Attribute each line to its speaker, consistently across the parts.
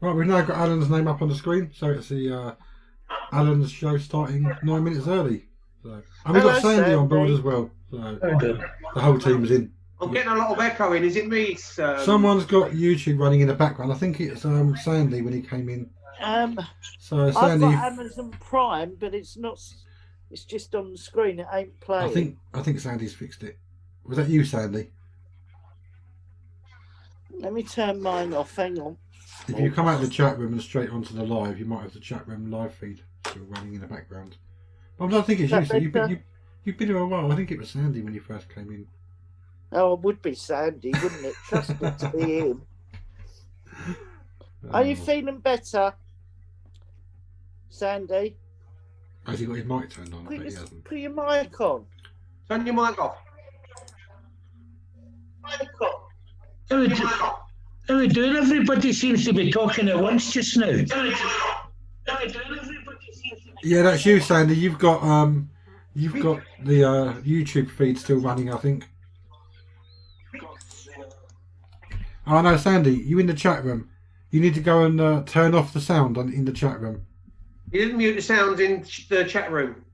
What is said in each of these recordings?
Speaker 1: Right, we've now got Alan's name up on the screen, so it's the Alan's show starting 9 minutes early. So, and we've got
Speaker 2: Hello,
Speaker 1: Sandy on board as
Speaker 2: Sandy.
Speaker 1: well. So
Speaker 3: Okay.
Speaker 1: the whole team's in.
Speaker 4: I'm getting a lot of echoing. Is it me?
Speaker 1: Someone's got YouTube running in the background. I think it's Sandy when he came in.
Speaker 2: Um,
Speaker 1: So
Speaker 2: I've
Speaker 1: Sandy,
Speaker 2: got Amazon Prime, but it's not. It's just on the screen. It ain't playing.
Speaker 1: I think Sandy's fixed it. Was that you, Sandy?
Speaker 2: Let me turn mine off. Hang on.
Speaker 1: If you come out of the chat room and straight onto the live, you might have the chat room live feed still running in the background. But I don't think it's you.
Speaker 2: Is
Speaker 1: So
Speaker 2: that better?
Speaker 1: you've been here a while. I think it was Sandy when you first came in.
Speaker 2: Oh, it would be Sandy, wouldn't it? Trust it to be him. Are you feeling better, Sandy?
Speaker 1: Has he got his mic turned on? I bet he hasn't.
Speaker 2: Put your mic on.
Speaker 4: Turn your mic off.
Speaker 3: How we doing? Everybody seems to be talking at once just now.
Speaker 1: Yeah, that's you, Sandy. You've got the YouTube feed still running, I think. Oh no, Sandy, you in the chat room. You need to go and turn off the sound in the chat room.
Speaker 4: You didn't mute the sound in the chat room.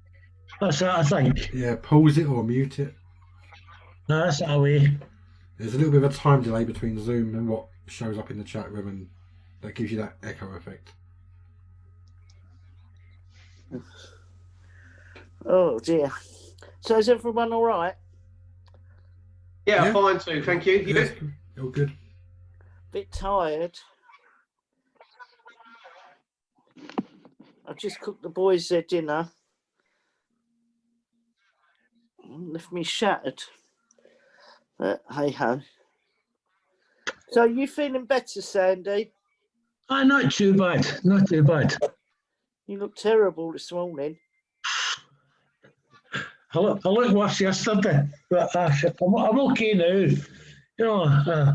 Speaker 3: That's what I think.
Speaker 1: Yeah, pause it or mute it.
Speaker 3: No, that's our way.
Speaker 1: There's a little bit of a time delay between Zoom and what shows up in the chat room, and that gives you that echo effect.
Speaker 2: Oh dear. So is everyone all right?
Speaker 4: Yeah, fine too. Thank you.
Speaker 1: Yes, all good.
Speaker 2: Bit tired. I've just cooked the boys their dinner. Left me shattered. But hey ho. So you feeling better, Sandy?
Speaker 3: Not too bad. Not too bad.
Speaker 2: You look terrible this morning.
Speaker 3: I look worse yesterday, but I'm okay now. You know,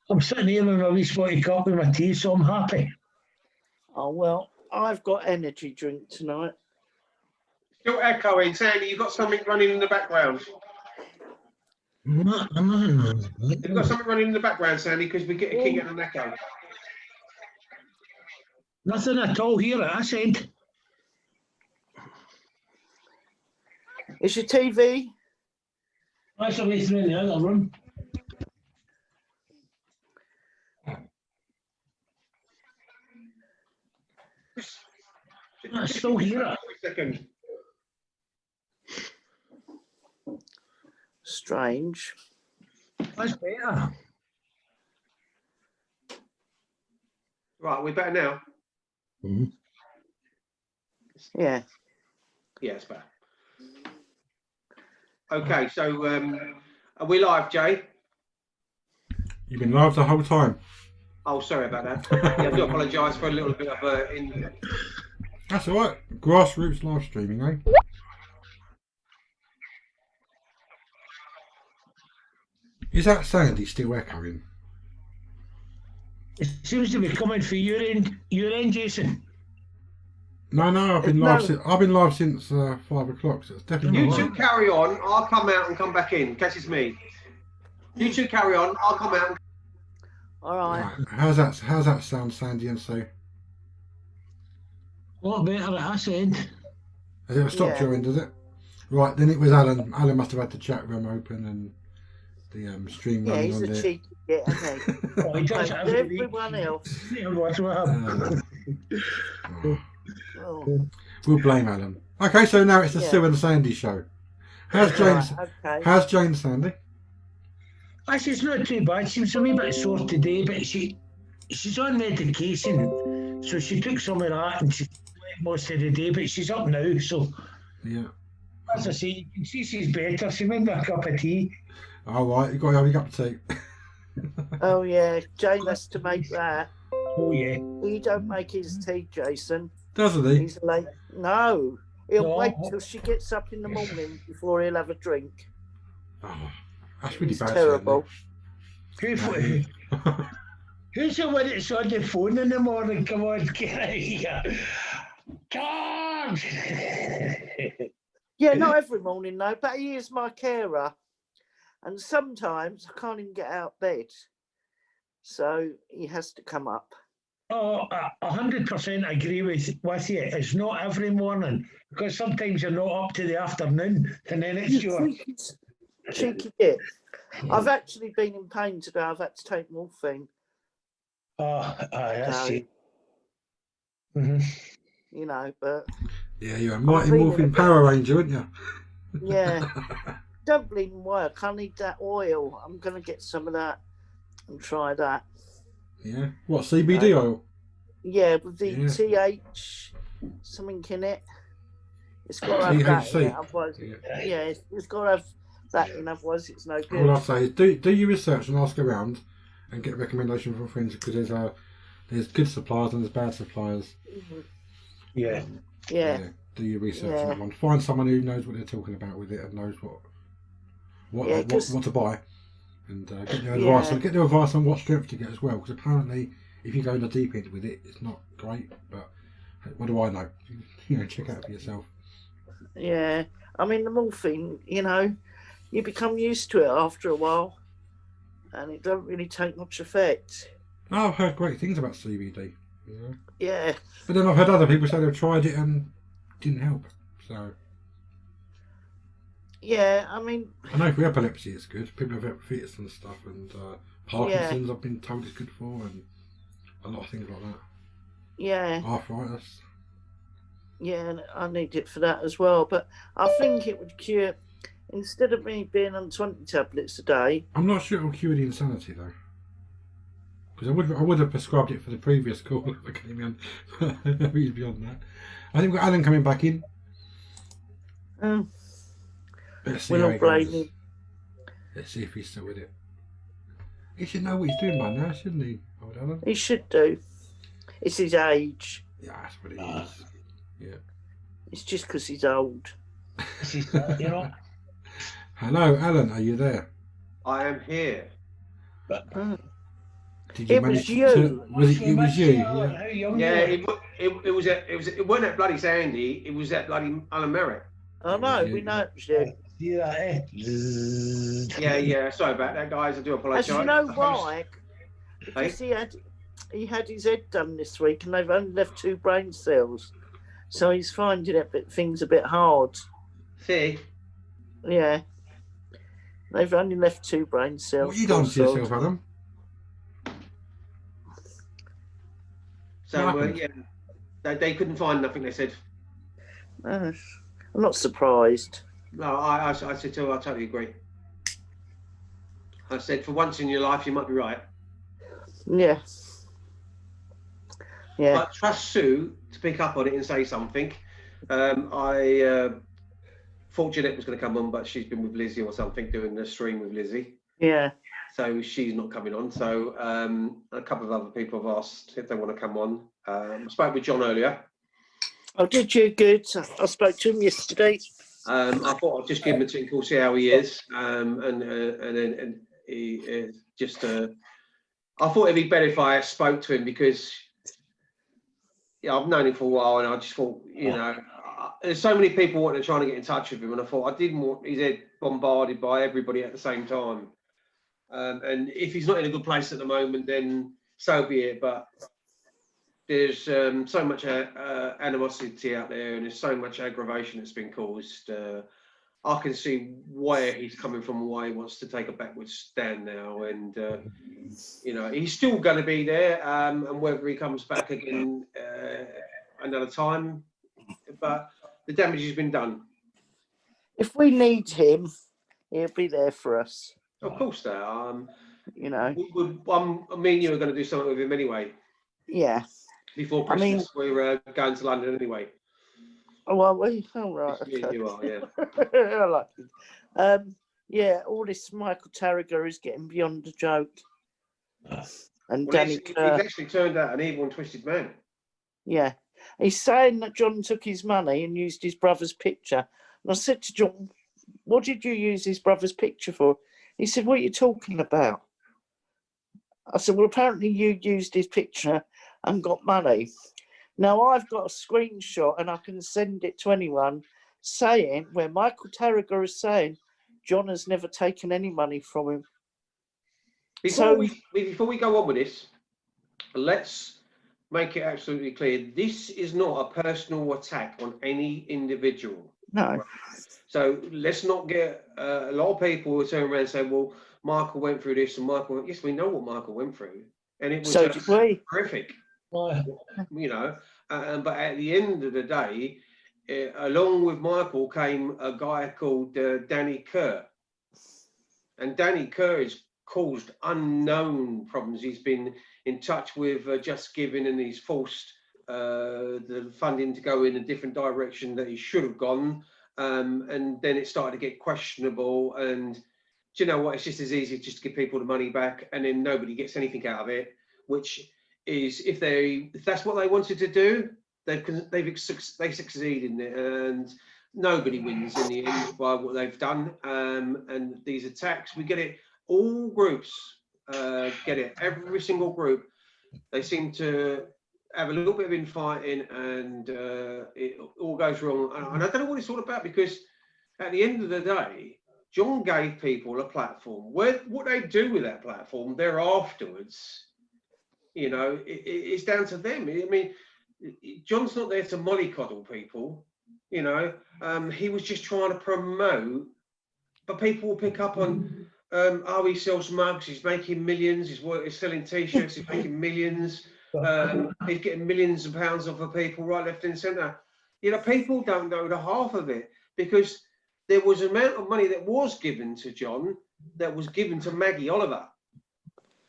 Speaker 3: I'm sitting here in a wee spotty cup with my tea, so I'm happy.
Speaker 2: Oh well, I've got energy drink tonight.
Speaker 4: Still echoing, Sandy. You've got something running in the background.
Speaker 3: I'm not.
Speaker 4: You've got something running in the background, Sandy, because we keep getting an echo.
Speaker 3: Nothing at all here at this end.
Speaker 2: Is your TV?
Speaker 3: That's away through in the other room. That's still here.
Speaker 4: Wait a second.
Speaker 2: Strange.
Speaker 3: That's better.
Speaker 4: Right, we're better now.
Speaker 3: Mm-hmm.
Speaker 2: Yeah.
Speaker 4: Yeah, it's better. Okay, so are we live, Jay?
Speaker 1: You've been live the whole time.
Speaker 4: Oh, sorry about that. Yeah, I do apologise for a little bit of
Speaker 1: That's all right. Grassroots live streaming, eh? Is that Sandy still echoing?
Speaker 3: It seems to be coming for your end, Jason.
Speaker 1: No, I've been live since 5 o'clock. So it's definitely
Speaker 4: You
Speaker 1: not
Speaker 4: two
Speaker 1: right.
Speaker 4: carry on. I'll come out and come back in. In case it's me. You two carry on. I'll come out.
Speaker 2: All right.
Speaker 1: Right. How's that sound, Sandy and Sue?
Speaker 3: A lot better at this end.
Speaker 1: Has it stopped
Speaker 2: Yeah.
Speaker 1: your end, does it? Right, then it was Alan. Alan must have had the chat room open and the stream
Speaker 2: Yeah,
Speaker 1: running
Speaker 2: he's
Speaker 1: on
Speaker 2: a
Speaker 1: there.
Speaker 2: cheeky git, isn't he?
Speaker 3: Oh, he does
Speaker 2: Like
Speaker 3: it every week.
Speaker 2: everyone else.
Speaker 3: Yeah, what's what happened?
Speaker 2: Oh,
Speaker 1: We'll blame Alan. Okay, so now it's the
Speaker 2: Yeah.
Speaker 1: Sue and Sandy show. How's James?
Speaker 2: right, okay.
Speaker 1: How's Jane, Sandy?
Speaker 3: Actually, it's not too bad. She's a wee bit sore today, but she's on medication, so she took some of that and she slept most of the day. But she's up now, so
Speaker 1: Yeah.
Speaker 3: as I say, you can see she's better. She made me a cup of tea.
Speaker 1: All right, you got to have your cup of tea.
Speaker 2: Oh yeah, Jane has to make that.
Speaker 3: Oh yeah.
Speaker 2: He don't make his tea, Jason.
Speaker 1: Doesn't he?
Speaker 2: He's late. No, he'll
Speaker 3: No.
Speaker 2: wait till she gets up in the morning before he'll have a drink.
Speaker 1: Oh, that's really
Speaker 2: It's
Speaker 1: bad.
Speaker 2: terrible.
Speaker 1: Sandy.
Speaker 3: Who's the one that's on the phone in the morning? Come on, get out of here. Tom!
Speaker 2: Yeah, not every morning though, but he is my carer. And sometimes I can't even get out of bed. So he has to come up.
Speaker 3: Oh, 100% agree with you. It's not every morning because sometimes you're not up to the afternoon and then it's your.
Speaker 2: Cheeky bit. I've actually been in pain today. I've had to take morphine.
Speaker 3: Oh, that's
Speaker 2: So,
Speaker 3: it. Mm-hmm.
Speaker 2: you know, but
Speaker 1: Yeah, you're a mighty
Speaker 2: feeling a
Speaker 1: morphine
Speaker 2: bit-
Speaker 1: Power Ranger, aren't you?
Speaker 2: yeah, don't bleeding work. I need that oil. I'm gonna get some of that and try that.
Speaker 1: Yeah. What, CBD oil?
Speaker 2: Yeah, with the
Speaker 1: Yeah.
Speaker 2: TH something in it. It's got to have that in
Speaker 1: THC.
Speaker 2: it, otherwise,
Speaker 1: Yeah.
Speaker 2: yeah, it's got to have that in, otherwise it's no
Speaker 1: All
Speaker 2: good.
Speaker 1: I say is do your research and ask around and get recommendations from friends because there's good suppliers and there's bad suppliers.
Speaker 3: Yeah.
Speaker 2: Yeah,
Speaker 1: Do your research
Speaker 2: Yeah.
Speaker 1: on that one. Find someone who knows what they're talking about with it and knows
Speaker 2: Yeah, 'cause-
Speaker 1: what to buy, and get their
Speaker 2: Yeah.
Speaker 1: advice. And get their advice on what strength to get as well. Because apparently, if you go in the deep end with it, it's not great. But what do I know? Check out for yourself.
Speaker 2: yeah. I mean, the morphine, you become used to it after a while, and it don't really take much effect.
Speaker 1: I've heard great things about CBD.
Speaker 2: Yeah,
Speaker 1: But then I've heard other people say they've tried it and didn't help. So
Speaker 2: yeah. I mean,
Speaker 1: I know for epilepsy it's good. People have epilepsy and stuff, and Parkinson's I've been told it's good for, and a lot of things like that.
Speaker 2: yeah,
Speaker 1: Arthritis.
Speaker 2: yeah. I need it for that as well. But I think it would cure. Instead of me being on 20 tablets a day,
Speaker 1: I'm not sure it will cure the insanity though. Because I would have prescribed it for the previous call if I came in. Maybe beyond that. I think we've got Alan coming back in. Let's see
Speaker 2: we're
Speaker 1: how
Speaker 2: not
Speaker 1: he goes.
Speaker 2: blaming.
Speaker 1: Let's see if he's still with it. He should know what he's doing by now, shouldn't he, old Alan?
Speaker 2: He should do. It's his age.
Speaker 1: Yeah, that's what it is. Yeah.
Speaker 2: It's just because he's old.
Speaker 3: You know.
Speaker 1: Hello, Alan. Are you there?
Speaker 4: I am here.
Speaker 1: Did you
Speaker 2: It was
Speaker 1: manage
Speaker 2: you.
Speaker 1: to? It was you.
Speaker 3: How
Speaker 1: Yeah.
Speaker 3: young
Speaker 4: Yeah,
Speaker 3: you were.
Speaker 4: it wasn't that bloody Sandy. It was that bloody Alan Merritt.
Speaker 2: I know,
Speaker 1: Yeah.
Speaker 2: we know it was you.
Speaker 3: See that, eh? Zzz.
Speaker 4: Yeah. Sorry about that, guys. I do apologise.
Speaker 2: As you know why?
Speaker 4: Hey?
Speaker 2: Because he had his head done this week, and they've only left 2 brain cells, so he's finding things a bit hard.
Speaker 4: See,
Speaker 2: Yeah, they've only left 2 brain cells.
Speaker 1: What have you done to yourself, Adam?
Speaker 4: so
Speaker 1: What happened?
Speaker 4: yeah, they couldn't find nothing. They said.
Speaker 2: I'm not surprised.
Speaker 4: No, I said to her, I totally agree. I said, for once in your life, you might be right.
Speaker 2: Yeah. Yeah.
Speaker 4: But trust Sue to pick up on it and say something. I thought Jeanette was going to come on, but she's been with Lizzie or something, doing the stream with Lizzie.
Speaker 2: Yeah.
Speaker 4: So she's not coming on. So a couple of other people have asked if they want to come on. I spoke with John earlier.
Speaker 2: Oh, did you? Good. I spoke to him yesterday.
Speaker 4: I thought I'd just give him a tinkle, see how he is, and then he just. I thought it'd be better if I spoke to him because I've known him for a while, and I just thought, there's so many people trying to get in touch with him, and I thought I didn't want his head bombarded by everybody at the same time. And if he's not in a good place at the moment, then so be it. But there's so much animosity out there, and there's so much aggravation that's been caused. I can see where he's coming from, and why he wants to take a backward stand now. And he's still going to be there, and whether he comes back again another time, but the damage has been done.
Speaker 2: If we need him, he'll be there for us.
Speaker 4: Of course, there.
Speaker 2: You know.
Speaker 4: Me and you are going to do something with him anyway.
Speaker 2: Yeah.
Speaker 4: Before Christmas, we're going to London anyway.
Speaker 2: Oh, are we? Oh, right.
Speaker 4: Me and you are, yeah.
Speaker 2: I like it. Yeah, all this Michael Tarrager is getting beyond a joke. And Danny
Speaker 4: he's
Speaker 2: Kerr.
Speaker 4: actually turned out an evil and twisted man.
Speaker 2: Yeah. He's saying that John took his money and used his brother's picture. And I said to John, what did you use his brother's picture for? He said, what are you talking about? I said, well, apparently you used his picture and got money. Now, I've got a screenshot and I can send it to anyone saying where Michael Tarrager is saying John has never taken any money from him.
Speaker 4: Before we go on with this, let's make it absolutely clear, this is not a personal attack on any individual.
Speaker 2: No.
Speaker 4: So let's not get a lot of people will turn around and say, well, Michael went through this and Michael, yes, we know what Michael went through. And it was
Speaker 2: So did we.
Speaker 4: horrific,
Speaker 3: Aye.
Speaker 4: you know. But at the end of the day, along with Michael came a guy called Danny Kerr. And Danny Kerr has caused unknown problems. He's been in touch with Just Giving, and he's forced the funding to go in a different direction that he should have gone. And then it started to get questionable. And do you know what? It's just as easy just to give people the money back, and then nobody gets anything out of it. Which is, if that's what they wanted to do, they succeed in it, and nobody wins in the end by what they've done. And these attacks, we get it. All groups get it. Every single group, they seem to have a little bit of infighting, and it all goes wrong. And I don't know what it's all about, because at the end of the day, John gave people a platform. What they do with that platform there afterwards, you know, it's down to them. I mean, John's not there to mollycoddle people, you know. He was just trying to promote, but people will pick up on, oh, he sells mugs, he's making millions, he's selling t-shirts, he's making millions, he's getting millions of pounds off of people right, left and centre. You know, people don't know the half of it, because there was an amount of money that was given to John that was given to Maggie Oliver,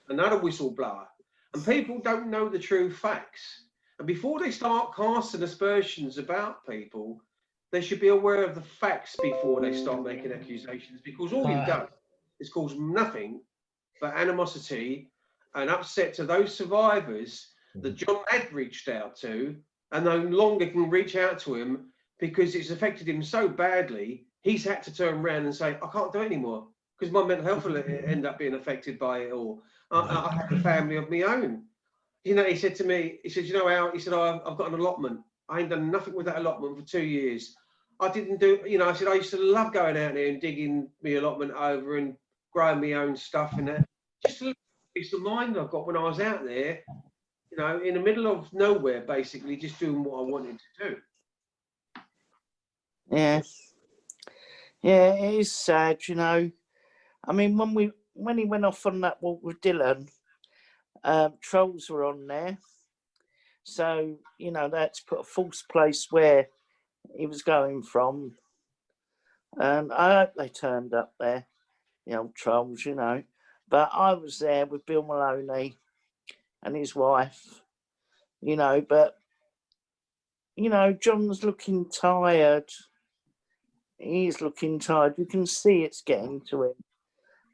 Speaker 4: another whistleblower. And people don't know the true facts. And before they start casting aspersions about people, they should be aware of the facts before they start making accusations, because all you've done is cause nothing but animosity and upset to those survivors that John had reached out to, and no longer can reach out to him because it's affected him so badly. He's had to turn around and say, I can't do it anymore because my mental health will end up being affected by it all. I have a family of my own. You know, he said to me, he said, you know, Al, he said, I've got an allotment. I ain't done nothing with that allotment for 2 years. I didn't do, you know, I said, I used to love going out there and digging my allotment over and growing my own stuff and that. Just a piece of mind I got when I was out there, you know, in the middle of nowhere, basically, just doing what I wanted to do.
Speaker 2: Yeah. Yeah, it is sad, you know. I mean, when he went off on that walk with Dylan, trolls were on there. So, you know, that's put a false place where he was going from. And I hope they turned up there, the old trolls, you know. But I was there with Bill Maloney and his wife, you know. But, you know, John's looking tired. He's looking tired. You can see it's getting to him.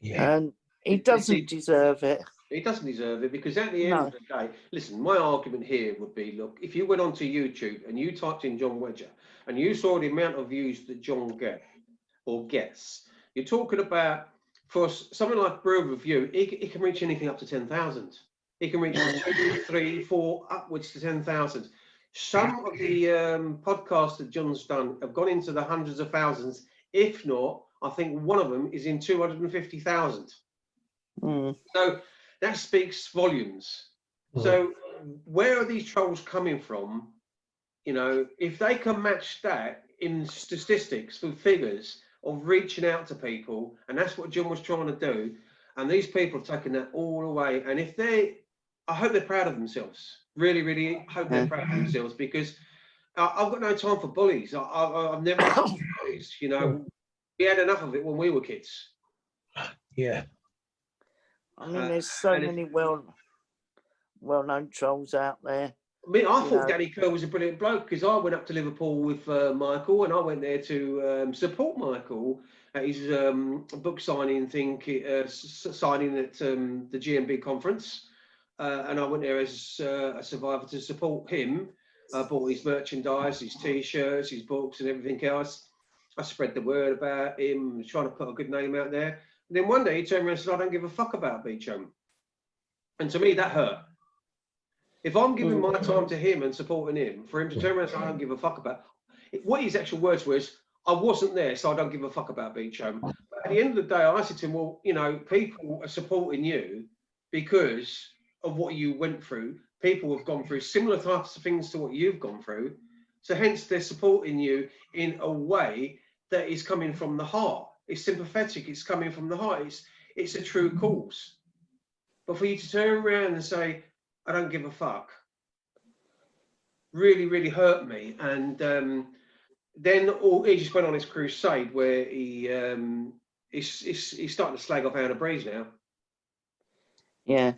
Speaker 3: Yeah.
Speaker 2: And he doesn't deserve it.
Speaker 4: He doesn't deserve it, because at the end of the day, listen, my argument here would be, look, if you went onto YouTube and you typed in John Wedger and you saw the amount of views that John gets, you're talking about, for something like Brew Review, he can reach anything up to 10,000. He can reach 2, 3, 4, upwards to 10,000. Some of the podcasts that John's done have gone into the hundreds of thousands. If not, I think one of them is in 250,000. So that speaks volumes. So where are these trolls coming from? You know, if they can match that in statistics with figures of reaching out to people, and that's what John was trying to do, and these people have taken that all away. And if I hope they're proud of themselves. Really, really hope they're proud of themselves, because I've got no time for bullies. I've never had bullies. You know, we had enough of it when we were kids.
Speaker 3: Yeah.
Speaker 2: I mean, there's so many well-known trolls out there.
Speaker 4: I mean, I thought Danny Kerr was a brilliant bloke, because I went up to Liverpool with Michael, and I went there to support Michael at his book signing thing, signing at the GMB conference. And I went there as a survivor to support him. I bought his merchandise, his t-shirts, his books and everything else. I spread the word about him, trying to put a good name out there. And then one day he turned around and said, I don't give a fuck about Beechholme. And to me, that hurt. If I'm giving my time to him and supporting him, for him to turn around and say, I don't give a fuck about it, what his actual words was, I wasn't there, so I don't give a fuck about Beechholme. But at the end of the day, I said to him, well, you know, people are supporting you because of what you went through. people have gone through similar types of things to what you've gone through. So hence they're supporting you in a way that is coming from the heart. It's sympathetic. It's coming from the heart. It's a true cause. But for you to turn around and say, I don't give a fuck, really, really hurt me. And then he just went on his crusade where he's starting to slag off Anna Breeze now.
Speaker 2: Yeah.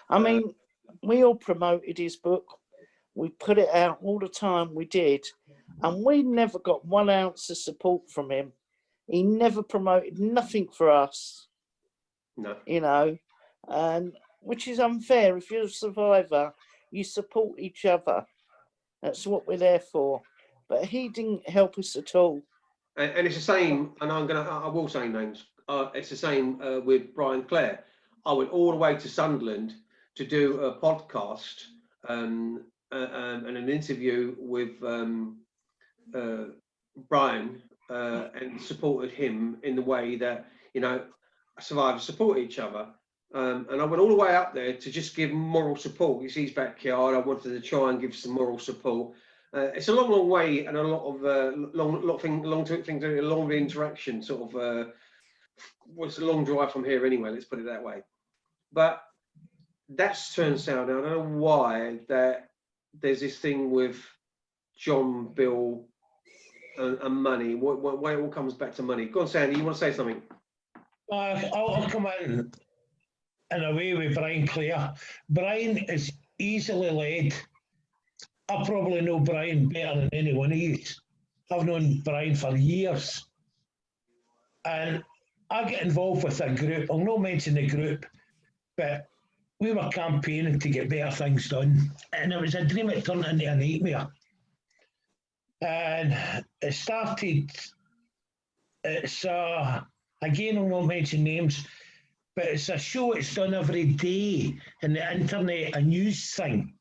Speaker 2: I mean, we all promoted his book. We put it out all the time, we did. And we never got 1 ounce of support from him. He never promoted nothing for us.
Speaker 4: No.
Speaker 2: You know, and which is unfair. If you're a survivor, you support each other. That's what we're there for. But he didn't help us at all.
Speaker 4: And it's the same, and I will say names. It's the same with Brian Clare. I went all the way to Sunderland to do a podcast and an interview with Brian and supported him in the way that, you know, survivors support each other. And I went all the way up there to just give moral support. It's his backyard. I wanted to try and give some moral support. It's a long, long way and a lot of long interaction. Sort of, was a long drive from here anyway. Let's put it that way. But that's turned sour now. I don't know why that there's this thing with John, Bill, and money. Why it all comes back to money? Go on, Sandy. You want to say something?
Speaker 3: I'll come in a way with Brian Clare. Brian is easily led. I probably know Brian better than any one of you. I've known Brian for years. And I get involved with a group. I'll not mention the group, but we were campaigning to get better things done. And it was a dream. It turned into a nightmare. And it started, it's again, I'll not mention names, but it's a show it's done every day in the internet, a news thing.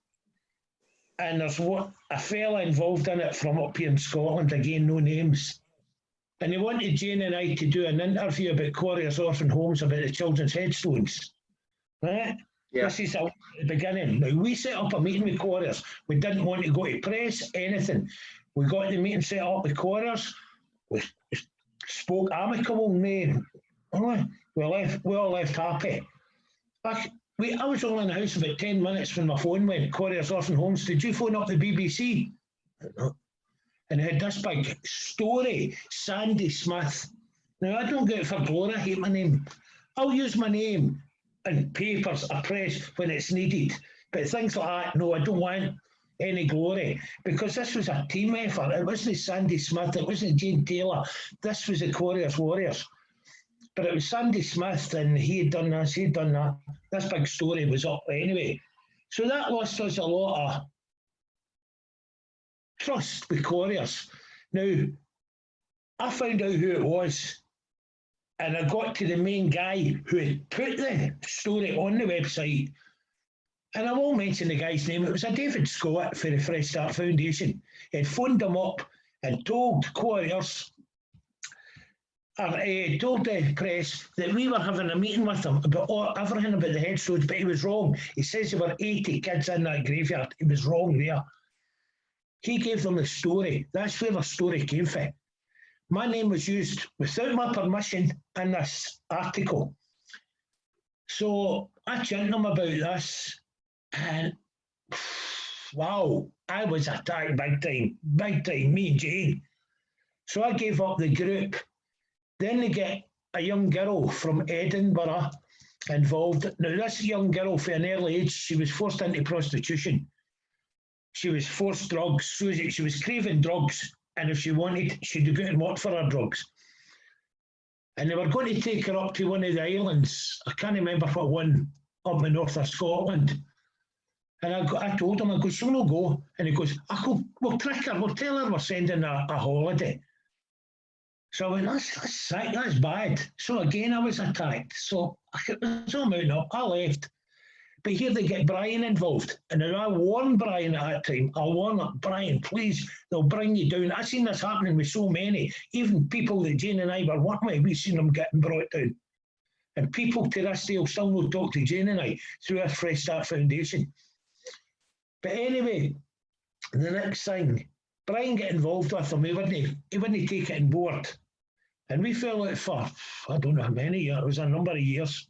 Speaker 3: And there's a fella involved in it from up here in Scotland, again, no names. And he wanted Jane and I to do an interview about Quarriers Orphan Homes, about the children's headstones. Right? Yeah. This is at the beginning. Now, we set up a meeting with Quarriers. We didn't want to go to press, anything. We got the meeting set up with Quarriers. We spoke amicable, we all left happy. I was only in the house about 10 minutes when my phone went. Quarriers Orphan Homes, did you phone up the BBC? And it had this big story, Sandy Smith. Now, I don't get it for glory, I hate my name. I'll use my name in papers or press when it's needed. But things like that, no, I don't want any glory, because this was a team effort. It wasn't Sandy Smith, it wasn't Jane Taylor. This was the Quarriers Warriors. But it was Sandy Smith, and he had done this, he'd done that. This big story was up anyway. So that lost us a lot of trust with Quarriers. Now, I found out who it was, and I got to the main guy who had put the story on the website. And I won't mention the guy's name. It was a David Scott for the Fresh Start Foundation. He had phoned him up and told Quarriers, told the press that we were having a meeting with him about everything about the headstones, but he was wrong. He says there were 80 kids in that graveyard. He was wrong there. He gave them the story. That's where the story came from. My name was used without my permission in this article. So I chatted them about this, and wow, I was attacked big time, me and Jane. So I gave up the group. Then they get a young girl from Edinburgh involved. Now, this young girl, from an early age, she was forced into prostitution. She was forced drugs. So she was craving drugs, and if she wanted, she'd go and work for her drugs. And they were going to take her up to one of the islands. I can't remember what one, up in the north of Scotland. And I told him, I go, she'll not go. And he goes, we'll trick her, we'll tell her we're sending a holiday. So I went, that's sick, that's bad. So again, I was attacked. So it was all mounting up. I left. But here they get Brian involved. And I warned Brian at that time. I warned him, Brian, please, they'll bring you down. I've seen this happening with so many. Even people that Jane and I were working with, we've seen them getting brought down. And people to this day will still not talk to Jane and I through our Fresh Start Foundation. But anyway, the next thing, Brian got involved with him. He wouldn't take it on board. And we fell out for, I don't know how many years, it was a number of years.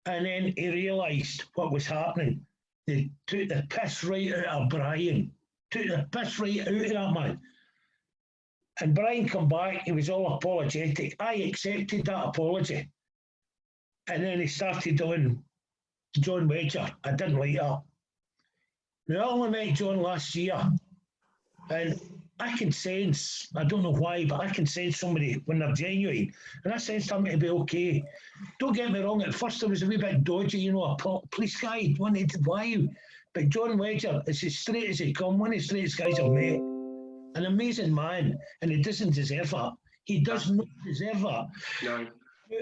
Speaker 3: And then he realised what was happening. They took the piss right out of Brian. Took the piss right out of that man. And Brian come back, he was all apologetic. I accepted that apology. And then he started doing John Wedger. I didn't like that. Now, I only met John last year, and I can sense, I don't know why, but I can sense somebody when they're genuine, and I sensed him to be okay. Don't get me wrong, at first I was a wee bit dodgy, you know, a police guy, wanted to buy you. But John Wedger is as straight as he come, one of the straightest guys I've met. An amazing man, and he doesn't deserve that. He does not deserve that.
Speaker 4: No.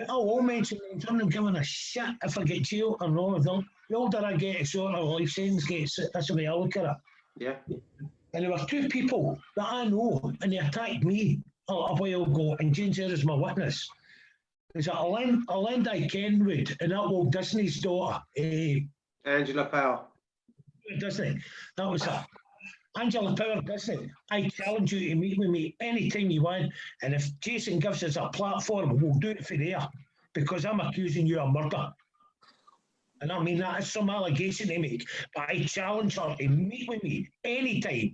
Speaker 3: I will mention names. I'm not giving a shit if I get jailed or not. The older I get, the shorter life sentence gets. That's the way I look at it.
Speaker 4: Yeah.
Speaker 3: And there were two people that I know, and they attacked me a while ago, and Jane's here is my witness. There's Alinda Kenwood, and that Walt Disney's daughter.
Speaker 4: Angela Powell.
Speaker 3: Disney. That was her. Angela Power Disney, I challenge you to meet with me anytime you want, and if Jason gives us a platform, we'll do it for there, because I'm accusing you of murder. And I mean, that is some allegation to make, but I challenge her to meet with me anytime.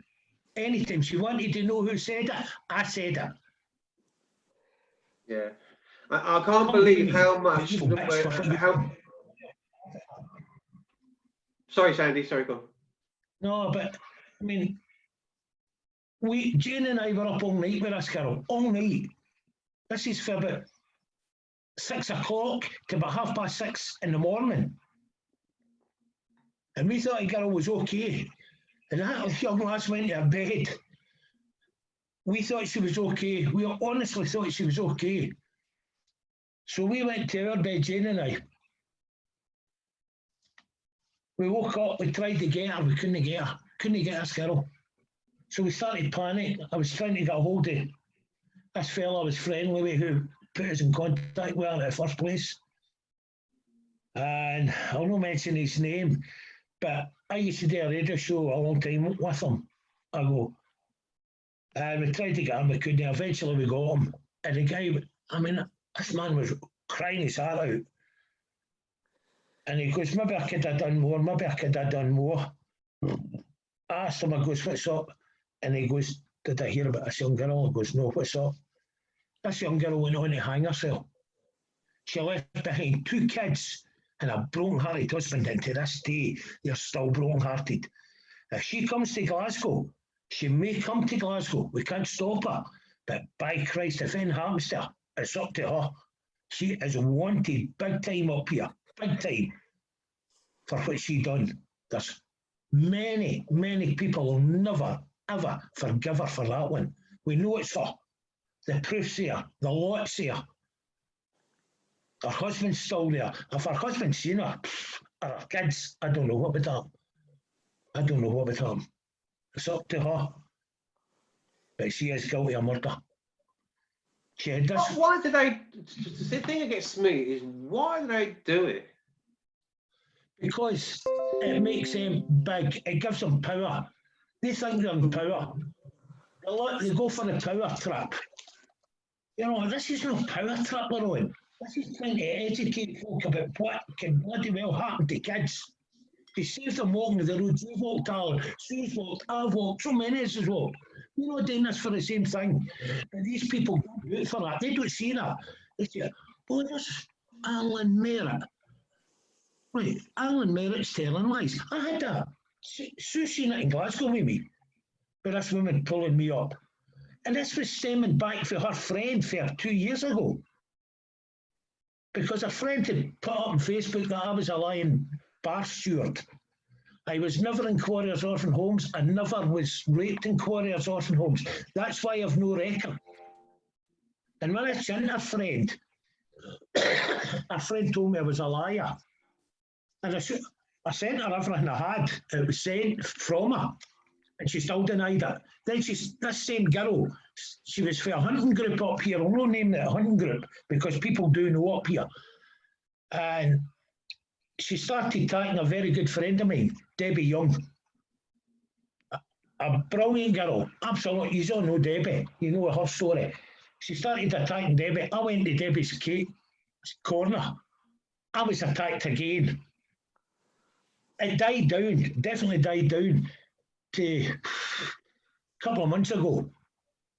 Speaker 3: Anytime. She wanted to know who said it, I said it.
Speaker 4: Yeah. I can't believe how much... Sorry, Sandy, sorry, go on.
Speaker 3: No, but I mean, Jane and I were up all night with this girl, all night. This is for about 6 o'clock to about 6:30 in the morning. And we thought the girl was okay. And that young lass went to bed. We thought she was okay. We honestly thought she was okay. So we went to her bed, Jane and I. We woke up, we tried to get her, we couldn't get her. Couldn't get this girl. So we started panicking. I was trying to get a hold of this fella I was friendly with who put us in contact with her in the first place. And I'll not mention his name, but I used to do a radio show a long time with him ago. And we tried to get him, we couldn't. Eventually we got him. And the guy, I mean, this man was crying his heart out. And he goes, maybe I could have done more, maybe I could have done more. I asked him, I goes, what's up? And he goes, did I hear about this young girl? I goes, no, what's up? This young girl went on to hang herself. She left behind 2 kids and a broken-hearted husband, and to this day, they're still broken-hearted. If she comes to Glasgow, she may come to Glasgow. We can't stop her. But by Christ, if anything happens to her, it's up to her. She is wanted big time up here, big time, for what she done. There's many, many people will never, ever forgive her for that one. We know it's her. The proof's there. The lot's there. Her husband's still there. If her husband's seen her, or her kids, I don't know what would happen. I don't know what would happen. It's up to her. But she is guilty of murder. She had this.
Speaker 4: Why did they? The thing that gets me is why do they do it?
Speaker 3: Because it makes them big. It gives them power. They think they're in power. They go for the power trap. You know, this is no power trap we're on. This is trying to educate folk about what can bloody well happen to kids. To save them walking the road. You walked, Alan. Sue's walked. I've walked. So many of us has walked. We're not doing this for the same thing. But these people don't do it for that. They don't see that. They say, oh, there's Alan Merritt. Right, Alan Merritt's telling lies. I had that. Sue seen it in Glasgow with me. But this woman pulling me up. And this was stemming back for her friend for 2 years ago. Because a friend had put up on Facebook that I was a lying bar steward. I was never in Quarriers Orphan Homes. I never was raped in Quarriers Orphan Homes. That's why I've no record. And when I sent a friend told me I was a liar. And I sent her everything I had. It was sent from her. And she still denied it. Then this same girl, she was for a hunting group up here. I'll not name it a hunting group because people do know up here. And she started attacking a very good friend of mine, Debbie Young. a brilliant girl, absolutely. You all know Debbie, you know her story. She started attacking Debbie. I went to Debbie's corner. I was attacked again. It died down, definitely died down to a couple of months ago.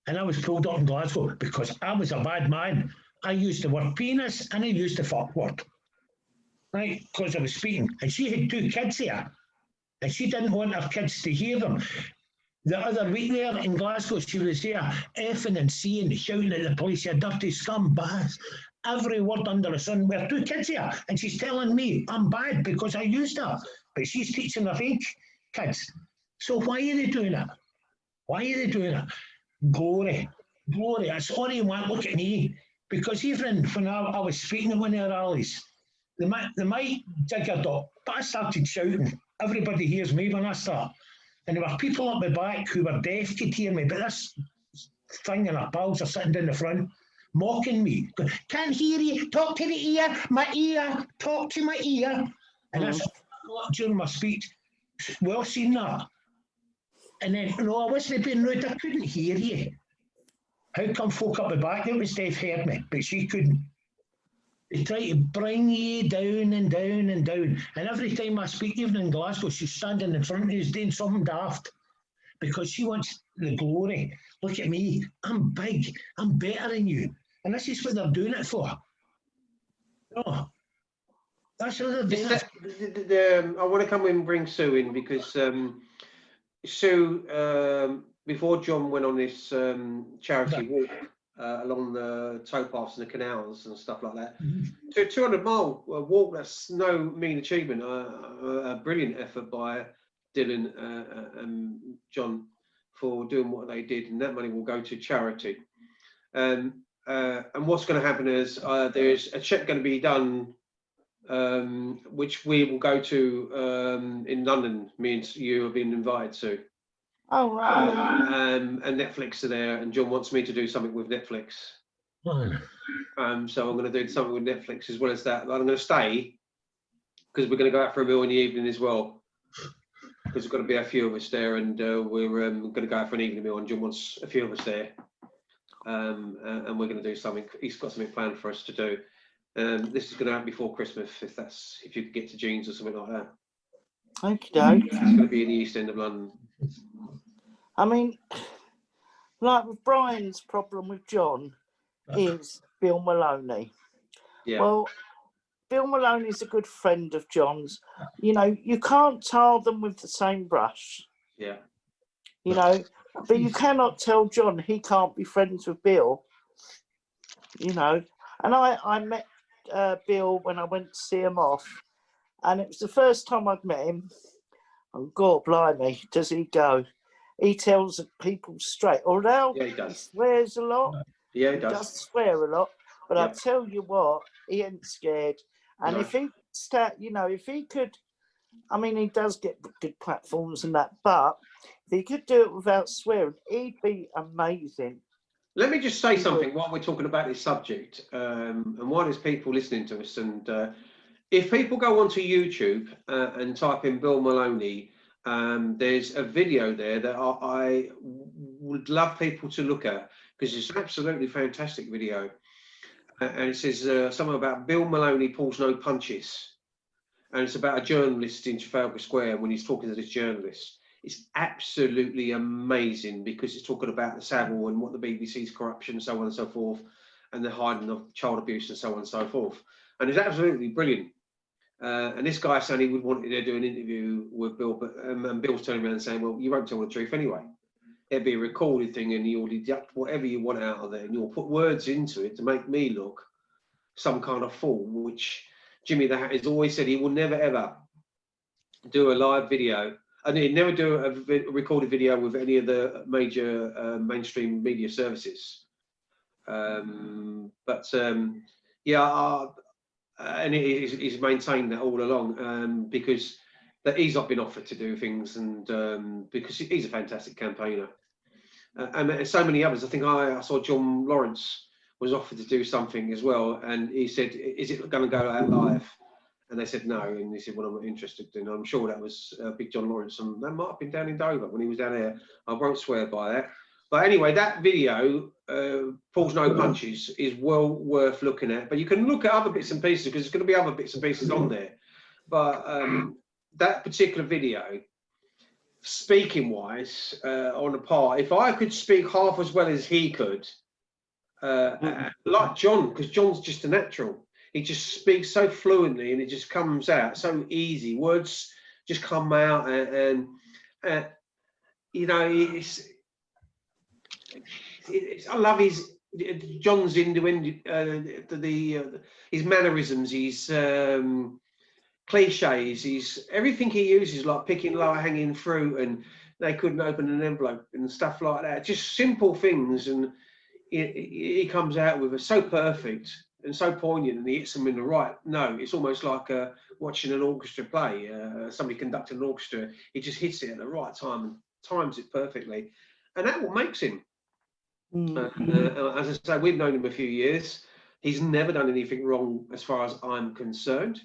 Speaker 3: And I was pulled up in Glasgow because I was a bad man. I used the word penis and I used the fuck word. Right, because I was speaking. And she had 2 kids here. And she didn't want her kids to hear them. The other week there in Glasgow, she was there effing and seeing, shouting at the police, you dirty scumbags. Every word under the sun. We have 2 kids here, and she's telling me I'm bad because I used her. But she's teaching her age kids. So why are they doing it? Why are they doing it? Glory. Glory. That's all you want. Look at me. Because even when I was speaking at one of the rallies, the mic jiggered up, but I started shouting. Everybody hears me when I start. And there were people up the back who were deaf could hear me, but this thing and our pals are sitting down the front, mocking me. Can't hear you, talk to the ear, my ear, talk to my ear. And that's during my speech. Well seen that. And then, no, I wasn't being rude, I couldn't hear you. How come folk up the back that was deaf heard me, but she couldn't? They try to bring you down and down and down. And every time I speak, even in Glasgow, she's standing in front of you doing something daft because she wants the glory. Look at me. I'm big. I'm better than you. And this is what they're doing it for. Oh, that's what they're doing it.
Speaker 4: I want to come in and bring Sue in because Sue, before John went on this charity walk, along the towpaths and the canals and stuff like that. So 200-mile walk, that's no mean achievement. A brilliant effort by Dylan and John for doing what they did, and that money will go to charity. And what's going to happen is there's a check going to be done, which we will go to in London. Me and you have been invited to.
Speaker 2: Oh, right.
Speaker 4: And Netflix are there, and John wants me to do something with Netflix. So I'm going to do something with Netflix as well as that. I'm going to stay because we're going to go out for a meal in the evening as well. Because there's going to be a few of us there, and we're going to go out for an evening meal, and John wants a few of us there. And we're going to do something. He's got something planned for us to do. This is going to happen before Christmas, if you could get to Jeans or something like that.
Speaker 2: Okey-doke.
Speaker 4: It's going to be in the East End of London.
Speaker 2: I mean, like with Brian's problem with John is Bill Maloney.
Speaker 4: Yeah.
Speaker 2: Well, Bill Maloney's a good friend of John's. You know, you can't tar them with the same brush.
Speaker 4: Yeah.
Speaker 2: You know, but you cannot tell John he can't be friends with Bill. You know, and I met Bill when I went to see him off, and it was the first time I'd met him. Oh, God blimey, does he go? He tells people straight, although
Speaker 4: Yeah, he does.
Speaker 2: he swears a lot.
Speaker 4: Yeah,
Speaker 2: He does swear a lot, but
Speaker 4: Yeah.
Speaker 2: I tell you what, he ain't scared. And
Speaker 4: No.
Speaker 2: if he if he could, I mean, he does get good platforms and that, but if he could do it without swearing, he'd be amazing.
Speaker 4: Let me just say something while we're talking about this subject, and while there's people listening to us. And if people go onto YouTube and type in Bill Maloney, there's a video there that I would love people to look at because it's an absolutely fantastic video. And it says something about Bill Maloney pulls no punches. And it's about a journalist in Trafalgar Square when he's talking to this journalist. It's absolutely amazing because it's talking about the Savile and what the BBC's corruption and so on and so forth, and the hiding of child abuse and so on and so forth. And it's absolutely brilliant. And this guy saying he would want to do an interview with Bill, but and Bill's turning around and saying, well, you won't tell the truth anyway. It'll be a recorded thing and you'll deduct whatever you want out of there and you'll put words into it to make me look some kind of fool, which Jimmy the Hat has always said he will never ever do a live video. And he'd never do a recorded video with any of the major mainstream media services. And he's maintained that all along because that he's not been offered to do things, and because he's a fantastic campaigner. And so many others. I think I saw John Lawrence was offered to do something as well, and he said, "Is it going to go out live?" And they said no, and he said, well, I'm not interested. And I'm sure that was Big John Lawrence, and that might have been down in Dover when he was down there. I won't swear by that. But anyway, that video, Pulls No Punches, is well worth looking at. But you can look at other bits and pieces, because there's going to be other bits and pieces on there. But that particular video, speaking wise, on the part, if I could speak half as well as he could, like John, because John's just a natural. He just speaks so fluently, and it just comes out so easy. Words just come out, and you know, I love John's his mannerisms, his cliches, everything he uses, like picking lower hanging fruit, and they couldn't open an envelope and stuff like that. Just simple things, and he comes out with it so perfect and so poignant, and he hits them in the right note. It's almost like watching an orchestra play, somebody conducting an orchestra. He just hits it at the right time and times it perfectly, and that's what makes him. As I say, we've known him a few years. He's never done anything wrong as far as I'm concerned,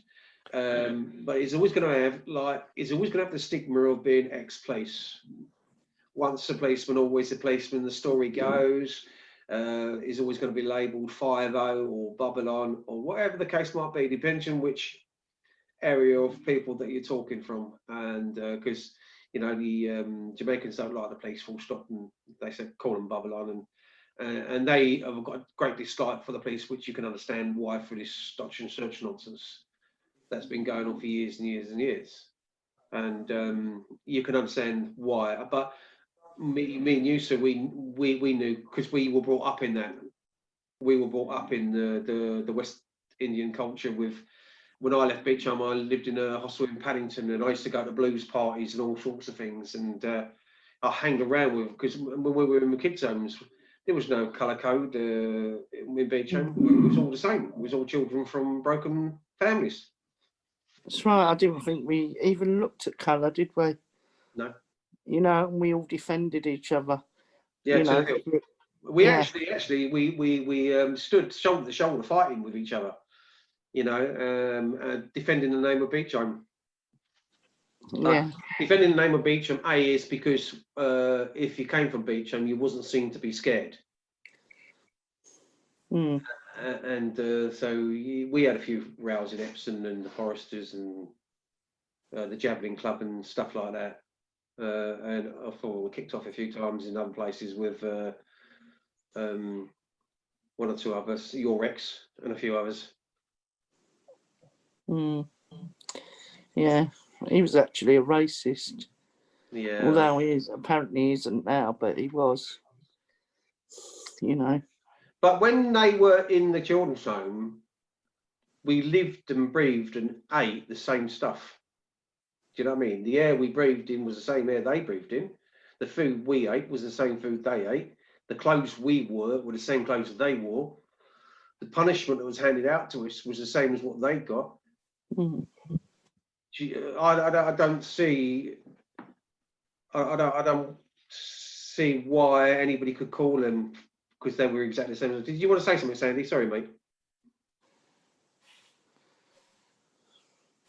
Speaker 4: but he's always going to have the stigma of being ex-police. Once a policeman, always a policeman, the story goes. Is always going to be labelled 5-0 or Babylon or whatever the case might be, depends on which area of people that you're talking from. And because you know, the Jamaicans don't like the police, full stop, and they said call them Babylon, and they have got a great dislike for the police, which you can understand why, for this stop and search nonsense that's been going on for years and years and years, and you can understand why. But me and you, so we knew, because we were brought up in that. We were brought up in the West Indian culture. With when I left Beechholme, I lived in a hostel in Paddington, and I used to go to blues parties and all sorts of things. And I hang around with, because when we were in the kids' homes, there was no colour code in Beechholme. It was all the same. It was all children from broken families.
Speaker 2: That's right. I didn't think we even looked at colour, did we?
Speaker 4: No.
Speaker 2: You know, we all defended each other.
Speaker 4: Yeah,
Speaker 2: you know,
Speaker 4: we actually stood shoulder to shoulder fighting with each other. You know, defending the name of Beechholme.
Speaker 2: Yeah.
Speaker 4: Defending the name of Beechholme, is because if you came from Beechholme, you wasn't seen to be scared. So we had a few rows in Epsom and the Foresters and the Javelin Club and stuff like that. And I thought we kicked off a few times in other places with one or two others, your ex and a few others.
Speaker 2: Yeah, he was actually a racist.
Speaker 4: Yeah.
Speaker 2: Although he apparently isn't now, but he was. You know.
Speaker 4: But when they were in the children's home, we lived and breathed and ate the same stuff. Do you know what I mean? The air we breathed in was the same air they breathed in. The food we ate was the same food they ate. The clothes we wore were the same clothes that they wore. The punishment that was handed out to us was the same as what they got. I don't see why anybody could call them, because they were exactly the same. Did you want to say something, Sandy? Sorry, mate.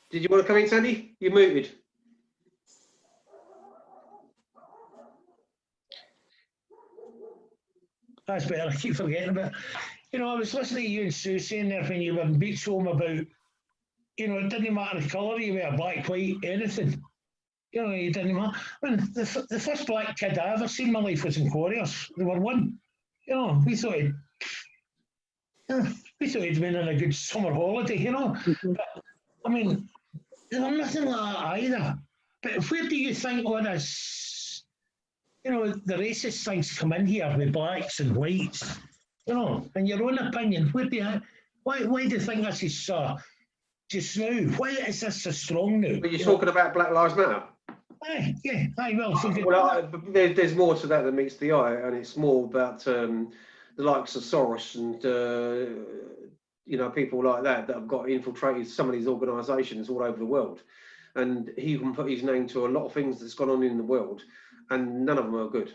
Speaker 4: Did you want to come in, Sandy? You're muted.
Speaker 3: That's better. I keep forgetting about it. You know, I was listening to you and Sue saying there when you were in Beechholme about, you know, it didn't matter the colour you were, black, white, anything. You know, it didn't matter. I mean, the first black kid I ever seen in my life was in Quarriers. They were one. You know, we thought he'd been on a good summer holiday, you know. But, I mean, they were nothing like that either. But where do you think all this, you know, the racist things come in here with blacks and whites? You know, in your own opinion, why do you think this is just now? Why is this so strong now?
Speaker 4: But you're talking about Black Lives Matter?
Speaker 3: Aye, yeah, aye,
Speaker 4: there's more to that than meets the eye, and it's more about the likes of Soros and you know, people like that have got infiltrated some of these organisations all over the world, and he can put his name to a lot of things that's gone on in the world, and none of them are good.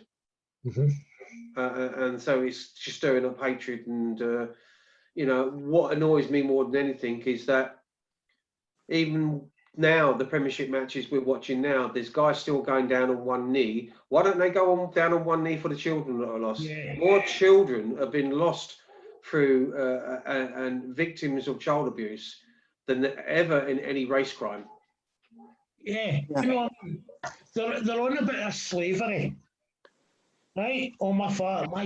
Speaker 4: And so it's just stirring up hatred. And you know, what annoys me more than anything is that even now, the Premiership matches we're watching now, there's guys still going down on one knee. Why don't they go down on one knee for the children that are lost?
Speaker 3: Yeah.
Speaker 4: More children have been lost through and victims of child abuse than ever in any race crime.
Speaker 3: Yeah. You know, they're on a bit of slavery. Right? Oh, my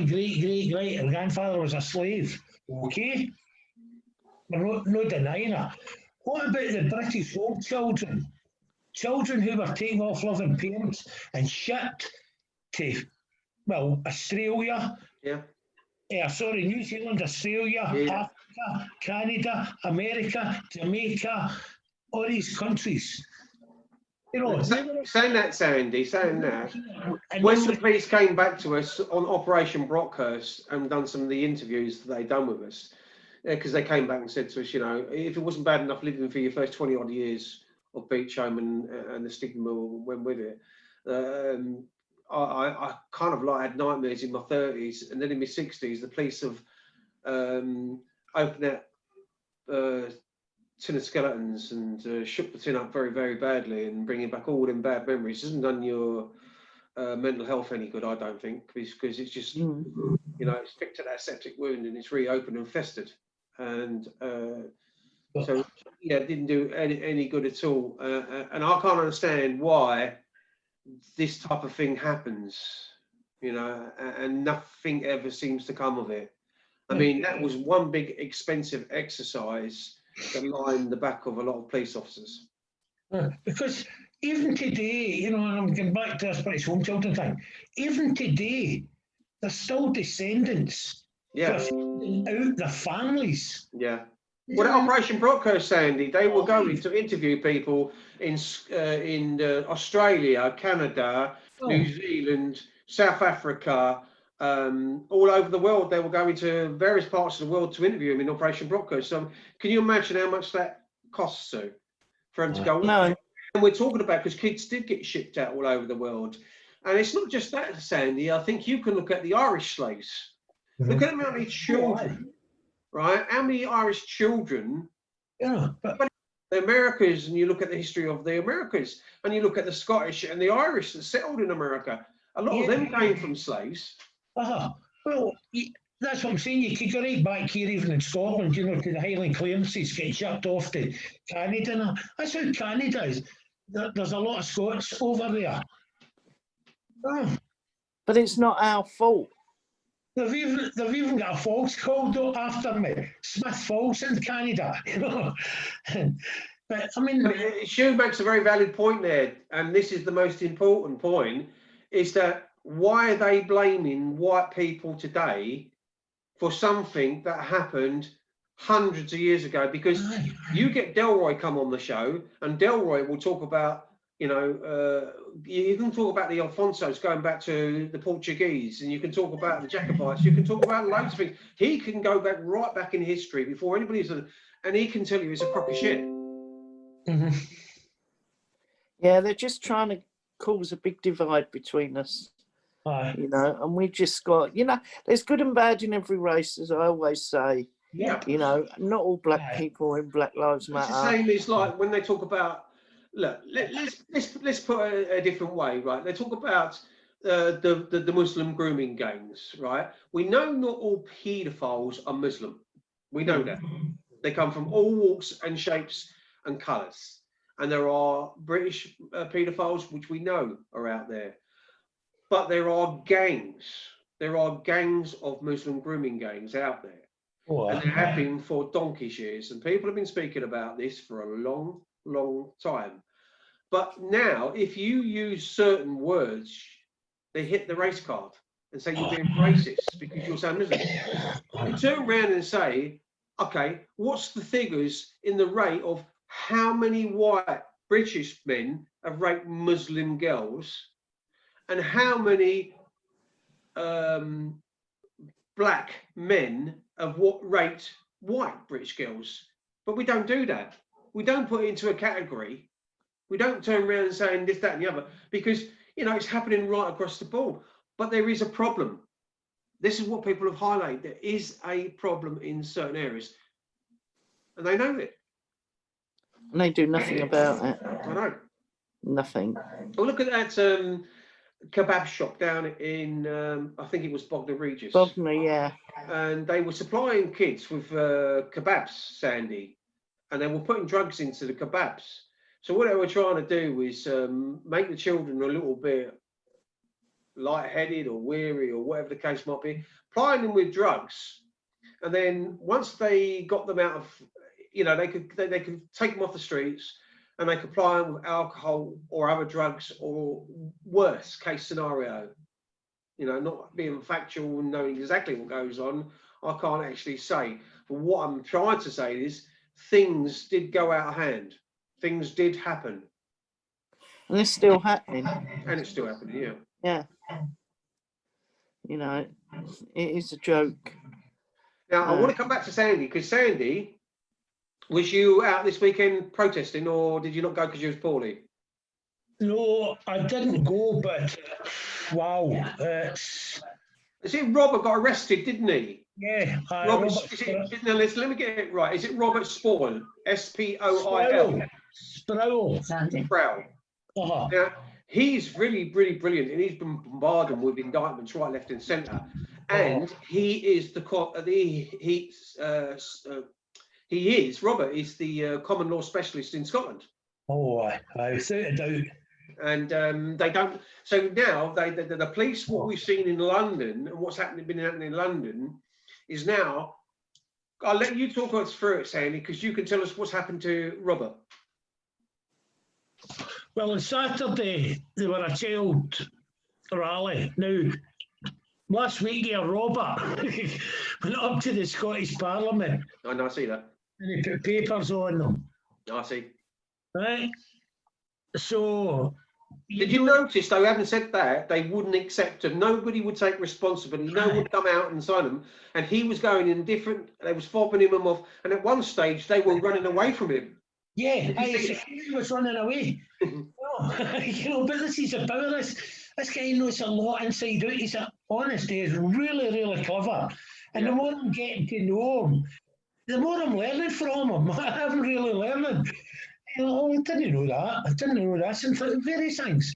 Speaker 3: great grandfather was a slave. Okay? We're no denying that. What about the British home children? Children who were taken off loving parents and shipped to, well, Australia.
Speaker 4: Yeah.
Speaker 3: New Zealand, Australia,
Speaker 4: Yeah.
Speaker 3: Africa, Canada, America, Jamaica, all these countries. You know,
Speaker 4: saying that, Sandy, saying that,
Speaker 3: and
Speaker 4: when the police came back to us on Operation Brockhurst and done some of the interviews that they'd done with us, because they came back and said to us, you know, if it wasn't bad enough living for your first 20 odd years of Beechholme and the stigma went with it, I kind of like had nightmares in my 30s, and then in my 60s, the police have opened that tin of skeletons and shook the tin up very, very badly, and bringing back all them bad memories hasn't done your mental health any good, I don't think, because it's just, you know, it's picked at that septic wound and it's reopened and festered. And so, yeah, it didn't do any good at all. And I can't understand why this type of thing happens, you know, and nothing ever seems to come of it. I mean, that was one big expensive exercise that lined the back of a lot of police officers.
Speaker 3: Because even today, you know, and I'm getting back to this British home children thing, even today, there's still descendants.
Speaker 4: Yeah.
Speaker 3: Out their families.
Speaker 4: Yeah. Well, at Operation Brockhurst, Sandy, they were going to interview people in Australia, Canada, New Zealand, South Africa, all over the world. They were going to various parts of the world to interview them in Operation Brockhurst. So, can you imagine how much that costs for them to go?
Speaker 2: No.
Speaker 4: And we're talking about, because kids did get shipped out all over the world, and it's not just that, Sandy. I think you can look at the Irish slaves. Look at how many children. Right? How many Irish children?
Speaker 3: Yeah.
Speaker 4: The Americas, and you look at the history of the Americas, and you look at the Scottish and the Irish that settled in America. A lot of them came from slaves.
Speaker 3: Well, that's what I'm saying. You could go right back here, even in Scotland, you know, to the Highland clearances, get shipped off to Canada. That's how Canada is. There's a lot of Scots over there.
Speaker 2: But it's not our fault.
Speaker 3: They've even got a falls called after me, Smith Falls in Canada, you know. But I mean,
Speaker 4: Shu makes a very valid point there, and this is the most important point: is that why are they blaming white people today for something that happened hundreds of years ago? Because you get Delroy come on the show, and Delroy will talk about, you know, you can talk about the Alfonsos going back to the Portuguese, and you can talk about the Jacobites, you can talk about loads of things. He can go back right back in history before anybody's, and he can tell you it's a crock of shit.
Speaker 2: Yeah, they're just trying to cause a big divide between us. You know, and we just got, you know, there's good and bad in every race, as I always say.
Speaker 4: Yeah.
Speaker 2: You know, not all black people in Black Lives Matter.
Speaker 4: It's the same as like when they talk about, look, let's put a different way, right? They talk about the Muslim grooming gangs, right? We know not all paedophiles are Muslim. We know that. They come from all walks and shapes and colours. And there are British paedophiles, which we know are out there. But there are gangs. There are gangs of Muslim grooming gangs out there. And there have been for donkey's years. And people have been speaking about this for a long, long time. But now, if you use certain words, they hit the race card and say you're being racist because you're so Muslim. You turn around and say, okay, what's the figures in the rate of how many white British men have raped Muslim girls and how many black men have raped white British girls? But we don't do that. We don't put it into a category. We don't turn around and say this, that, and the other, because, you know, it's happening right across the board. But there is a problem. This is what people have highlighted. There is a problem in certain areas, and they know it.
Speaker 2: And they do nothing about it.
Speaker 4: I know.
Speaker 2: Nothing.
Speaker 4: Well, look at that kebab shop down in, I think it was Bognor Regis.
Speaker 2: Bognor, yeah.
Speaker 4: And they were supplying kids with kebabs, Sandy, and they were putting drugs into the kebabs. So what they were trying to do was make the children a little bit lightheaded or weary or whatever the case might be, applying them with drugs. And then once they got them out of, they could take them off the streets and they could apply them with alcohol or other drugs, or worst case scenario. Not being factual and knowing exactly what goes on, I can't actually say. But what I'm trying to say is things did go out of hand. Things did happen.
Speaker 2: And it's still happening.
Speaker 4: And it's still happening, yeah.
Speaker 2: Yeah. It is a joke.
Speaker 4: Now, I want to come back to Sandy, because Sandy, was you out this weekend protesting, or did you not go because you was poorly?
Speaker 3: No, I didn't go, but wow.
Speaker 4: See, Robert got arrested, didn't he?
Speaker 3: Yeah.
Speaker 4: Robert, let me get it right. Is it Robert Spoil? S-P-O-I-L?
Speaker 3: Sproul.
Speaker 4: Sproul.
Speaker 3: Uh-huh.
Speaker 4: Now, he's really, really brilliant, and he's been bombarded with indictments right, left, and centre. And he is Robert is the common law specialist in Scotland.
Speaker 3: Oh, I without a doubt.
Speaker 4: And they don't. So now the police, what we've seen in London and what's been happening in London, is now. I'll let you talk us through it, Sandy, because you can tell us what's happened to Robert.
Speaker 3: Well, on Saturday there were a child rally. Now, last week here, Robert went up to the Scottish Parliament.
Speaker 4: I know, I see that.
Speaker 3: And he put papers on them.
Speaker 4: I see.
Speaker 3: Right? So...
Speaker 4: Did you notice, though, having said that, they wouldn't accept them. Nobody would take responsibility. No one would come out and sign them. And he was going in different... They was fobbing him off. And at one stage, they were running away from him.
Speaker 3: Yeah, he was running away. But this is about this guy knows a lot inside out. He's honest, he's really, really clever. And the more I'm getting to know him, the more I'm learning from him. I'm really learning. I didn't know that. I didn't know this. And for various things.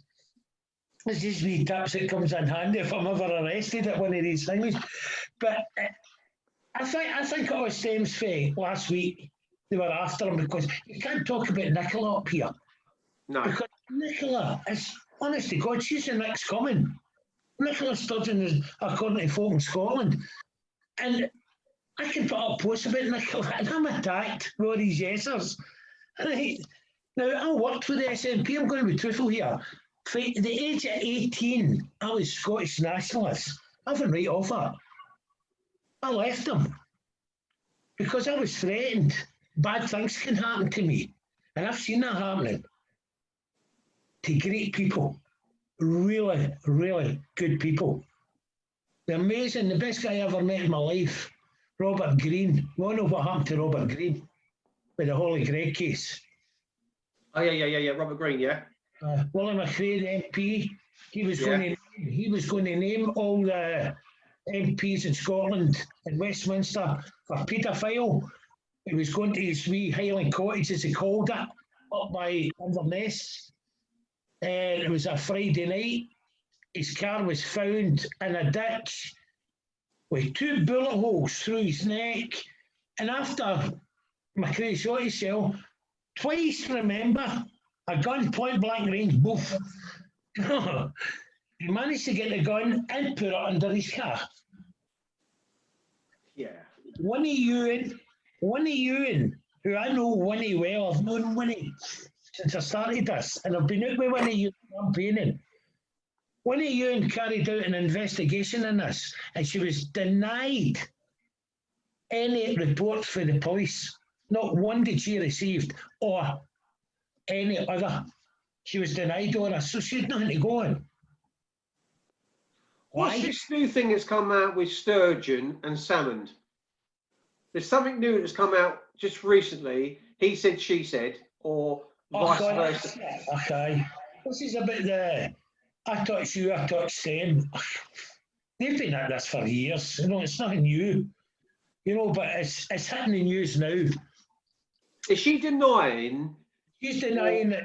Speaker 3: It's just wee tips that comes in handy if I'm ever arrested at one of these things. But I think it was Thames Fair last week. They were after him because you can't talk about Nicola up here.
Speaker 4: No.
Speaker 3: Because Nicola is, honest to God, she's the next coming. Nicola Sturgeon is, according to folk in Scotland. And I can put up posts about Nicola, and I'm attacked with all these yesers. Right. Now, I worked with the SNP, I'm going to be truthful here. For the age of 18, I was Scottish nationalist. I went right off that. I left them because I was threatened. Bad things can happen to me. And I've seen that happening to great people. Really, really good people. They're amazing. The best guy I ever met in my life, Robert Green. You all know what happened to Robert Green with the Holly Gregg case?
Speaker 4: Oh, yeah. Robert Green, yeah.
Speaker 3: William McRae, MP, he was going to name all the MPs in Scotland and Westminster for paedophile. He was going to his wee Highland Cottage, as he called it, up by Inverness. And it was a Friday night. His car was found in a ditch with 2 bullet holes through his neck. And after McRae shot himself, twice, remember, a gun point blank range, boof. He managed to get the gun and put it under his car.
Speaker 4: Yeah.
Speaker 3: Winnie Ewan, who I know Winnie well, I've known Winnie since I started this, and I've been out with Winnie Ewan campaigning. Winnie Ewan carried out an investigation in this, and she was denied any reports for the police. Not one did she receive, or any other. She was denied all this, so she had nothing to go on.
Speaker 4: What's this new thing that's come out with sturgeon and salmon? There's something new that's come out just recently. He said, she said, or vice versa.
Speaker 3: Okay. This is about the I touch you, I touch them. They've been at this for years. It's nothing new. But it's hitting the news now.
Speaker 4: Is she denying
Speaker 3: She's denying that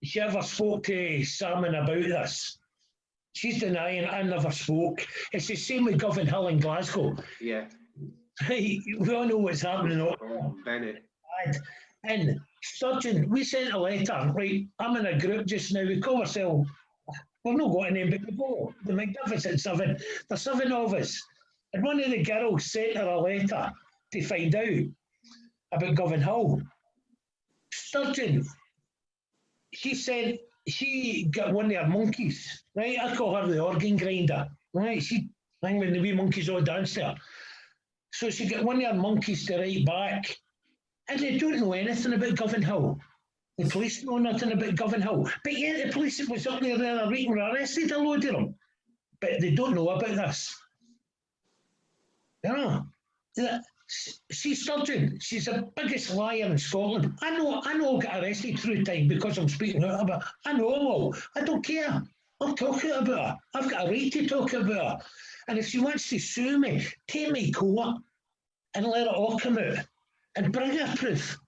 Speaker 3: she ever spoke to Salmon about this. She's denying I never spoke. It's the same with Govan Hill in Glasgow.
Speaker 4: Yeah.
Speaker 3: We all know what's happening.
Speaker 4: Bennett.
Speaker 3: And Sturgeon, we sent a letter, right? I'm in a group just now. We call ourselves, we've not got a name, but we go, the Magnificent Seven. There's 7 of us. And one of the girls sent her a letter to find out about Govan Hill. Sturgeon, she got one of her monkeys, right? I call her the organ grinder, right? I think when the wee monkeys all dance there. So she got one of her monkeys to write back. And they don't know anything about Govan Hill. The police know nothing about Govan Hill. But yet the police was up there the other week and arrested a load of them. But they don't know about this. You know, she's Sturgeon. She's the biggest liar in Scotland. I know I'll get arrested through time because I'm speaking out about her. I know I will. I don't care. I'm talking about her. I've got a right to talk about her. And if she wants to sue me, take me to court and let it all come out. And bring her proof.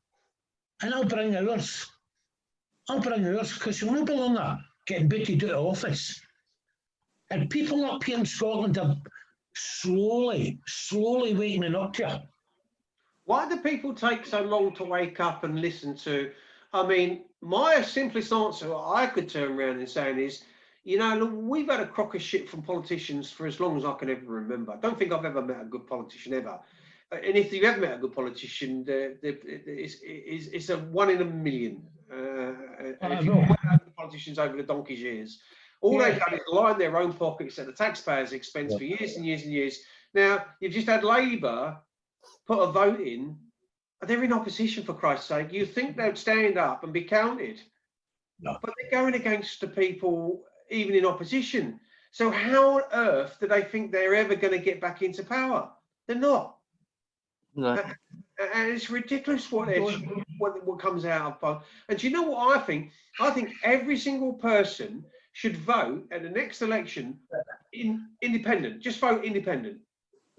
Speaker 3: And I'll bring ours. I'll bring ours because she'll not be longer getting booted out of office. And people up here in Scotland are slowly waking up to her.
Speaker 4: Why do people take so long to wake up and listen to? I mean, my simplest answer I could turn around and say is, you know, look, we've had a crock of shit from politicians for as long as I can ever remember. I don't think I've ever met a good politician ever. And if you've ever met a good politician, it's a 1 in a million. If you've met politicians over the donkey's years, all they've done is line their own pockets at the taxpayers' expense for years and years and years. Now, you've just had Labour put a vote in. They're in opposition, for Christ's sake. You think they'd stand up and be counted.
Speaker 3: No.
Speaker 4: But they're going against the people, even in opposition. So how on earth do they think they're ever going to get back into power? They're not.
Speaker 2: No.
Speaker 4: And it's ridiculous what comes out of. And do you know what I think? I think every single person should vote at the next election independent. Just vote independent.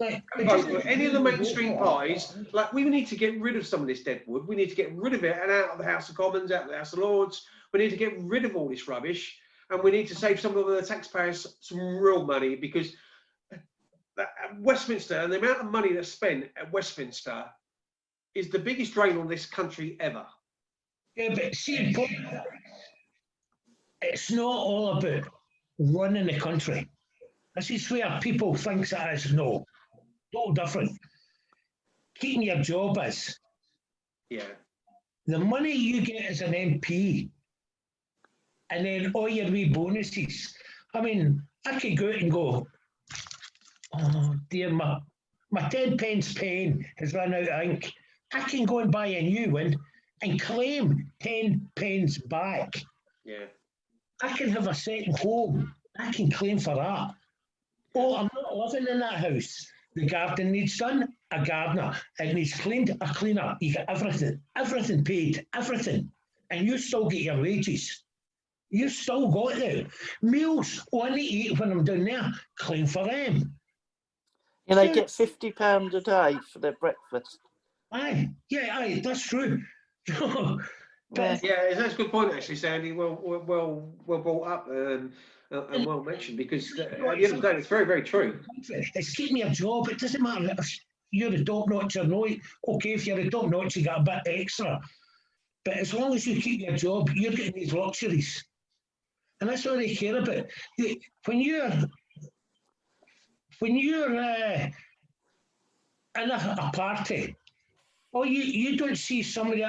Speaker 4: Vote for any of the mainstream parties. Like, we need to get rid of some of this deadwood. We need to get rid of it and out of the House of Commons, out of the House of Lords. We need to get rid of all this rubbish, and we need to save some of the taxpayers some real money, because Westminster and the amount of money that's spent at Westminster is the biggest drain on this country ever.
Speaker 3: Yeah, but see, it's not all about running the country. This is where people think it is. No, total different. Keeping your job is.
Speaker 4: Yeah.
Speaker 3: The money you get as an MP, and then all your wee bonuses. I mean, I could go out and go, oh dear, my 10 pence pen has run out of ink. I can go and buy a new one and claim 10 pence back.
Speaker 4: Yeah.
Speaker 3: I can have a second home. I can claim for that. Oh, I'm not living in that house. The garden needs done, a gardener. It needs cleaned, a cleaner. You get everything paid, everything. And you still get your wages. You still got them. Meals, oh, I need to eat when I'm down there. Claim for them.
Speaker 2: And they get £50 a day for their breakfast.
Speaker 3: Aye, that's true.
Speaker 2: Yeah.
Speaker 4: Yeah, that's a good point, actually, Sandy. Well brought up and well mentioned, because at the end of the day, it's very, very true.
Speaker 3: It's keeping me a job. It doesn't matter if you're a top notch or not. Okay, if you're a top notch, you got a bit extra. But as long as you keep your job, you're getting these luxuries. And that's all they care about. When you're in a party, or you don't see somebody,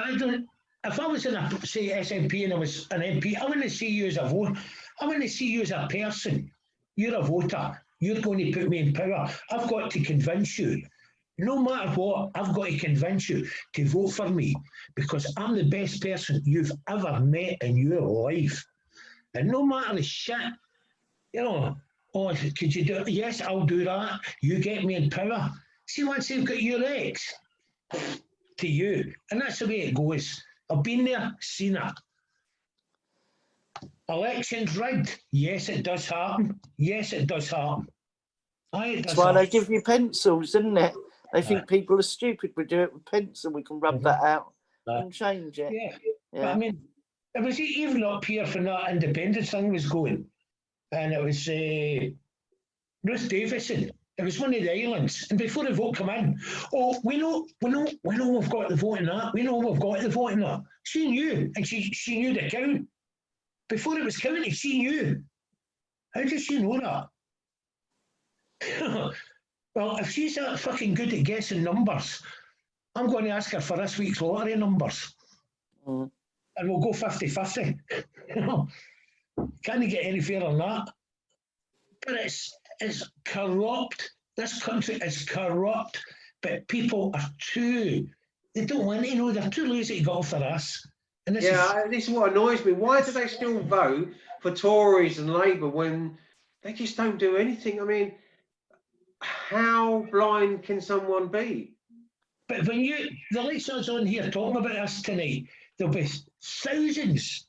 Speaker 3: if I was in a, say, SNP and I was an MP, I want to see you as a voter. I want to see you as a person. You're a voter. You're going to put me in power. I've got to convince you. No matter what, I've got to convince you to vote for me, because I'm the best person you've ever met in your life. And no matter the shit, you know, oh, could you do it? Yes, I'll do that. You get me in power. See, once they've got your ex, to you. And that's the way it goes. I've been there, seen it. Elections rigged. Yes, it does happen. Yes, it does happen.
Speaker 2: That's why they give you pencils, isn't it? They think people are stupid. We do it with pencil. We can rub that out and change it.
Speaker 3: Yeah. But I
Speaker 2: Yeah.
Speaker 3: mean, it was even up here when that independence thing was going, and it was Ruth Davison. It was one of the islands, and before the vote come in, oh, we know, we've got the vote in that. We know we've got the vote in that. She knew, and she knew the count before it was counted. She knew. How does she know that? Well, if she's that fucking good at guessing numbers, I'm going to ask her for this week's lottery numbers,
Speaker 2: Mm.
Speaker 3: and we'll go 50-50. You know, can't get any fairer than that. But it's corrupt. This country is corrupt, but people are they don't want to know, they're too lazy to get off their ass. And this
Speaker 4: This is what annoys me. Why do they still vote for Tories and Labour when they just don't do anything? I mean, how blind can someone be?
Speaker 3: But when the listeners on here talking about this tonight, there'll be thousands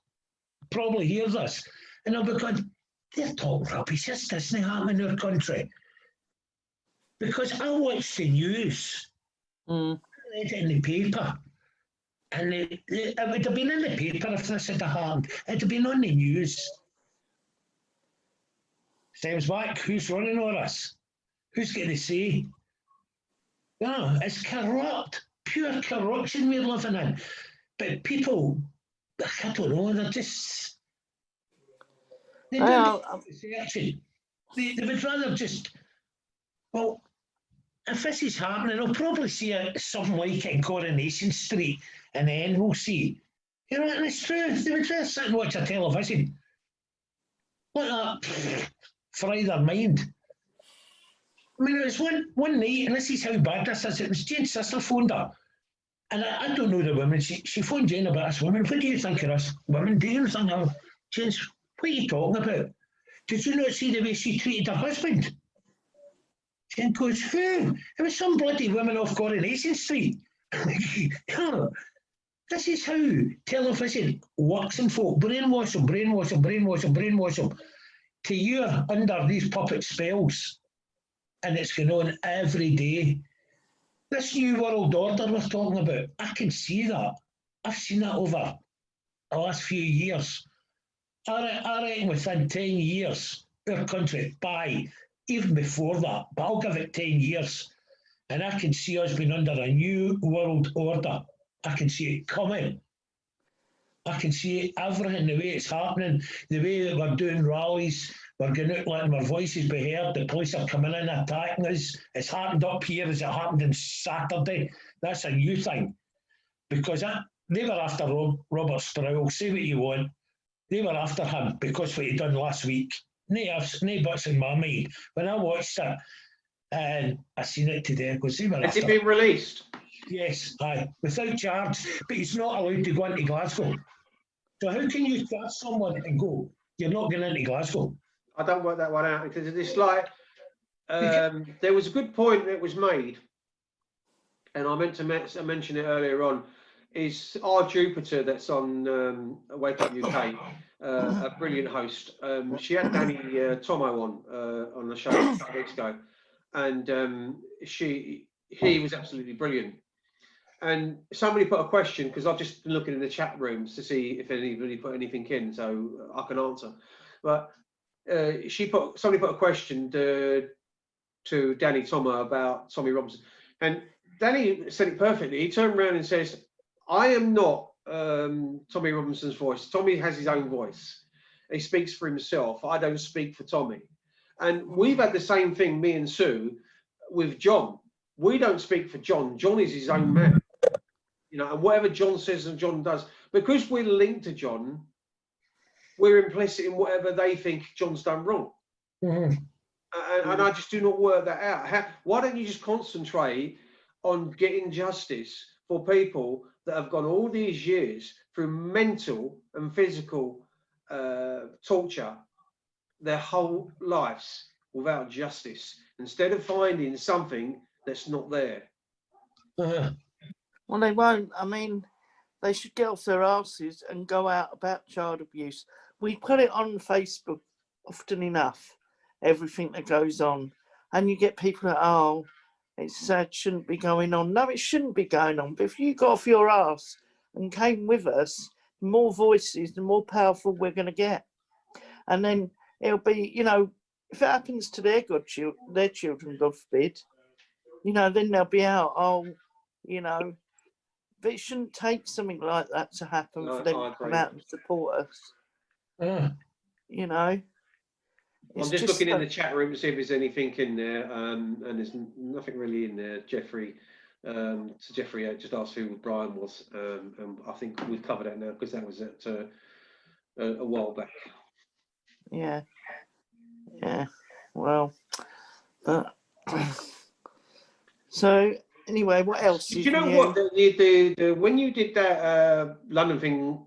Speaker 3: probably hear this, and they'll be going, they're talking rubbish. This doesn't happen in our country. Because I watch the news,
Speaker 2: Mm.
Speaker 3: I read it in the paper, and it would have been in the paper if this had happened. It'd have been on the news. Stems back, who's running on us? Who's going to say? No, it's corrupt, pure corruption we're living in. But people, I don't know, they're just, they don't researching. They would rather just, well, if this is happening, I'll probably see something like it in Coronation Street, and then we'll see. You know, and it's true. They would rather sit and watch a television. Let that fry their mind. I mean, it was one night, and this is how bad this is. It was Jane's sister phoned her, and I don't know the woman. She phoned Jane about this woman. What do you think of this woman doing something? Jane's, what are you talking about? Did you not see the way she treated her husband? Jane goes, who? It was some bloody woman off Coronation Street. This is how television works in folk. Brainwash them, brainwash them, brainwash them, brainwash them. To you're under these puppet spells. And it's going on every day. This new world order we're talking about, I can see that. I've seen that over the last few years. I reckon within 10 years, our country, even before that, but I'll give it 10 years, and I can see us being under a new world order. I can see it coming. I can see everything, the way it's happening, the way that we're doing rallies, we're going out letting our voices be heard, the police are coming in attacking us. It's happened up here as it happened on Saturday. That's a new thing. Because they were after Robert Strowl, say what you want. They were after him because what he done last week. No buts in my mind. When I watched it, and I seen it today, because they were
Speaker 4: Has
Speaker 3: after
Speaker 4: it been released?
Speaker 3: Yes, aye, without charge, but he's not allowed to go into Glasgow. So how can you charge someone and go, you're not going into Glasgow?
Speaker 4: I don't work that one out because it's like there was a good point that was made, and I meant to mention it earlier on. Is our Jupiter that's on Wake Up UK, a brilliant host. She had Danny Tomo on the show a couple of weeks ago, and he was absolutely brilliant. And somebody put a question, because I've just been looking in the chat rooms to see if anybody put anything in, so I can answer. But somebody put a question to Danny Tomo about Tommy Robinson, and Danny said it perfectly. He turned around and says, I am not Tommy Robinson's voice. Tommy has his own voice. He speaks for himself. I don't speak for Tommy. And we've had the same thing, me and Sue, with John. We don't speak for John. John is his own man. You know, and whatever John says and John does, because we're linked to John, we're implicit in whatever they think John's done wrong.
Speaker 3: Mm-hmm.
Speaker 4: And I just do not work that out. Why don't you just concentrate on getting justice for people that have gone all these years through mental and physical torture their whole lives without justice, instead of finding something that's not there?
Speaker 2: Well, they won't. I mean, they should get off their asses and go out about child abuse. We put it on Facebook often enough, everything that goes on. And you get people that, oh, it's sad, shouldn't be going on. No, it shouldn't be going on. But if you got off your ass and came with us, more voices, the more powerful we're going to get. And then it'll be, you know, if it happens to their children, God forbid, you know, then they'll be out, oh, you know, but it shouldn't take something like that to happen
Speaker 4: No,
Speaker 2: for them
Speaker 4: I
Speaker 2: to come
Speaker 4: agree.
Speaker 2: out and support us, you know.
Speaker 4: I'm just looking in the chat room to see if there's anything in there, and there's nothing really in there. Jeffrey, so Jeffrey just asked who Brian was, and I think we've covered that now because that was at a while back.
Speaker 2: Yeah, yeah. Well, but so anyway, what else?
Speaker 4: Do you know what? The when you did that London thing,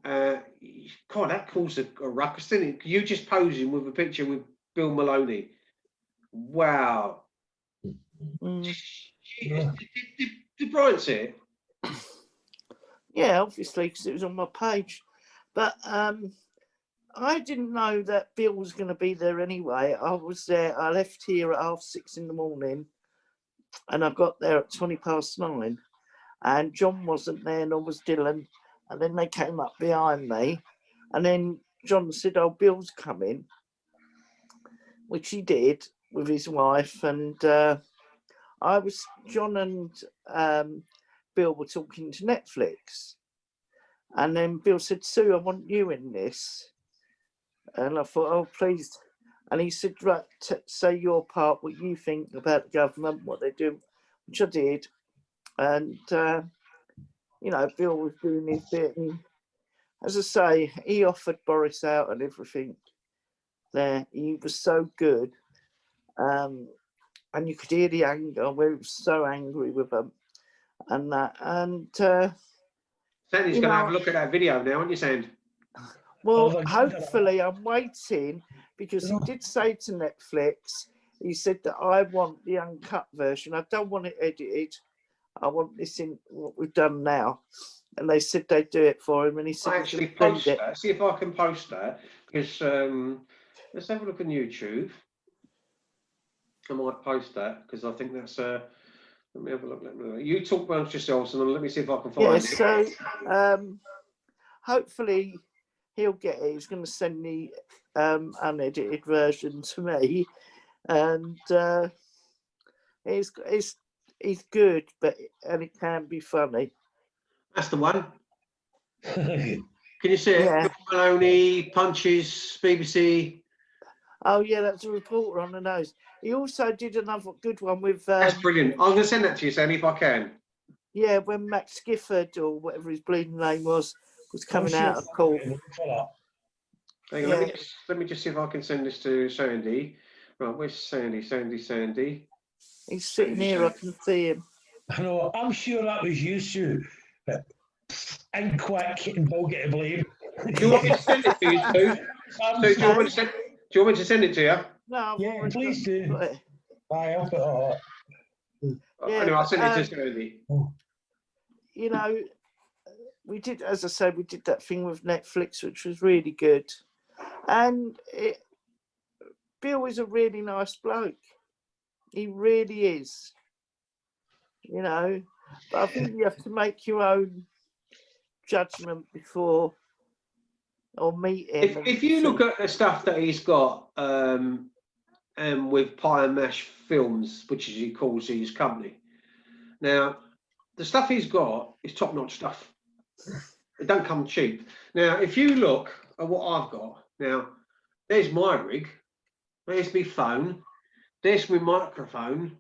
Speaker 4: God, that caused a ruckus, didn't it? You just posing with a picture with Bill Maloney. Wow. Did Brian see it?
Speaker 2: Yeah, obviously, because it was on my page. But I didn't know that Bill was going to be there anyway. I was there. I left here at 6:30 in the morning, and I got there at 9:20. And John wasn't there, nor was Dylan. And then they came up behind me, and then John said, "Oh, Bill's coming," which he did with his wife. And John and Bill were talking to Netflix. And then Bill said, "Sue, I want you in this." And I thought, oh, please. And he said, right, say your part, what you think about the government, what they do, which I did. And, you know, Bill was doing his bit. And as I say, he offered Boris out and everything there. He was so good. And you could hear the anger, where he was so angry with them. And that. And,
Speaker 4: Sandy's going to have a look at that video now, aren't you, Sand?
Speaker 2: well, hopefully, I'm waiting because he did say to Netflix, he said that I want the uncut version. I don't want it edited. I want this in what we've done now. And they said they'd do it for him. And he said,
Speaker 4: I actually post that. See if I can post that. Because let's have a look on YouTube. I might post that because I think that's. Let me have a look. You talk amongst yourselves and let me see if I can find it.
Speaker 2: Yeah, so hopefully he'll get it. He's going to send the unedited version to me, and it's good, and it can be funny.
Speaker 4: That's the one. Can you see it?
Speaker 2: Yeah.
Speaker 4: Bill Maloney punches BBC.
Speaker 2: Oh yeah, that's a reporter on the nose. He also did another good one with.
Speaker 4: That's brilliant. I'm going to send that to you, Sandy, if I can.
Speaker 2: Yeah, when Max Gifford or whatever his bleeding name was coming out of court.
Speaker 4: Hang on, let me just see if I can send this to Sandy. Right, where's Sandy? Sandy.
Speaker 2: He's sitting here. I can see him.
Speaker 3: I know. I'm sure that was you, Sue. And quick and Bill get a blame.
Speaker 4: Do you want me to send it to you, Sue? So do you want me to send it to you?
Speaker 2: No.
Speaker 3: Yeah, please do. I'll put it up.
Speaker 2: Yeah,
Speaker 4: anyway, I'll send it to Sandy.
Speaker 2: You know, we did, as I said, we did that thing with Netflix, which was really good. And Bill is a really nice bloke. He really is. You know, but I think you have to make your own judgment before or meet him.
Speaker 4: If you look at the stuff that he's got with Pie and Mash Films, which is he calls his company. Now, the stuff he's got is top-notch stuff. It don't come cheap. Now, if you look at what I've got, now, there's my rig, there's my phone, there's my microphone,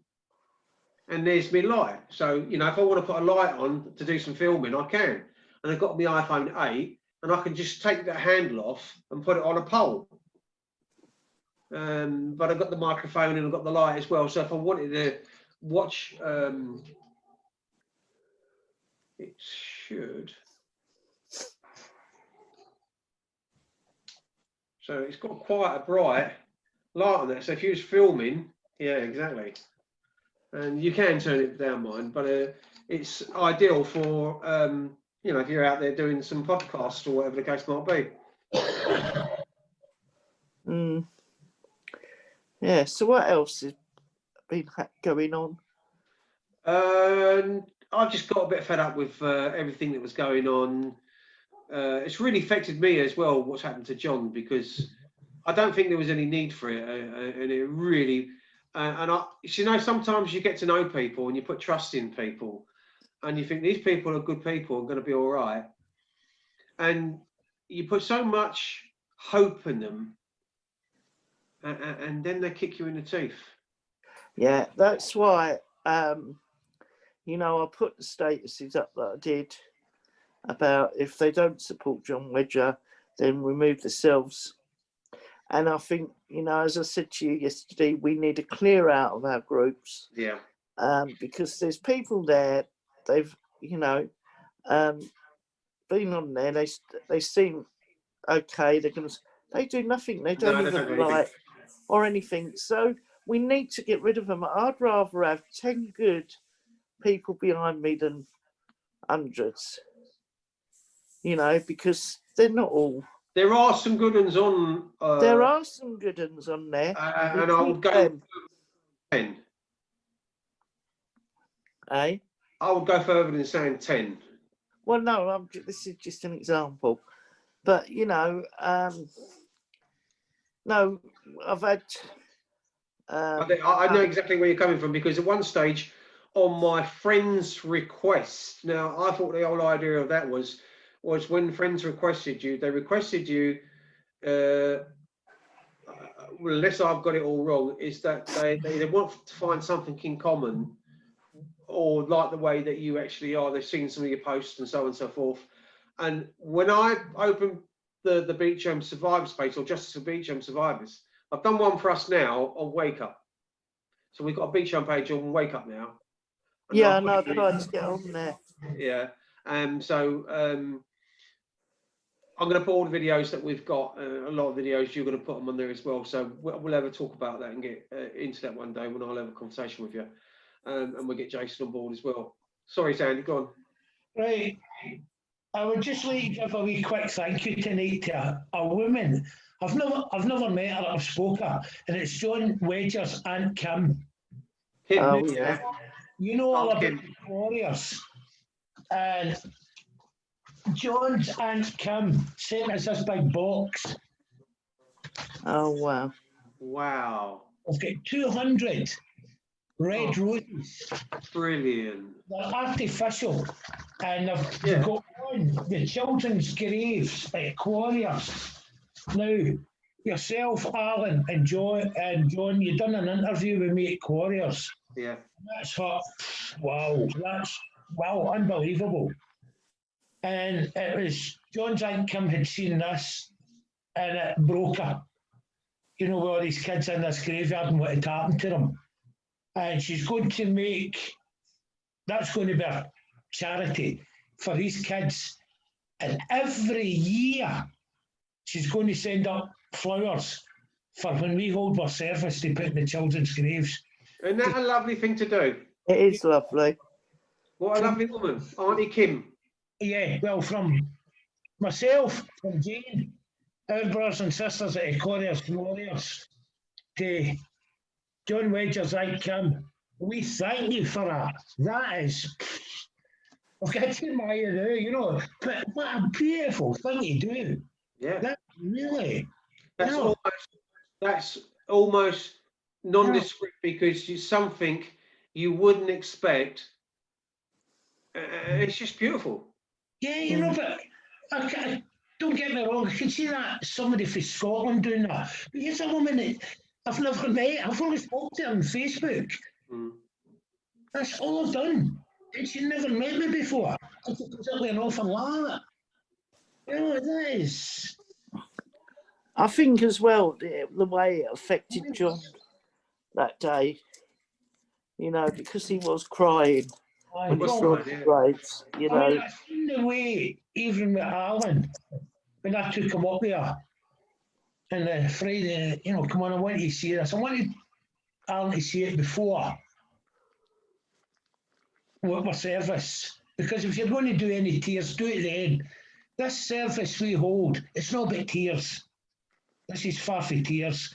Speaker 4: and there's my light. So, you know, if I want to put a light on to do some filming, I can. And I've got my iPhone 8, and I can just take that handle off and put it on a pole. But I've got the microphone and I've got the light as well. So if I wanted to watch, it should. So it's got quite a bright light on that. So if you was filming, yeah, exactly. And you can turn it down, mine, but it's ideal for, you know, if you're out there doing some podcasts or whatever the case might be.
Speaker 2: Yeah, so what else has been going on?
Speaker 4: I've just got a bit fed up with everything that was going on it's really affected me as well. What's happened to John, because I don't think there was any need for it, and it really. And you know, sometimes you get to know people and you put trust in people, and you think these people are good people and going to be all right, and you put so much hope in them, and then they kick you in the teeth.
Speaker 2: Yeah, that's why, you know, I put the statuses up that I did about if they don't support John Wedger, then remove themselves. And I think, you know, as I said to you yesterday, we need to clear out of our groups.
Speaker 4: Yeah.
Speaker 2: Because there's people there, they've, you know, been on there, they seem okay, they do nothing, they don't
Speaker 4: No, they
Speaker 2: even
Speaker 4: don't do anything.
Speaker 2: like or anything. So we need to get rid of them. I'd rather have 10 good people behind me than hundreds, you know, because they're not all.
Speaker 4: There are some good ones on.
Speaker 2: There are some good ones on there.
Speaker 4: And I would go
Speaker 2: them,
Speaker 4: 10.
Speaker 2: eh?
Speaker 4: I would go further than saying 10.
Speaker 2: Well, no, this is just an example. But, you know, no, I've had...
Speaker 4: I know exactly where you're coming from, because at one stage, on my friend's request, now I thought the whole idea of that was when friends requested you, they requested you, unless I've got it all wrong, is that they want to find something in common, or like the way that you actually are. They've seen some of your posts and so on and so forth. And when I opened the Beechholme Survivors page, or Justice for Beechholme Survivors, I've done one for us now on Wake Up. So we've got a Beechholme page on Wake Up now. And
Speaker 2: yeah, no, I've tried to get on there.
Speaker 4: Yeah. So I'm going to put all the videos that we've got, a lot of videos, you're going to put them on there as well. So we'll have a talk about that and get into that one day when I'll have a conversation with you. And we'll get Jason on board as well. Sorry, Sandy, go on.
Speaker 3: Right. I would just like to give a wee quick thank you tonight to a woman. I've never met her, I've spoken her, and it's John Wedger's Aunt Kim.
Speaker 4: Kim,
Speaker 2: Oh, yeah.
Speaker 3: You know all
Speaker 4: Aunt
Speaker 3: about
Speaker 4: Kim.
Speaker 3: the Warriors. And John's Aunt Kim sent us this big box.
Speaker 2: Oh, wow.
Speaker 4: Wow.
Speaker 3: I've got 200 red roses.
Speaker 4: Brilliant.
Speaker 3: They're artificial, and they've
Speaker 4: Yeah.
Speaker 3: got on the children's graves at Warriors. Now, yourself, Alan, and John, you done an interview with me at Warriors.
Speaker 4: Yeah.
Speaker 3: That's what, wow, unbelievable. And it was John's Aunt Kim had seen this, and it broke her. You know, with all these kids in this graveyard and what had happened to them. And she's going to make, that's going to be a charity for these kids. And every year, she's going to send up flowers for when we hold our service to put in the children's graves.
Speaker 4: Isn't that a lovely thing to do?
Speaker 2: It is lovely.
Speaker 4: What a lovely woman. Auntie Kim.
Speaker 3: Yeah, well, from myself, from Jane, our brothers and sisters at Warriors, to John Wedger's Aunt Kim, we thank you for that. That is, I've got to admire you, you know, but what a beautiful thing to do.
Speaker 4: Yeah.
Speaker 3: That really,
Speaker 4: That's
Speaker 3: you know,
Speaker 4: almost nondescript, because it's something you wouldn't expect. It's just beautiful.
Speaker 3: yeah, you know, but don't get me wrong, I can see that somebody from Scotland doing that. But here's a woman that I've never met, I've only spoken to her on Facebook.
Speaker 4: Mm.
Speaker 3: That's all I've done. And she never met me before. It's completely an awful lot. You know, that is.
Speaker 2: I think as well, the way it affected John that day, you know, because he was crying when he saw the grades, you know.
Speaker 3: I mean, I've seen the way, even with Alan, when I took him up there, and the Friday, you know, come on, I want you to see this. I wanted Alan to see it before my service, because if you're going to do any tears, do it then. This service we hold, it's not about tears. This is far from tears,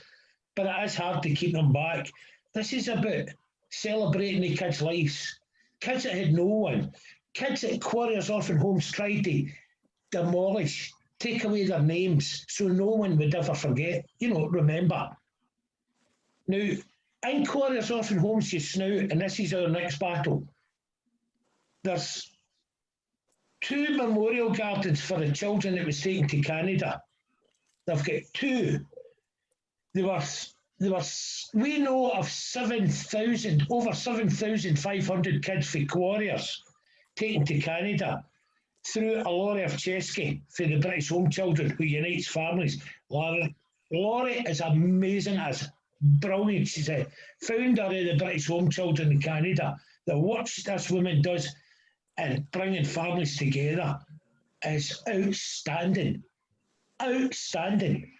Speaker 3: but it is hard to keep them back. This is about celebrating the kids' lives. Kids that had no one, kids that Warriors Orphan Homes tried to demolish, take away their names so no one would ever forget, remember. Now, in Quarriers Orphan Homes just now, and this is our next battle, there's 2 memorial gardens for the children that was taken to Canada. They've got 2. We know of 7,000, over 7,500 kids for Quarriers taken to Canada through a Laurie of Chesky for the British Home Children, who unites families. Laurie is amazing, as brilliant. She's a founder of the British Home Children in Canada. The work this woman does in bringing families together is outstanding. Outstanding.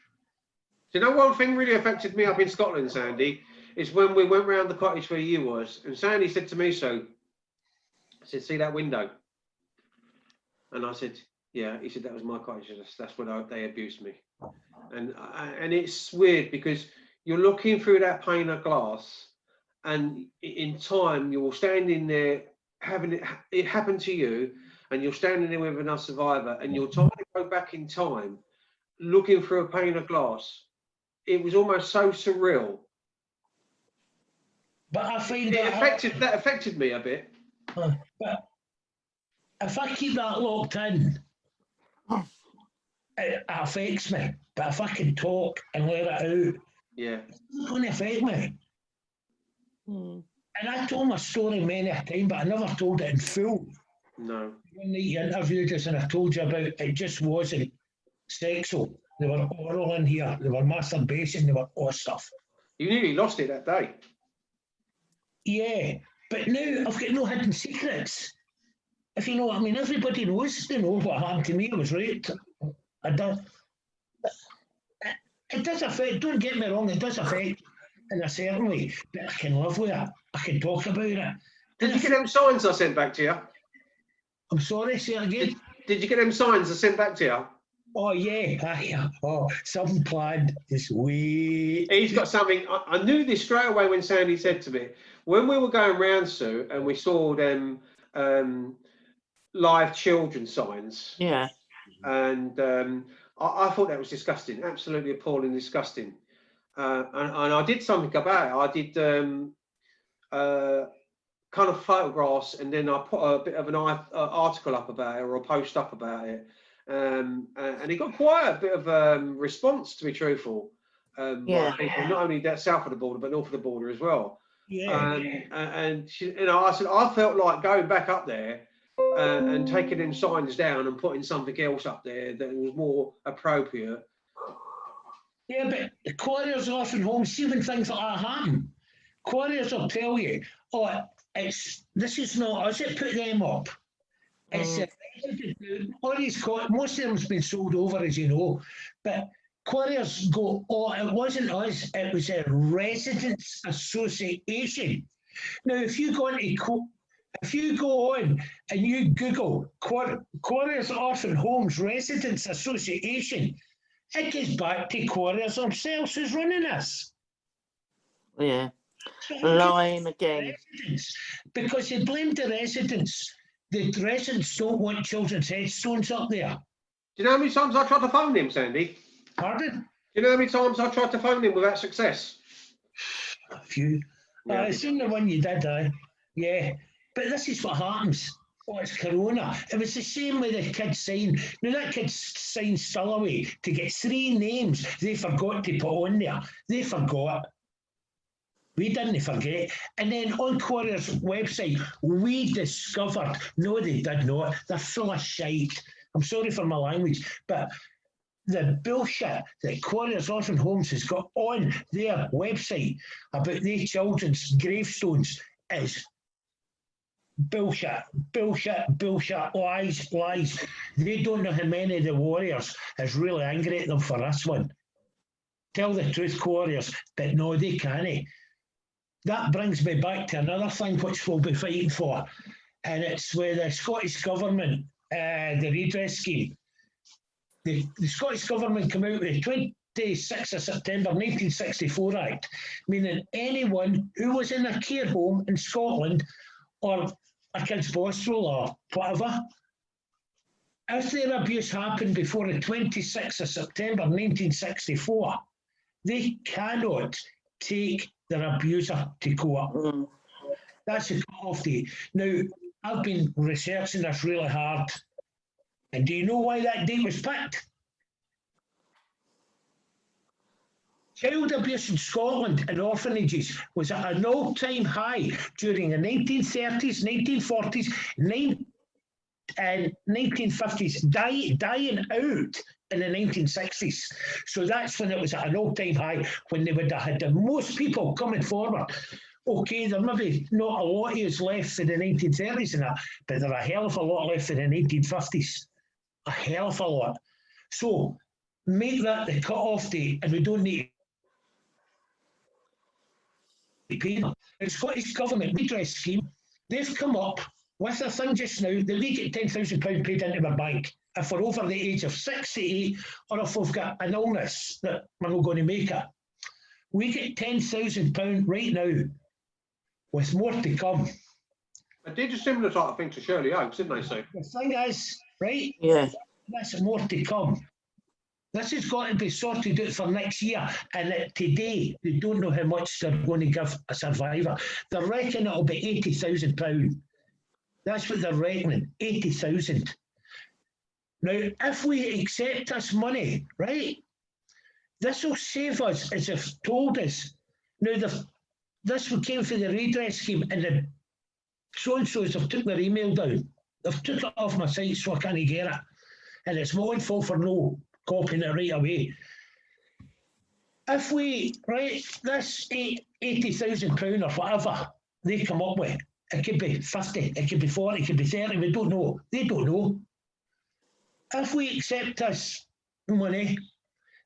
Speaker 4: Do you know one thing really affected me up in Scotland, Sandy, is when we went round the cottage where you was, and Sandy said to me, I said, see that window? And I said, yeah. He said, that was my cottage. That's where they abused me. And it's weird because you're looking through that pane of glass, and in time you're standing there having it happen to you, and you're standing there with another survivor, and you're trying to go back in time, looking through a pane of glass. It was almost so surreal.
Speaker 3: But I find
Speaker 4: that affected me a bit.
Speaker 3: But if I keep that locked in, it affects me. But if I can talk and let it out, it's not going to affect me. And I told my story many a time, but I never told it in full.
Speaker 4: No.
Speaker 3: When they interviewed us and I told you about it, just wasn't sexual. They were oral in here. They were masturbation. They were all stuff.
Speaker 4: You nearly lost it that day.
Speaker 3: Yeah, but now I've got no hidden secrets. If you know what I mean, everybody knows. They know what happened to me. I was raped. It does affect. Don't get me wrong. It does affect in a certain way, but I can live with it. I can talk about it.
Speaker 4: Did you get them signs I sent back to you?
Speaker 3: I'm sorry. Say it again.
Speaker 4: Did you get them signs I sent back to you?
Speaker 3: Oh, yeah. Oh, something planned this week.
Speaker 4: He's got something. I knew this straight away when Sandy said to me, when we were going round, Sue, and we saw them live children signs.
Speaker 2: Yeah.
Speaker 4: And I thought that was disgusting, absolutely appalling, disgusting. And I did something about it. I did kind of photographs, and then I put a bit of an article up about it, or a post up about it. And he got quite a bit of response, to be truthful. By people, not only that south of the border, but north of the border as well.
Speaker 3: Yeah.
Speaker 4: And she, I said, I felt like going back up there and taking them signs down and putting something else up there that was more appropriate.
Speaker 3: Yeah, but the Quarriers Orphan Homes, see when things like that happen, Quarriers will tell you, this is not us that put them up. It's all these, most of them's been sold over, as you know, but Quarriers go, it wasn't us, it was a residents association. Now, if you go on and you Google Quarriers Orphan Homes Residents Association, it gets back to Quarriers themselves who's running this.
Speaker 2: Yeah. Lying again.
Speaker 3: Because they blamed the residents. The residents don't want children's headstones up there.
Speaker 4: Do you know how many times I tried to phone him, Sandy?
Speaker 3: Pardon?
Speaker 4: Do you know how many times I tried to phone him without success?
Speaker 3: A few.
Speaker 4: Yeah.
Speaker 3: I've seen the one you did, yeah. But this is what happens. Oh, it's Corona. It was the same with the kid's sign. Now, that kid's sign still away to get 3 names they forgot to put on there. They forgot. We didn't forget. And then on Quarriers' website, we discovered, no, they did not. They're full of shite. I'm sorry for my language, but the bullshit that Quarriers Orphan Homes has got on their website about their children's gravestones is bullshit, lies. They don't know how many of the warriors is really angry at them for this one. Tell the truth, Quarriers, but no, they can't. That brings me back to another thing which we'll be fighting for, and it's with the Scottish Government, the redress scheme. The Scottish Government came out with the 26th of September 1964 Act, meaning anyone who was in a care home in Scotland or a kid's hostel or whatever, if their abuse happened before the 26th of September 1964, they cannot take their abuser to court. That's the cut-off date. Now, I've been researching this really hard. And do you know why that date was picked? Child abuse in Scotland and orphanages was at an all-time high during the 1930s, 1940s, and 1950s, dying out in the 1960s. So that's when it was at an all-time high, when they would have had the most people coming forward. Okay, there may be not a lot of us left in the 1930s and that, but there are a hell of a lot left in the 1950s. A hell of a lot. So make that the cut-off date, and we don't need to pay them. The Scottish Government redress scheme, they've come up with a thing just now that we get £10,000 paid into our bank if we're over the age of 68 or if we've got an illness that we're not going to make it. We get £10,000 right now, with more to come.
Speaker 4: I did a similar type of thing to Shirley Oaks, didn't they, Sue?
Speaker 3: The thing is, right?
Speaker 2: Yeah.
Speaker 3: That's more to come. This has got to be sorted out for next year. And today, they don't know how much they're going to give a survivor. They're reckoning it'll be £80,000. That's what they're reckoning, 80,000. Now, if we accept this money, right, this will save us, as they've told us. Now, this came from the redress scheme, and the so-and-sos have took their email down. They've took it off my site so I can't get it. And it's my own fault for no copying it right away. If we, right, this £80,000 or whatever they come up with, it could be 50, it could be 40, it could be 30, we don't know. They don't know. If we accept this money,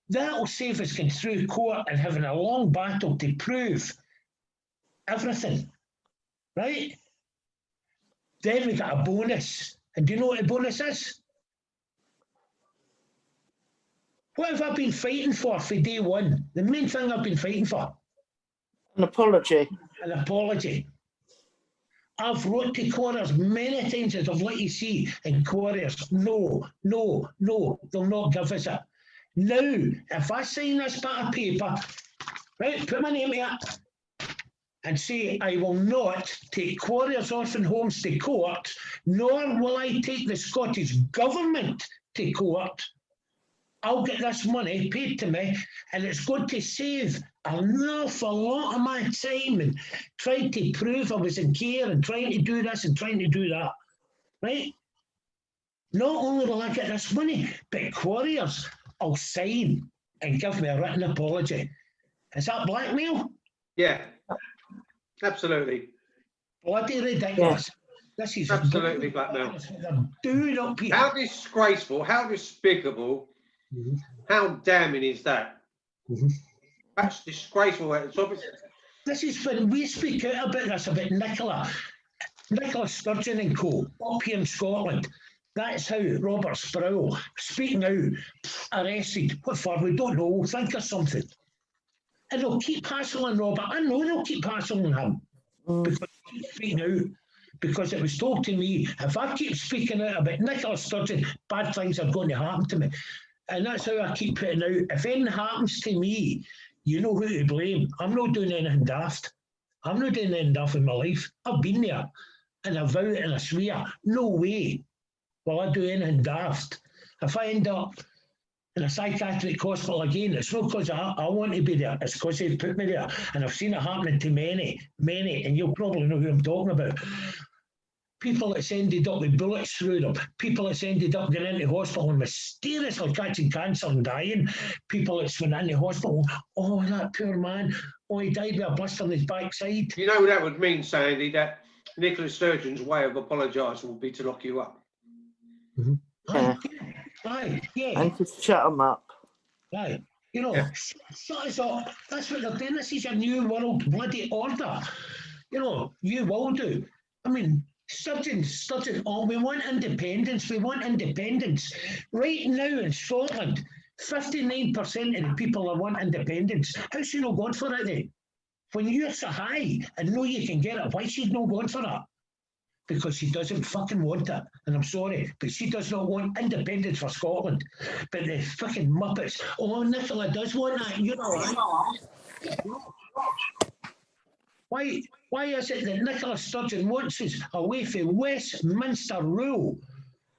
Speaker 3: that'll save us going through court and having a long battle to prove everything, right? Then we got a bonus. And do you know what a bonus is? What have I been fighting for day one? The main thing I've been fighting for?
Speaker 2: An apology.
Speaker 3: An apology. I've wrote to Quarriers many times, as I've let you see, and Quarriers, no, they'll not give us it. Now, if I sign this bit of paper, right, put my name here, and say I will not take Quarriers Orphan Homes to court, nor will I take the Scottish Government to court, I'll get this money paid to me, and it's going to save an awful lot of my time and trying to prove I was in care and trying to do this and trying to do that, right? Not only will I get this money, but Quarriers will sign and give me a written apology. Is that blackmail?
Speaker 4: Yeah, absolutely.
Speaker 3: Bloody ridiculous. Yeah. This is
Speaker 4: absolutely blackmail.
Speaker 3: Doing up here.
Speaker 4: How disgraceful, how despicable, how damning is that? That's disgraceful.
Speaker 3: This is when we speak out about this, about Nicola Sturgeon and co. up here in Scotland. That's how Robert Sproul, speaking out, arrested. What for? We don't know. We'll think of something. And they'll keep hassling Robert. I know they'll keep hassling him because he keeps speaking out. Because it was told to me, if I keep speaking out about Nicola Sturgeon, bad things are going to happen to me. And that's how I keep putting out. If anything happens to me, you know who to blame. I'm not doing anything daft. I'm not doing anything daft in my life. I've been there, and I vow and I swear, no way will I do anything daft. If I end up in a psychiatric hospital again, it's not because I want to be there, it's because they've put me there. And I've seen it happening to many, and you'll probably know who I'm talking about. People that's ended up with bullets through them, people that's ended up getting into hospital and mysteriously catching cancer and dying, people that's went into hospital, oh, that poor man, oh, he died with a blister on his backside.
Speaker 4: You know what that would mean, Sandy, that Nicola Sturgeon's way of apologising would be to lock you up.
Speaker 2: Yeah.
Speaker 3: Aye, yeah.
Speaker 2: And to shut them up.
Speaker 3: Aye. You know, shut us up. That's what they're doing. This is a new world bloody order. You know, you will do. I mean, Sturgeon, oh, we want independence. Right now in Scotland, 59% of the people that want independence. How's she not going for it then? When you're so high and know you can get it, why she's not going for it? because she doesn't fucking want it. And I'm sorry, but she does not want independence for Scotland. But the fucking Muppets, oh, Nicola does want that, you know. Why is it that Nicola Sturgeon wants us away from Westminster rule?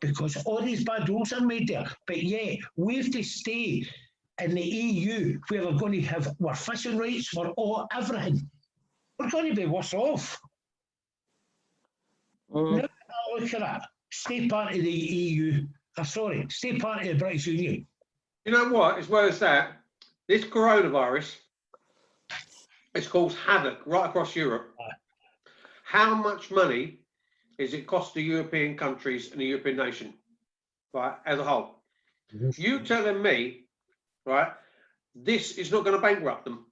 Speaker 3: Because all these bad rules are made there. But yeah, we have to stay in the EU where we're going to have our fishing rights for all everything. We're going to be worse off. Now I look at that, stay part of the EU. Sorry, stay part of the British Union.
Speaker 4: You know what? As well as that, this coronavirus has caused havoc right across Europe. How much money is it cost the European countries and the European nation, right, as a whole? You telling me, right, this is not going to bankrupt them?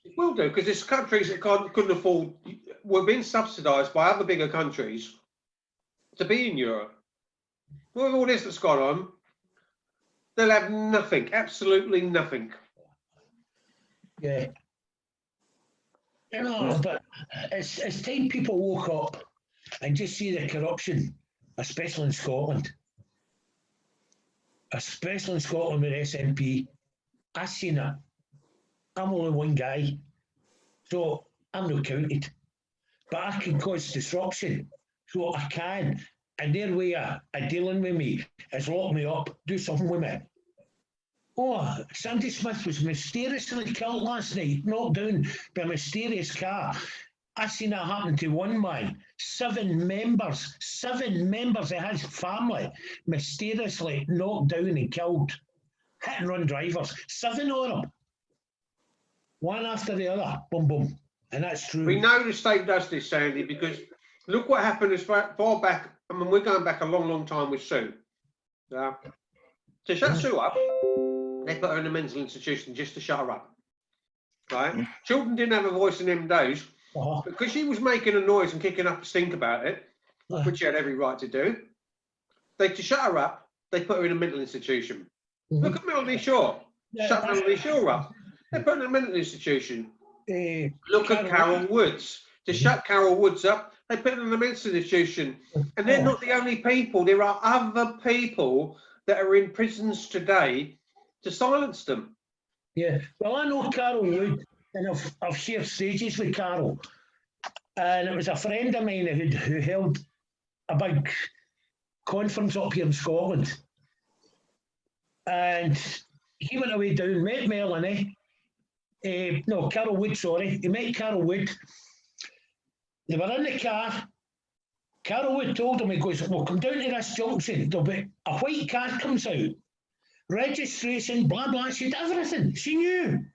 Speaker 4: It will do, because there's countries that couldn't afford, were being subsidised by other bigger countries to be in Europe. With all this that's gone on, they'll have nothing, absolutely nothing.
Speaker 3: Yeah. You know, but it's time people woke up and just see the corruption, especially in Scotland. Especially in Scotland with SNP. I've seen it. I'm only one guy, so I'm not counted. But I can cause disruption, so I can. And their way of dealing with me is lock me up, do something with me. Oh, Sandy Smith was mysteriously killed last night, knocked down by a mysterious car. I seen that happen to one man. 7 members of his family mysteriously knocked down and killed. Hit and run drivers, 7 of them. One after the other, boom, boom. And that's true.
Speaker 4: We know the state does this, Sandy, because look what happened as far back. I mean, we're going back a long, long time with Sue. To shut Sue up, they put her in a mental institution just to shut her up. Right? Children didn't have a voice in them days because she was making a noise and kicking up a stink about it, which she had every right to do. To shut her up, they put her in a mental institution. Look at Melanie Shaw. Shut Melanie Shaw up. They put her in a mental institution. Look at Carol Woods. To shut Carol Woods up, they put her in a mental institution. And they're not the only people. There are other people that are in prisons today to silence them.
Speaker 3: Yeah, well, I know Carol Wood, and I've shared stages with Carol. And it was a friend of mine who held a big conference up here in Scotland. And he went away down, met Melanie. No, Carol Wood, sorry. He met Carol Wood. They were in the car. Carol Wood told him, he goes, "Well, come down to this junction. There'll be a white car comes out. Registration, blah, blah." She did everything. She knew.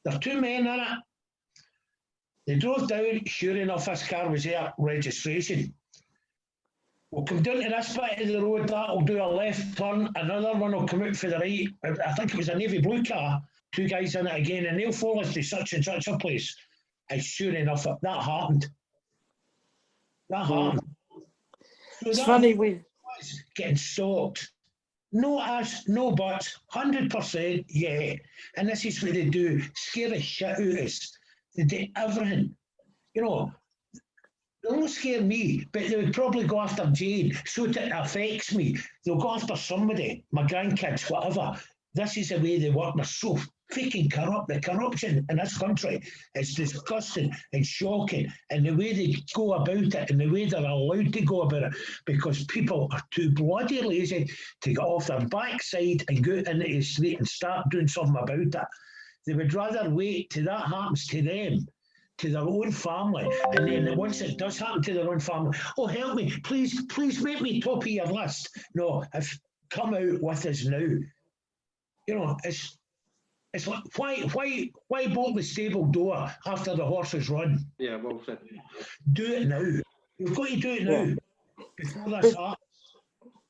Speaker 3: There are 2 men in it. They drove down. Sure enough, this car was there. Registration. We'll come down to this bit of the road. That'll do a left turn. Another one will come out for the right. I think it was a navy blue car. 2 guys in it again, and they'll follow us to such and such a place. And sure enough, that happened. That happened. So
Speaker 2: it's funny with
Speaker 3: getting stalked. No ifs, no buts, 100%, yeah. And this is what they do, scare the shit out of us. They do everything. You know, they won't scare me, but they would probably go after Jane, so that it affects me. They'll go after somebody, my grandkids, whatever. This is the way they work. They're so freaking corrupt. The corruption in this country is disgusting and shocking. And the way they go about it and the way they're allowed to go about it, because people are too bloody lazy to get off their backside and go into the street and start doing something about it. They would rather wait till that happens to them, to their own family, and then once it does happen to their own family, oh, help me, please make me top of your list. No, if come out with us now. You know, it's like, why bolt the stable door after the horses run?
Speaker 4: Yeah, well said.
Speaker 3: Do it now. You've got to do it now before this happens.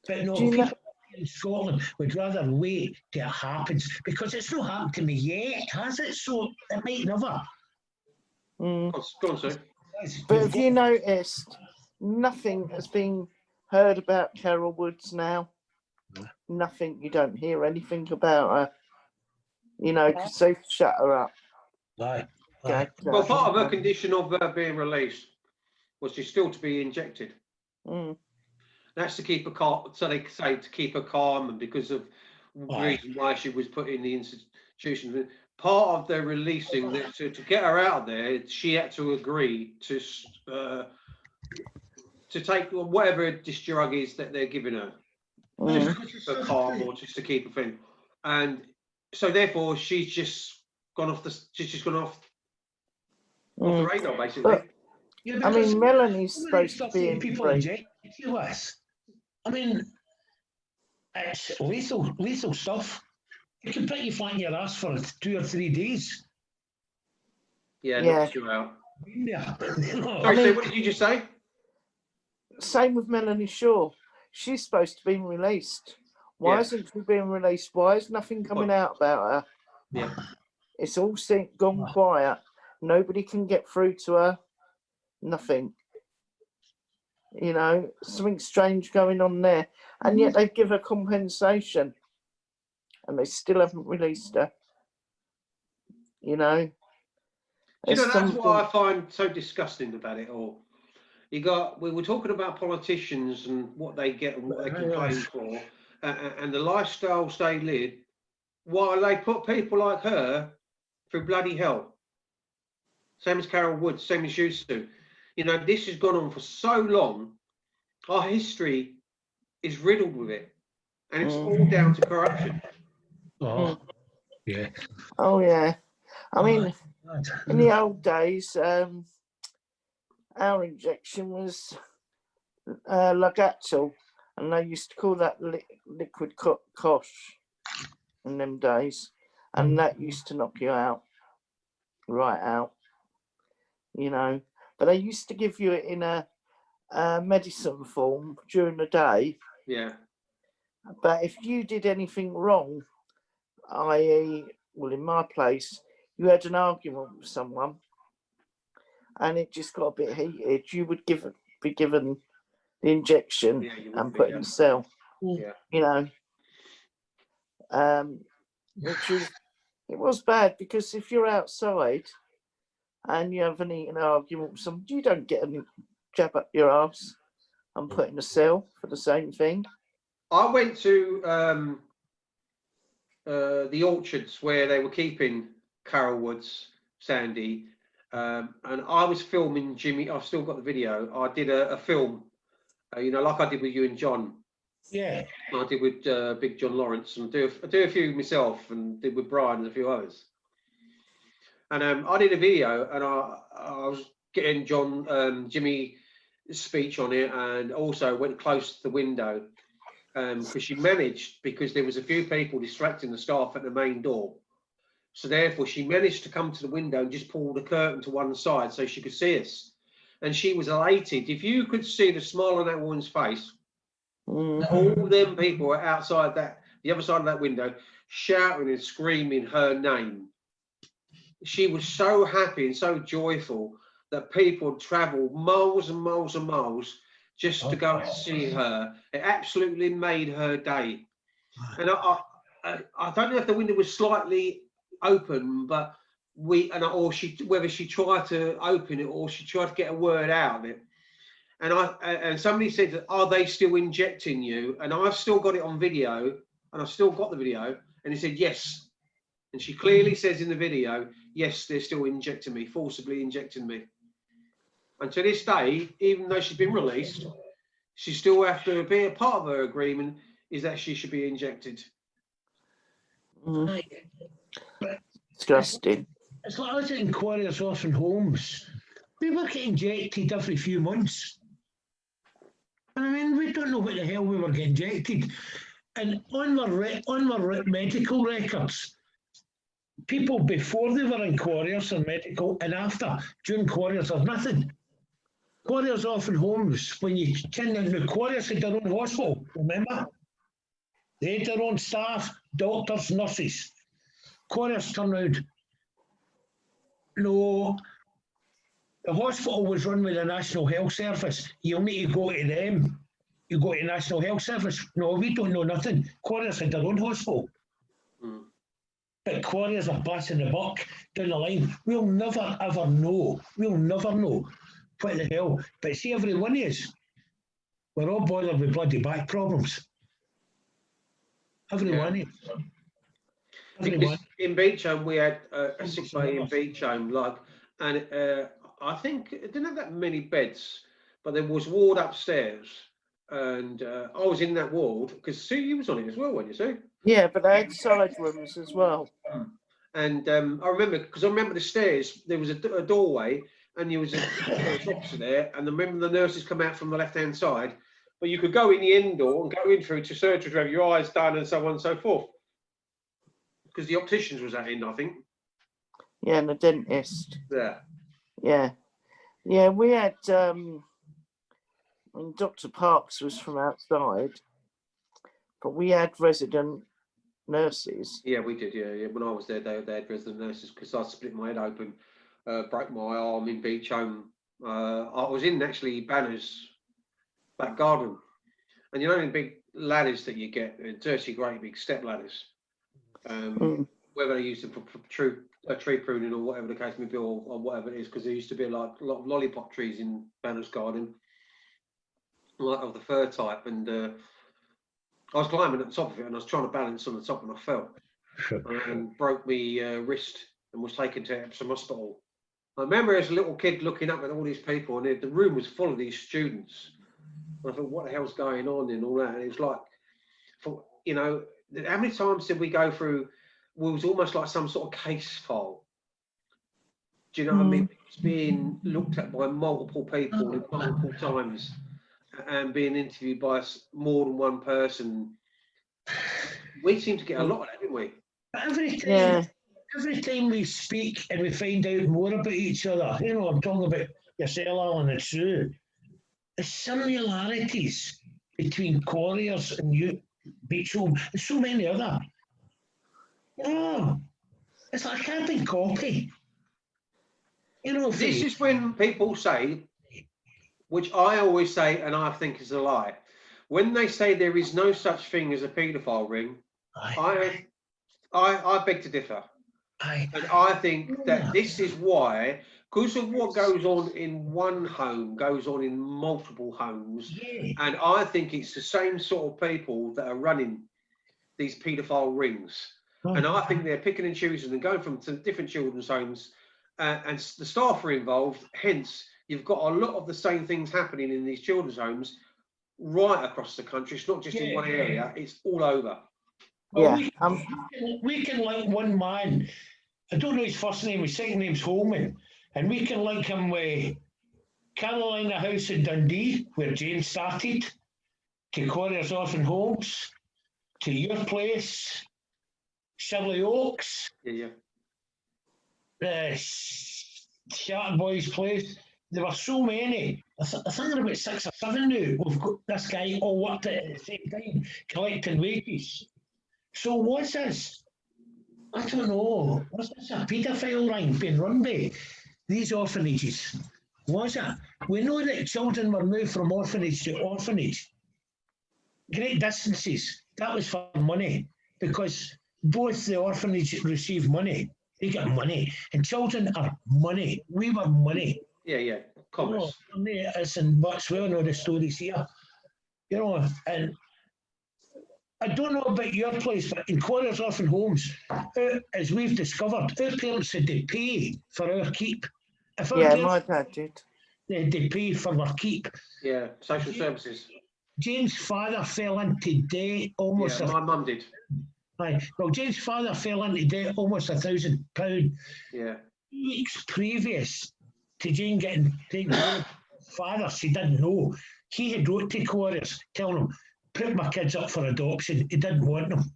Speaker 3: But no, people in Scotland would rather wait till it happens, because it's not happened to me yet, has it? So it might never.
Speaker 4: Go on, sir.
Speaker 2: But have you noticed nothing has been heard about Carol Woods now? Nothing. You don't hear anything about her. You know, because they've shut her up.
Speaker 3: Right.
Speaker 4: Well, part of her condition of being released was she's still to be injected.
Speaker 2: Mm.
Speaker 4: That's to keep her calm. So they say to keep her calm, and because of the reason why she was put in the institution. Part of their releasing, to get her out of there, she had to agree to take whatever this drug is that they're giving her, just for calm or just to keep her thing. And so therefore, she's just gone off the. She's just gone off the radar, basically.
Speaker 2: But,
Speaker 3: Yeah,
Speaker 2: I mean, Melanie's
Speaker 3: some of the
Speaker 2: supposed to
Speaker 3: stuff
Speaker 2: be
Speaker 3: that
Speaker 2: in
Speaker 3: people
Speaker 2: free.
Speaker 3: inject you with. I mean, it's lethal stuff. It can put you flat in your ass for 2 or 3 days.
Speaker 4: Yeah,
Speaker 2: Yeah.
Speaker 4: knocks you out.
Speaker 3: Yeah.
Speaker 4: Sorry, Sue, what did you just say?
Speaker 2: Same with Melanie Shaw. She's supposed to be released. Why
Speaker 4: Yeah.
Speaker 2: isn't she being released? Why is nothing coming out about her?
Speaker 4: Yeah.
Speaker 2: It's all gone quiet. Nobody can get through to her. Nothing. You know, something strange going on there. And yet they give her compensation. And they still haven't released her. You know?
Speaker 4: Do you know,
Speaker 2: There's
Speaker 4: that's
Speaker 2: something-
Speaker 4: what I find so disgusting about it all. We were talking about politicians and what they get and what they complain for, and the lifestyles they live, while they put people like her through bloody hell. Same as Carol Woods, same as you, Sue. You know, this has gone on for so long. Our history is riddled with it, and it's all down to corruption.
Speaker 3: Oh, yeah.
Speaker 2: Oh, yeah. I mean, in the old days, our injection was Lagatul, and they used to call that liquid cosh in them days, and that used to knock you out, right out, you know. But they used to give you it in a medicine form during the day.
Speaker 4: Yeah.
Speaker 2: But if you did anything wrong, i.e., well, in my place, you had an argument with someone, and it just got a bit heated, you would be given the injection and put in the cell.
Speaker 4: Yeah.
Speaker 2: You know, it was bad, because if you're outside and you have an argument with someone, you don't get a jab up your arse and put in a cell for the same thing.
Speaker 4: I went to the orchards where they were keeping Carol Woods, Sandy, and I was filming Jimmy. I've still got the video. I did a film, you know, like I did with you and John.
Speaker 3: Yeah.
Speaker 4: I did with Big John Lawrence, and I do a few myself, and did with Brian and a few others. And I did a video, and I was getting Jimmy's speech on it, and also went close to the window because she managed, because there was a few people distracting the staff at the main door. So therefore, she managed to come to the window and just pull the curtain to one side so she could see us. And she was elated. If you could see the smile on that woman's face, all them people were outside the other side of that window, shouting and screaming her name. She was so happy and so joyful that people had travelled miles and miles and miles just to go and see her. It absolutely made her day. And I don't know if the window was slightly open, but whether she tried to open it or she tried to get a word out of it. And somebody said, "Are they still injecting you?" And I've still got it on video, and I've still got the video. And he said, "Yes." And she clearly says in the video, "Yes, they're still injecting me, forcibly injecting me." And to this day, even though she's been released, she still have to be a part of her agreement is that she should be injected.
Speaker 2: Disgusting.
Speaker 3: It's like us at Inquiries Orphan Homes. We were getting injected every few months. And I mean, we don't know what the hell we were getting injected. And on my medical records, people before they were in Quarriers and medical, and after, during Quarriers, there's nothing. Quarriers Orphan Homes, when you came in, the Quarriers had their own hospital, remember? They had their own staff, doctors, nurses. Quarriers turned around. No, the hospital was run with the National Health Service. You'll need to go to them. You go to the National Health Service. No, we don't know nothing. Quarriers had their own hospital. But Quarriers are passing the buck down the line. We'll never ever know. We'll never know what the hell? But see, every one of us, we're all bothered with bloody back problems. Every
Speaker 4: Yeah.
Speaker 3: one of us. Every
Speaker 4: Because
Speaker 3: one.
Speaker 4: in Beechholme, we had a sick bay in Beechholme, and I think it didn't have that many beds, but there was ward upstairs, and I was in that ward because Sue, you was on it as well, weren't you, Sue?
Speaker 2: Yeah, but they had side rooms as well.
Speaker 4: And I remember the stairs. There was a doorway, and there was a stairs opposite there. And I remember the nurses come out from the left-hand side, but you could go in the end door and go in through to surgery to have your eyes done and so on and so forth. Because the opticians was that end, I think.
Speaker 2: Yeah, and the dentist.
Speaker 4: Yeah.
Speaker 2: Yeah. Yeah, we had, when Dr. Parks was from outside, but we had resident nurses.
Speaker 4: Yeah, we did. Yeah. When I was there, they had resident nurses because I split my head open, broke my arm in Beechholme. I was in actually Banner's back garden, and you know the big ladders that you get, dirty, great big step ladders. Whether they used them for tree pruning or whatever the case may be, or whatever it is, because there used to be like a lot of lollipop trees in Banner's garden, like of the fir type, and I was climbing at the top of it, and I was trying to balance on the top, and I fell and broke my wrist and was taken to Epsom Hospital. I remember as a little kid looking up at all these people, and the room was full of these students. And I thought, what the hell's going on and all that? And it was like, you know, how many times did we go through? It was almost like some sort of case file. Do you know what I mean? It's being looked at by multiple people at multiple times and being interviewed by more than one person. We seem to get a lot of that, didn't we?
Speaker 3: Every time we speak and we find out more about each other, you know, I'm talking about yourself, Alan, and Sue, the similarities between Quarriers and you, Beechholme, and so many other. Oh, it's like a carbon copy. You know,
Speaker 4: this is when people say, which I always say, and I think is a lie, when they say there is no such thing as a paedophile ring, I beg to differ. And I think that this is why, because of what goes on in one home goes on in multiple homes, and I think it's the same sort of people that are running these paedophile rings. And I think they're picking and choosing and going from different children's homes, and the staff are involved. Hence, you've got a lot of the same things happening in these children's homes right across the country. It's not just in one area, it's all over.
Speaker 3: Well, we can link one man, I don't know his first name, his second name's Holman, and we can link him with Carolina House in Dundee, where James started, to Quarriers Orphan Homes, to your place, Shirley Oaks, Shattered Boys Place. There were so many. I think there are about 6 or 7 now. We've got this guy all worked at the same time, collecting wages. So what's this? I don't know. What's this, a paedophile ring being run by these orphanages? Was it? We know that children were moved from orphanage to orphanage. Great distances. That was for money, because both the orphanage received money. They got money. And children are money. We were money.
Speaker 4: Yeah. Commerce.
Speaker 3: You know, it's in Botswana, know the stories here. You know, and I don't know about your place, but in Quarriers Orphan Homes, as we've discovered, our parents had to pay for our keep. If our parents,
Speaker 2: my dad did.
Speaker 3: They had to pay for our keep.
Speaker 4: Yeah, social services.
Speaker 3: James' father fell into debt almost.
Speaker 4: Yeah, my mum did.
Speaker 3: Right. Well, James' father fell into debt almost £1,000.
Speaker 4: Yeah.
Speaker 3: Weeks previous to Jane getting taken away, father, she didn't know. He had wrote to Quarriers telling him, put my kids up for adoption. He didn't want them.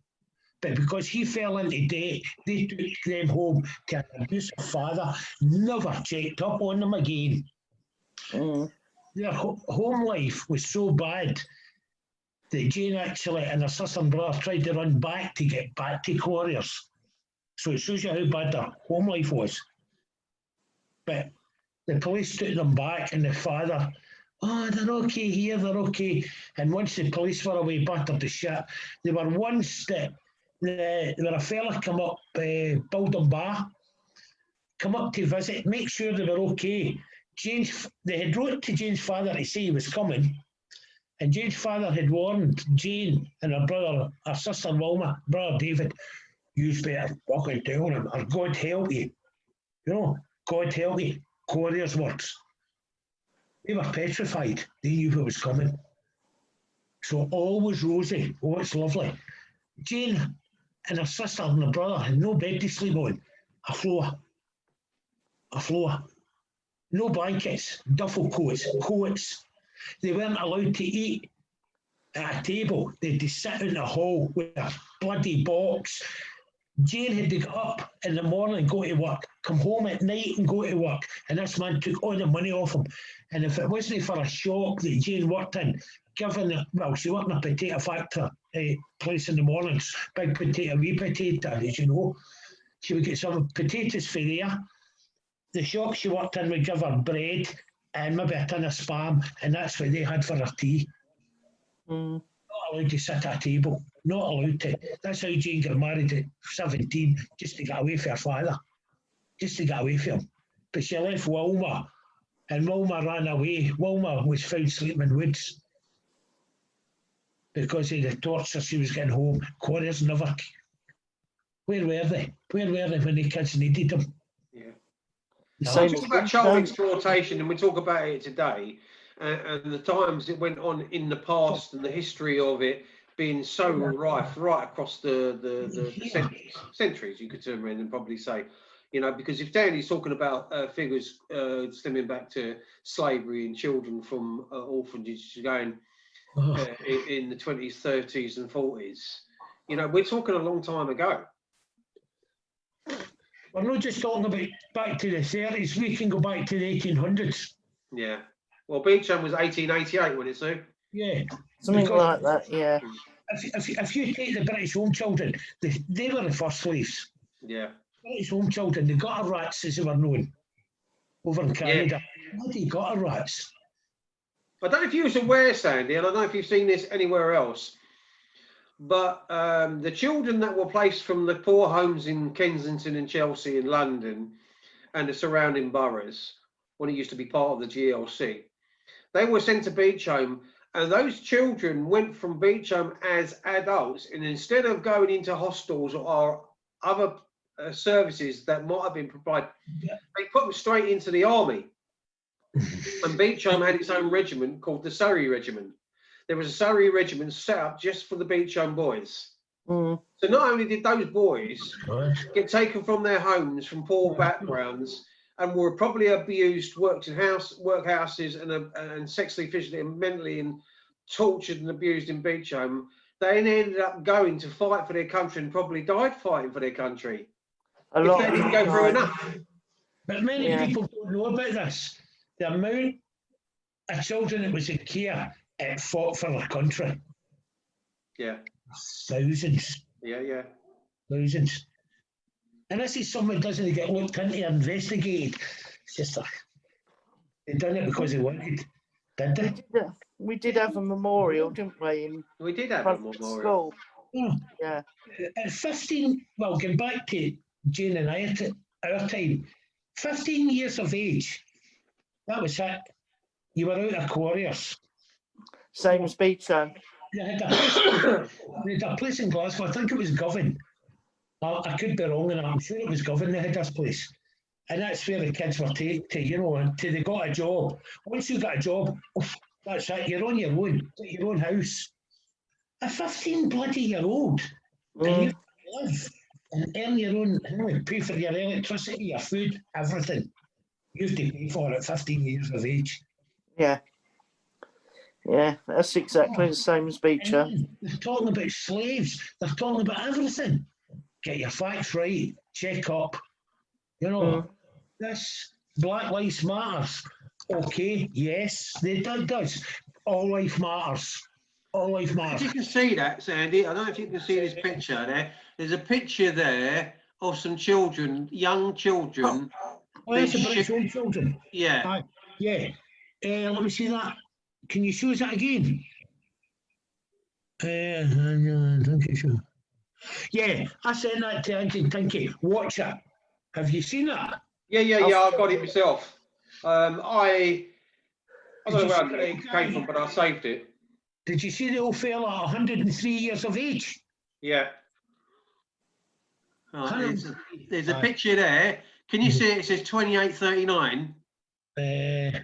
Speaker 3: But because he fell into debt, they took them home to an abusive father, never checked up on them again. Their home life was so bad that Jane actually and her sister and brother tried to run back to get back to Quarriers. So it shows you how bad their home life was. But the police took them back, and the father, they're okay here, they're okay. And once the police were away, battered the shit. There were one step, there were a fella come up, Baldwin Bar, come up to visit, make sure they were okay. they had wrote to Jane's father to say he was coming, and Jane's father had warned Jane and her sister Wilma, brother David, you better fucking tell him, or God help you. You know, God help you. Courier's words. They were petrified. They knew who was coming. So all was rosy. Oh, it's lovely. Jane and her sister and her brother had no bed to sleep on. A floor. No blankets, duffel coats. They weren't allowed to eat at a table. They had to sit in the hall with a bloody box. Jane had to get up in the morning, go to work, come home at night and go to work. And this man took all the money off him. And if it wasn't for a shop that Jane worked in, she worked in a potato factory place in the mornings, big potato, wee potato, as you know. She would get some potatoes for there. The shop she worked in would give her bread and maybe a tin of spam, and that's what they had for her tea. Not allowed to sit at a table. Not allowed to. That's how Jane got married at 17, just to get away from her father. Just to get away from him. But she left Wilma, and Wilma ran away. Wilma was found sleeping in woods because of the torture she was getting home. Quarriers never. Where were they? Where were they when the kids needed them?
Speaker 4: Yeah.
Speaker 2: Same
Speaker 4: We talk about child exploitation, and we talk about it today, and the times it went on in the past, and the history of it being so rife right across the centuries. You could turn around and probably say, you know, because if Danny's talking about figures stemming back to slavery and children from orphanages going in the 20s, 30s, and 40s, you know, we're talking a long time ago.
Speaker 3: We're not just talking about back to the 30s, we can go back to the 1800s.
Speaker 4: Yeah. Well, Beechholme was 1888, wasn't it, Sue?
Speaker 3: Yeah.
Speaker 2: Something like that, yeah.
Speaker 3: If you take the British home children, they were the first slaves.
Speaker 4: Yeah.
Speaker 3: British home children, the gutter rats, as they were known, over in Canada. Bloody gutter rats.
Speaker 4: I don't know if you was aware, Sandy, and I don't know if you've seen this anywhere else, but the children that were placed from the poor homes in Kensington and Chelsea and London and the surrounding boroughs, when it used to be part of the GLC, they were sent to Beechholme, and those children went from Beechholme as adults, and instead of going into hostels or other services that might have been provided, they put them straight into the army. And Beechholme had its own regiment called the Surrey Regiment. There was a Surrey regiment set up just for the Beechholme boys. So not only did those boys get taken from their homes from poor backgrounds and were probably abused, worked in workhouses and sexually, physically and mentally and tortured and abused in Beechholme, they ended up going to fight for their country and probably died fighting for their country. If they didn't go through enough.
Speaker 3: But many people don't know about this. The amount of children that was in care it fought for their country.
Speaker 4: Yeah.
Speaker 3: Thousands.
Speaker 4: Yeah.
Speaker 3: Thousands. And this is something that doesn't get looked into or investigated. It's just they done it because they wanted, did they?
Speaker 2: We did have a memorial, didn't we?
Speaker 4: We did have a memorial.
Speaker 2: Yeah.
Speaker 3: At 15, well, going back to Jane and I at our time, 15 years of age, that was it. You were out of Quarriers.
Speaker 2: Same as Beechholme.
Speaker 3: They had a place in Glasgow, I think it was Govan. I could be wrong, and I'm sure it was Govan they had this place. And that's where the kids were taken to, you know, until they got a job. Once you got a job, that's it, you're on your own, your own house. A 15 bloody year old, and you live and earn your own, pay for your electricity, your food, everything. You have to pay for it 15 years of age.
Speaker 2: Yeah. Yeah, that's exactly the same as Beechholme.
Speaker 3: They're talking about slaves. They're talking about everything. Get your facts right. Check up. You know, this Black Lives Matters. Okay, yes, it does. All life matters. All life matters.
Speaker 4: If you can see that, Sandy, I don't know if you can see this picture there. There's a picture there of some children, young children.
Speaker 3: Oh, that's the British home children.
Speaker 4: Yeah.
Speaker 3: Yeah. Let me see that. Can you show us that again? Yeah, I sent that to Angie. Thank you. Watch it. Have you seen that?
Speaker 4: Yeah. I got it myself. I don't know
Speaker 3: Did you
Speaker 4: where
Speaker 3: see
Speaker 4: it came from, but I saved it.
Speaker 3: Did you see the old fella at 103 years of age?
Speaker 4: Yeah. There's a
Speaker 3: Aye.
Speaker 4: picture there. Can you see it? It says 2839.
Speaker 2: Yeah.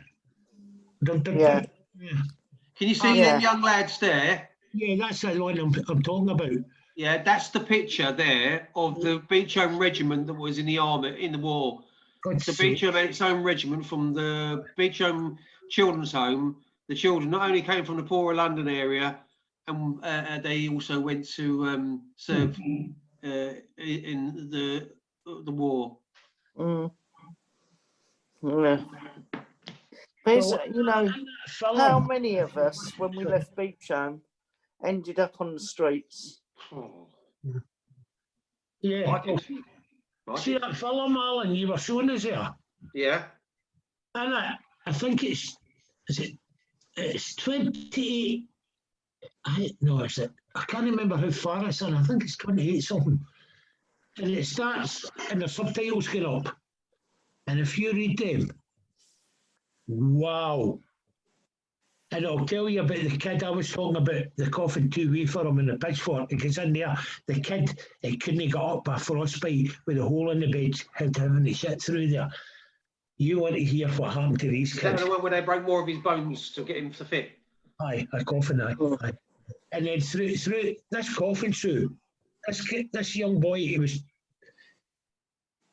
Speaker 4: Can you see
Speaker 2: Yeah.
Speaker 4: them young lads there?
Speaker 3: Yeah, that's the one I'm talking about.
Speaker 4: Yeah, that's the picture there of the Beechholme regiment that was in the army in the war.
Speaker 3: God's
Speaker 4: So
Speaker 3: sake.
Speaker 4: Beechholme had its own regiment from the Beechholme Children's Home. The children not only came from the poorer London area, and they also went to serve in the war.
Speaker 2: Mm. Yeah. But it's,
Speaker 3: Well,
Speaker 2: you know,
Speaker 3: in that film,
Speaker 2: how many of us, when we left Beechholme, ended up on the streets?
Speaker 4: Oh,
Speaker 3: yeah,
Speaker 4: I did.
Speaker 3: see that film, Alan, you were showing us there?
Speaker 4: Yeah.
Speaker 3: And I think it's 28. No, is it? I can't remember how far it's in. I think it's 28 something. And it starts and the subtitles get up. And if you read them, wow. And I'll tell you about the kid I was talking about, the coffin two-way for him in the pitchfork. It gets in there. The kid, he couldn't get up by frostbite with a hole in the bed, had having to shit through there. You want to hear what happened to these
Speaker 4: Is that
Speaker 3: kids?
Speaker 4: the one where they broke more of his bones to get him to fit?
Speaker 3: Aye, a coffin, aye. And then through this coffin through, this young boy, he was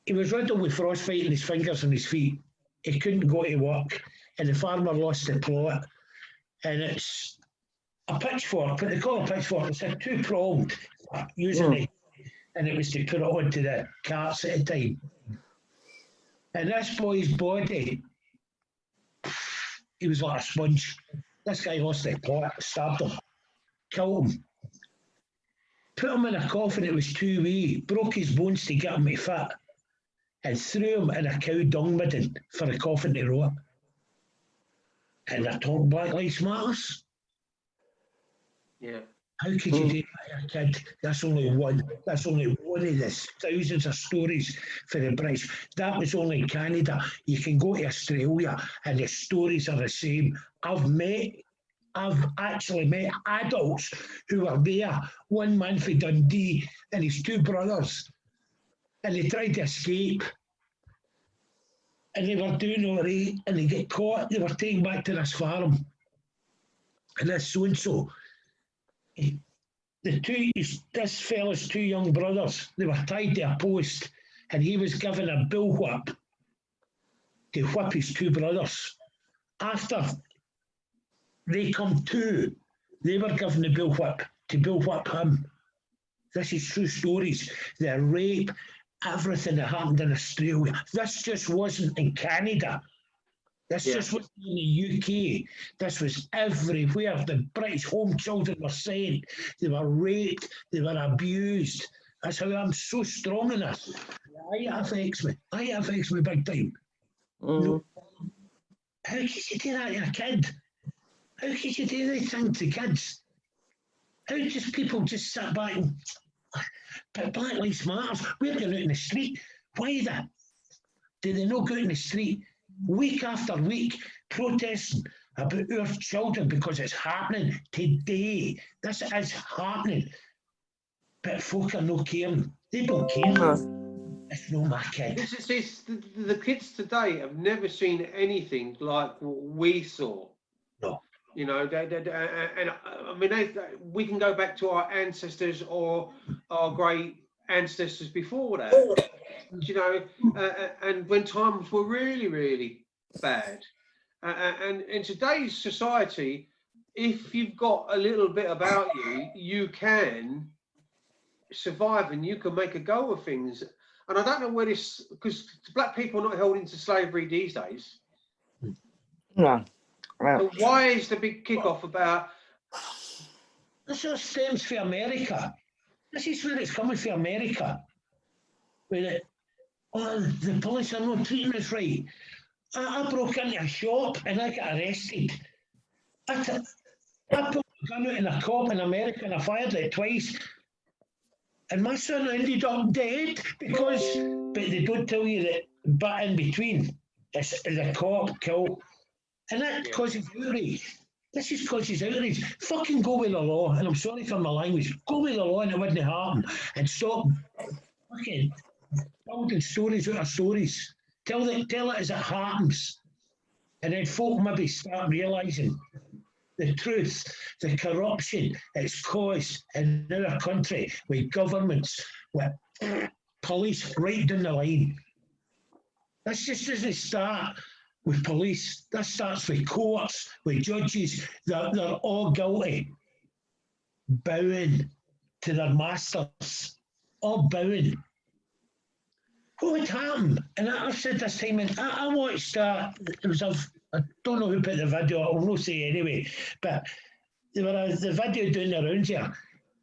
Speaker 3: riddled with frostbite in his fingers and his feet. He couldn't go to work, and the farmer lost the plot. And it's a pitchfork, but they call it a pitchfork. It's a two-pronged, using it, and it was to put it onto the carts at a time. And this boy's body, he was like a sponge. This guy lost the plot, stabbed him, killed him. Put him in a coffin, it was two-way, broke his bones to get him to fit, and threw him in a cow dung midden for a coffin to rot. And they're talking Black Lives Matter.
Speaker 4: Yeah.
Speaker 3: How could you do that to a kid? That's only one of the thousands of stories for the British. That was only in Canada. You can go to Australia and the stories are the same. I've actually met adults who were there. One man from Dundee and his two brothers, and they tried to escape. And they were doing all right, and they get caught. They were taken back to this farm. And this so-and-so, this fella's two young brothers, they were tied to a post, and he was given a bullwhip to whip his two brothers. After they come to, they were given the bullwhip to bullwhip him. This is true stories. The rape, everything that happened in Australia. This just wasn't in Canada. This just wasn't in the UK. This was everywhere. The British home children were sent. They were raped. They were abused. That's how I'm so strong in this. It affects me. It affects me big time. No. How could you do that to a kid? How could you do these things to kids? How just people just sit back and... But Black Lives Matter, we're going out in the street. Why that? Do they not go out in the street week after week protesting about our children because it's happening today? This is happening. But folk are not caring. They don't care. It's not my kid.
Speaker 4: The kids today have never seen anything like what we saw.
Speaker 3: No.
Speaker 4: You know, and I mean, we can go back to our ancestors or our great ancestors before that. You know, and when times were really, really bad. And in today's society, if you've got a little bit about you, you can survive and you can make a go of things. And I don't know where this, because black people are not held into slavery these days.
Speaker 2: No.
Speaker 4: So why is the big kickoff about?
Speaker 3: This all stems from America. This is where it's coming from America. Where the police are not treating us right. I broke into a shop and I got arrested. I put a gun out in a cop in America and I fired it twice. And my son ended up dead because, but they don't tell you that, but in between, It's the cop kill. And that causes outrage. This is causes outrage. Fucking go with the law, and I'm sorry for my language. Go with the law and it wouldn't happen. And stop fucking building stories out of stories. Tell it as it happens. And then folk maybe start realising the truth, the corruption it's caused in our country with governments, with police right down the line. This just doesn't start with police. This starts with courts, with judges. They're all guilty. Bowing to their masters. All bowing. What would happen? And I've said this time, and I watched that. It was I don't know who put the video. I'll not say anyway, but there were the video doing the rounds here,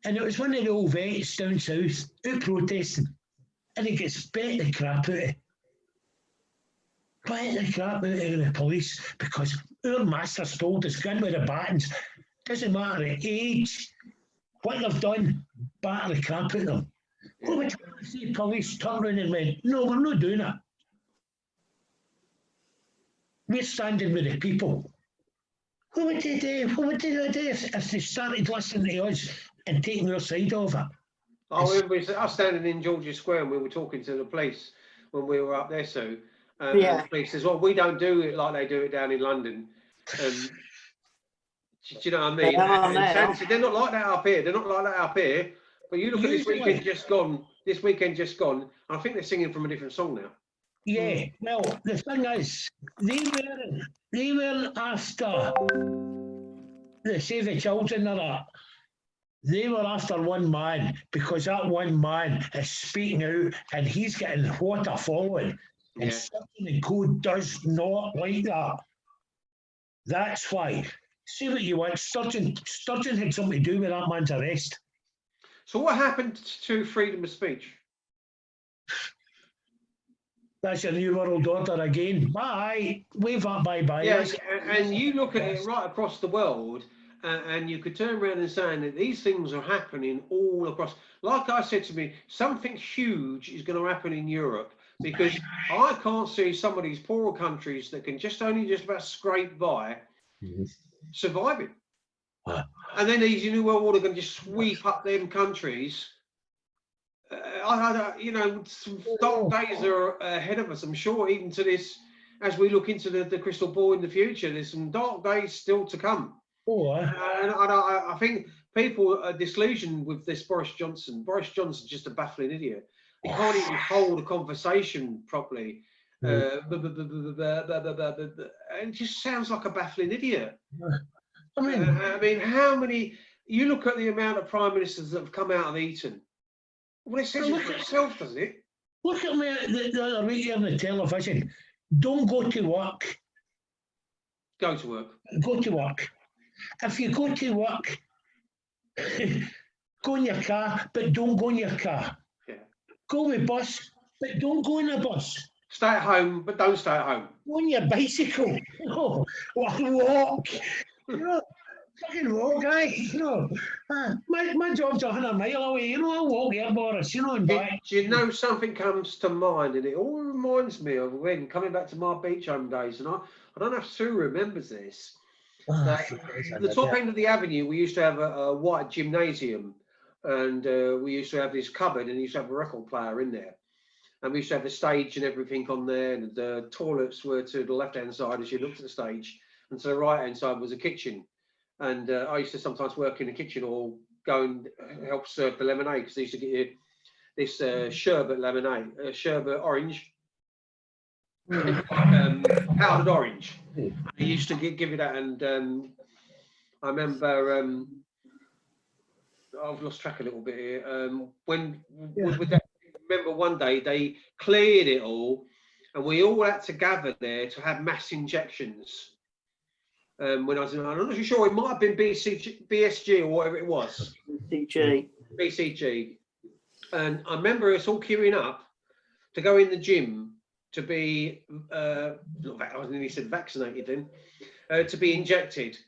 Speaker 3: and it was one of the old vets down south out protesting, and he gets bet the crap out of it. Bet the crap out of the police because our masters told us, gun with the batons, doesn't matter the age, what they've done, batter the crap out of them. What would you see police turn around and went, no, we're not doing it. We're standing with the people. What would they do? What would they do if they started listening to us and taking their side of it?
Speaker 4: I remember us standing in George's Square and we were talking to the police when we were up there, so and the police says, well, we don't do it like they do it down in London. Do you know what I mean? And they're not like that up here. They're not like that up here. But you look at this weekend just gone, and I think they're singing from a different song now.
Speaker 3: Yeah, well, the thing is, they weren't after the Save the Children or that. They were after one man because that one man is speaking out and he's getting what a following. And Sturgeon and Code does not like that. That's why. Say what you want, Sturgeon had something to do with that man's arrest.
Speaker 4: So what happened to freedom of speech?
Speaker 3: That's your new world order again. Bye. Wave up, bye-bye.
Speaker 4: Yes, and you look at it right across the world, and you could turn around and say that these things are happening all across. Like I said to me, something huge is going to happen in Europe because I can't see some of these poorer countries that can just about scrape by surviving. And then these new world order going to just sweep up them countries. Some dark days are ahead of us. I'm sure even to this, as we look into the crystal ball in the future, there's some dark days still to come. And I think people are disillusioned with this Boris Johnson. Boris Johnson's just a baffling idiot. He can't even hold a conversation properly. It just sounds like a baffling idiot. I mean, how many? You look at the amount of prime ministers that have come out of Eton. Well, it says it for itself, doesn't it?
Speaker 3: Look at me the other week here on the television. Don't go to work.
Speaker 4: Go to work.
Speaker 3: Go to work. If you go to work, go in your car, but don't go in your car.
Speaker 4: Yeah.
Speaker 3: Go with bus, but don't go in a bus.
Speaker 4: Stay at home, but don't stay at home.
Speaker 3: Go on your bicycle. No, walk. Fucking walk, guys. My job's 100 miles away. I'll walk here, Boris. And back.
Speaker 4: Do you know something comes to mind, and it all reminds me of when coming back to my Beechholme days, and I don't know if Sue remembers this. The top end of the avenue, we used to have a white gymnasium, and we used to have this cupboard, and we used to have a record player in there. And we used to have a stage and everything on there, and the toilets were to the left-hand side as you looked at the stage, and to the right-hand side was a kitchen. And I used to sometimes work in the kitchen or go and help serve the lemonade because they used to get you this sherbet lemonade, sherbet orange, powdered orange. They used to give you that, and I remember I've lost track a little bit here. With that, remember one day they cleared it all, and we all had to gather there to have mass injections. When I was in, I'm not too sure, it might have been BSG or whatever it was. BCG. And I remember us all queuing up to go in the gym to be, I nearly said vaccinated then, to be injected.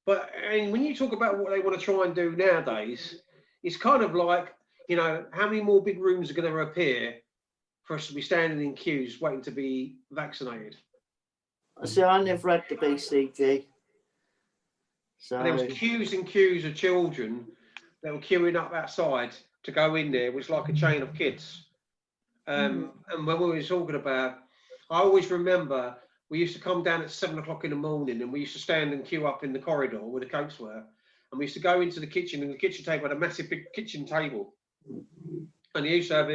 Speaker 4: And when you talk about what they want to try and do nowadays, it's kind of like, how many more big rooms are going to appear for us to be standing in queues waiting to be vaccinated?
Speaker 2: See, I never had the BCG. So
Speaker 4: And there was queues and queues of children that were queuing up outside to go in there. It was like a chain of kids. And when we were talking about, I always remember we used to come down at 7 o'clock in the morning and we used to stand and queue up in the corridor where the cokes were. And we used to go into the kitchen, and the kitchen table had a massive big kitchen table. And they used to have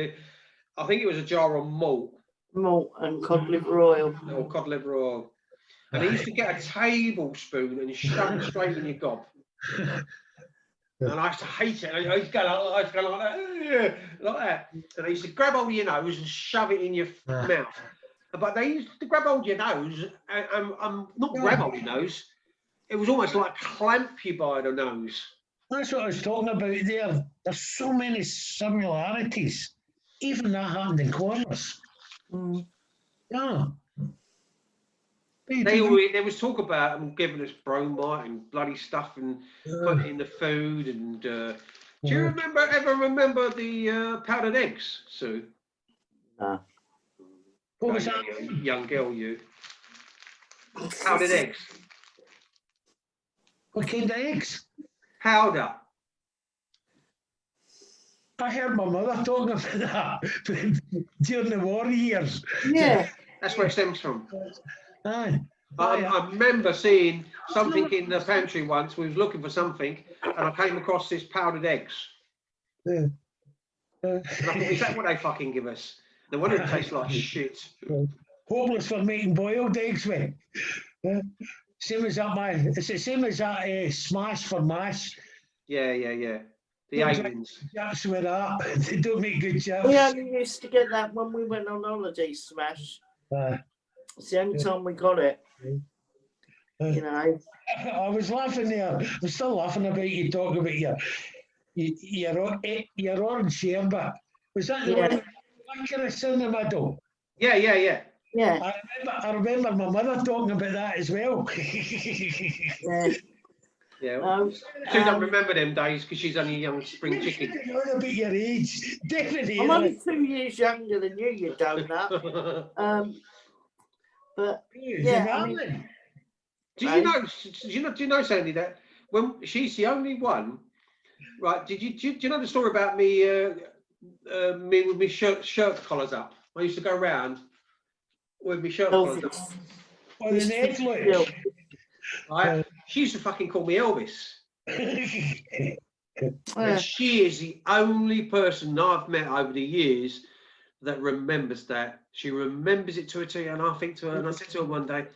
Speaker 4: I think it was a jar of malt
Speaker 2: and cod liver oil.
Speaker 4: or cod liver oil. And they used to get a tablespoon and shove it straight in your gob. And I used to hate it. I used to go like that. And they used to grab hold of your nose and shove it in your mouth. But they used to grab hold of your nose and not grab hold of your nose. It was almost like clamp you by the nose.
Speaker 3: That's what I was talking about there. There's so many similarities. Even that happened in corners. Yeah.
Speaker 4: There was talk about them giving us bromite and bloody stuff and putting it in the food. And do you ever remember the powdered eggs, Sue?
Speaker 2: No.
Speaker 3: What was that?
Speaker 4: Young girl, you. Powdered eggs.
Speaker 3: What kind of eggs?
Speaker 4: Powder.
Speaker 3: I heard my mother talking about that during the war years.
Speaker 2: Yeah.
Speaker 4: That's where it stems from.
Speaker 3: Aye.
Speaker 4: I remember seeing something in the pantry once. We was looking for something, and I came across this powdered eggs. And I thought, is that what they fucking give us? No wonder it tastes like shit.
Speaker 3: Hopeless for making boiled eggs with. Same as that, it's the same as that smash for mash.
Speaker 4: Yeah. The aliens.
Speaker 3: Chaps with that. They don't make good chaps.
Speaker 2: We only used to get that when we went on holiday, Smash. It's the only time we got it. You know.
Speaker 3: I was laughing there. I'm still laughing about you talking about your orange sherbet. Was that the one with licorice in the middle?
Speaker 2: Yeah.
Speaker 3: I remember my mother talking about that as well.
Speaker 4: Yeah. She don't remember them days because she's only a young spring chicken.
Speaker 3: You're about your age, definitely.
Speaker 2: I'm only 2 years younger than you donut. But yeah, I mean,
Speaker 4: do you know, Sandy, that when she's the only one, right? Do you know the story about me with my shirt collars up? I used to go around with my shirt collars up.
Speaker 3: On the Netflix.
Speaker 4: Right? She used to fucking call me Elvis. And she is the only person I've met over the years that remembers that. She remembers it to a T, and I think to her, and I said to her one day,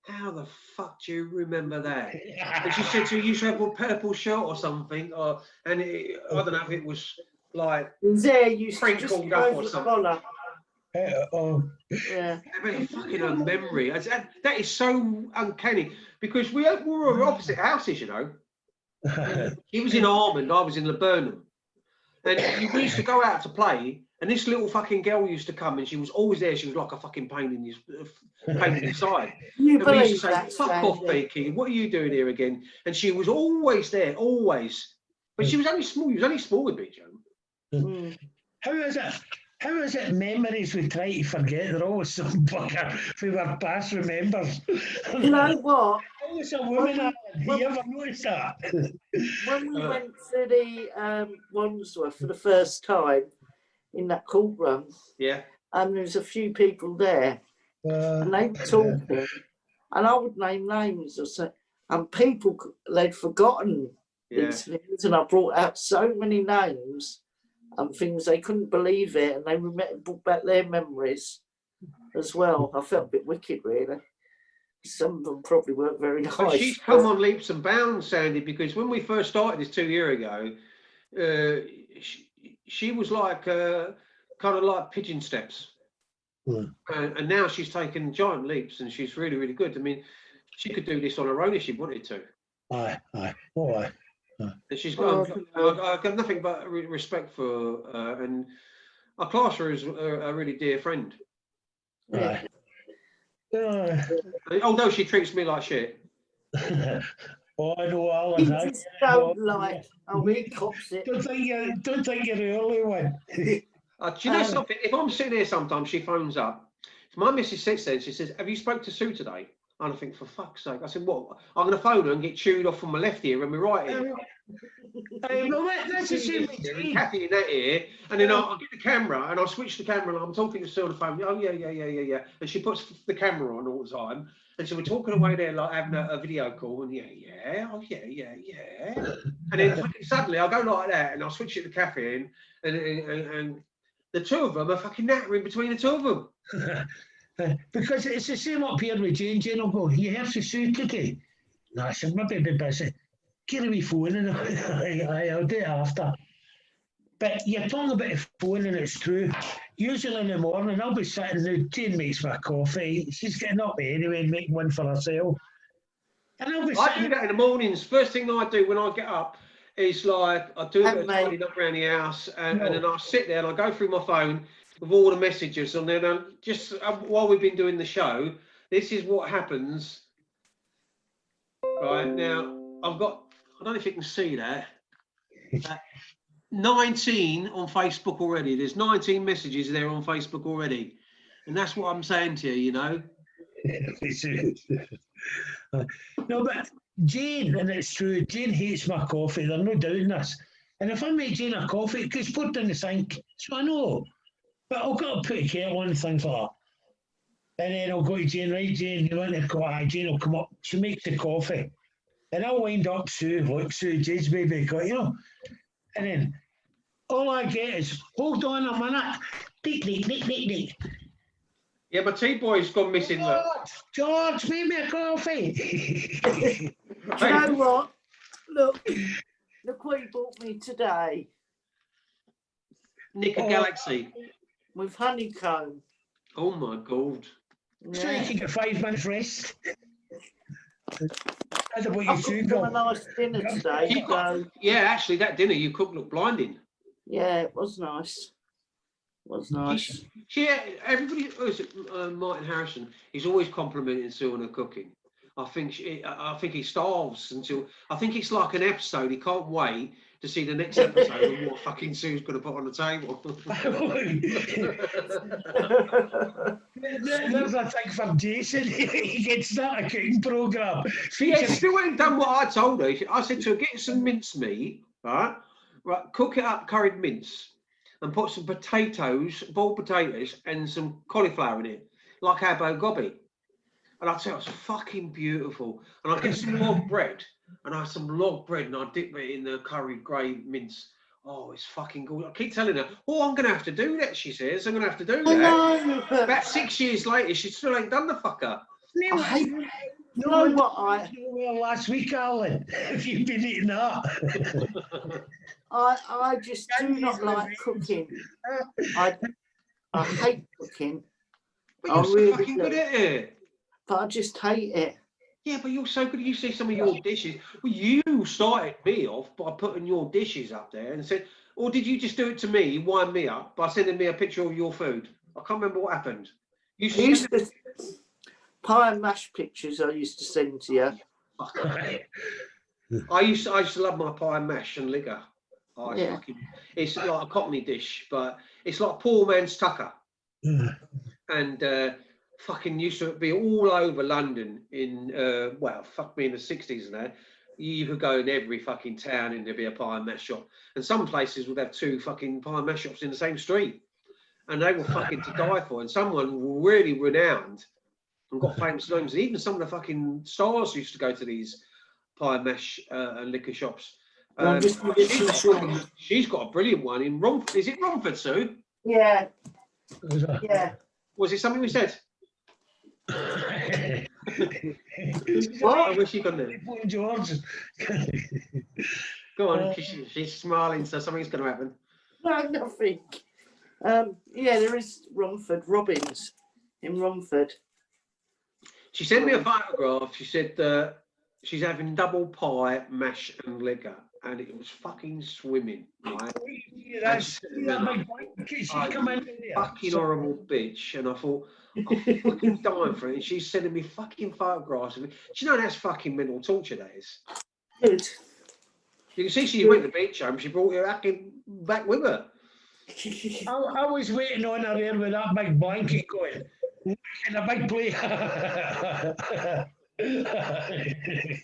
Speaker 4: how the fuck do you remember that? And she said to me, you used to have a purple shirt or something, I don't know if it was like sprinkled up or something.
Speaker 2: Yeah.
Speaker 4: Fucking a memory. That is so uncanny because we were opposite houses, you know. He was in Armand, I was in Laburnum. And we used to go out to play, and this little fucking girl used to come, and she was always there. She was like a fucking pain in his side.
Speaker 2: You
Speaker 4: and we used to say,
Speaker 2: that,
Speaker 4: fuck off, Beaky, what are you doing here again? And she was always there, always. But she was only small. He was only small with Beechholme.
Speaker 3: How is it memories we try to forget? They're always some bugger who our past remembers.
Speaker 2: You know what?
Speaker 3: Always a woman. You ever notice that?
Speaker 2: When we went to the Wandsworth for the first time in that courtroom, and there was a few people there, and they were talking, and I would name names or so, and people they'd forgotten these things, and I brought out so many names and things they couldn't believe it, and they brought back their memories as well. I felt a bit wicked, really. Some of them probably weren't very nice.
Speaker 4: But she's come on leaps and bounds, Sandy, because when we first started this 2 years ago, she was like kind of like pigeon steps, and now she's taken giant leaps, and she's really, really good. I mean, she could do this on her own if she wanted to.
Speaker 3: Aye.
Speaker 4: And she's got, I've got nothing but respect for her, and I class her as a really dear friend.
Speaker 3: Aye.
Speaker 4: Although she treats me like shit.
Speaker 3: Oh, I know, Alan.
Speaker 2: He just don't like. Oh, he cops it.
Speaker 3: Don't think you're the only one.
Speaker 4: Do you know something? If I'm sitting here sometimes, she phones up. If my missus sits there and she says, have you spoke to Sue today? And I think, for fuck's sake. I said, what? I'm going to phone her and get chewed off from my left ear and my right ear.
Speaker 3: Well, that's the same with
Speaker 4: And
Speaker 3: Jane.
Speaker 4: Kathy in that ear. And then I'll get the camera and I'll switch the camera and I'm talking to her on the phone. Oh, yeah. And she puts the camera on all the time. And so we're talking away there like having a video call. And yeah. And then fucking suddenly I'll go like that and I'll switch it to Kathy in. And the two of them are fucking nattering between the two of them.
Speaker 3: Because it's the same up here with Jane. Jane will go, you have to suit today. No, I said, maybe a bit busy. Get a wee phone and I'll do it after. But you're talking about the phone and it's true. Usually in the morning, I'll be sitting there, Jane makes my coffee. She's getting up anyway and making one for herself. And I'll be
Speaker 4: I
Speaker 3: sitting
Speaker 4: do that in the mornings. First thing I do when I get up is like, I do a bit of
Speaker 2: Mate.
Speaker 4: tidying up around the house and
Speaker 3: No.
Speaker 4: then I sit there and I go through my phone with all the messages and then while we've been doing the show, this is what happens. Right now, I don't know if you can see that. 19 on Facebook already. There's 19 messages there on Facebook already. And that's what I'm saying to you, you know.
Speaker 3: No, but Jane, and it's true, Jane hates my coffee. There's no doubting this. And if I make Jane a coffee, it gets put in the sink. So I know. But I've got to put a kettle on and things like that. And then I'll go to Jane, right, Jane, you want to go? Aye, Jane will come up. She makes the coffee. And I'll wind up Sue, look, Sue, Jane's baby, you know. And then all I get is, hold on a minute. Deek.
Speaker 4: Yeah, my tea boy's gone missing. Look.
Speaker 3: George, make me a coffee.
Speaker 2: Do you know what? Look what he bought me today
Speaker 4: Nick a Galaxy.
Speaker 2: with honeycomb.
Speaker 4: Oh my God.
Speaker 3: So you can get 5 minutes rest. That's what you
Speaker 2: I've
Speaker 3: should
Speaker 2: got
Speaker 3: go.
Speaker 2: a nice dinner today. So
Speaker 4: Yeah, actually, that dinner you cooked looked blinding.
Speaker 2: yeah, it was nice.
Speaker 4: Yeah, everybody. Martin Harrison. He's always complimenting Sue on her cooking. I think he starves until. I think it's like an episode. He can't wait to see the next episode and what fucking Sue's going to put on the table.
Speaker 3: There's a thing for Jason. He gets that a cooking programme.
Speaker 4: Yeah, she still ain't done what I told her. I said to her, get some mincemeat, right, cook it up, curried mince, and put some potatoes, boiled potatoes, and some cauliflower in it, like abo gobi. And I tell you, it's fucking beautiful. And I get some log bread, and I have some log bread, and I dip it in the curried grey mince. Oh, it's fucking good. I keep telling her, oh, I'm going to have to do that, she says. I'm going to have to do that. About 6 years later, she still ain't done the fucker.
Speaker 2: I hate. You know what
Speaker 3: last week, Alan, if you've been eating that.
Speaker 2: I just do not like cooking. I hate cooking.
Speaker 4: But you're so fucking good at it.
Speaker 2: But I just hate it.
Speaker 4: Yeah, but you're so good. You see some of your dishes. Well, you started me off by putting your dishes up there and said, or did you just do it to me, wind me up by sending me a picture of your food? I can't remember what happened.
Speaker 2: Pie and mash pictures I used to send to you.
Speaker 4: I used to love my pie and mash and liquor. Oh, it's like a Cockney dish, but it's like poor man's tucker. And fucking used to be all over London in, fuck me, in the 60s and that. You could go in every fucking town and there'd be a pie and mash shop. And some places would have 2 fucking pie and mash shops in the same street. And they were fucking to die for. And someone really renowned and got famous names. And even some of the fucking stars used to go to these pie and mash and liquor shops. She's got a brilliant one in Romford. Is it Romford, Sue?
Speaker 2: Yeah. Yeah.
Speaker 4: Was it something we said?
Speaker 2: What?
Speaker 4: I wish you could there.
Speaker 3: George.
Speaker 4: Go on, she's smiling, so something's going to happen.
Speaker 2: No, nothing. Yeah, there is Romford, Robbins in Romford.
Speaker 4: She sent me a photograph. She said she's having double pie, mash and liquor. And it was fucking swimming, right? Fucking horrible bitch. And I thought, I'm fucking dying for it. And she's sending me fucking photographs of it. Do you know that's fucking mental torture, that is?
Speaker 2: Good.
Speaker 4: You can see she went to the beach home. She brought her back with her.
Speaker 3: I was waiting on her there with that big blanket going. In a big play.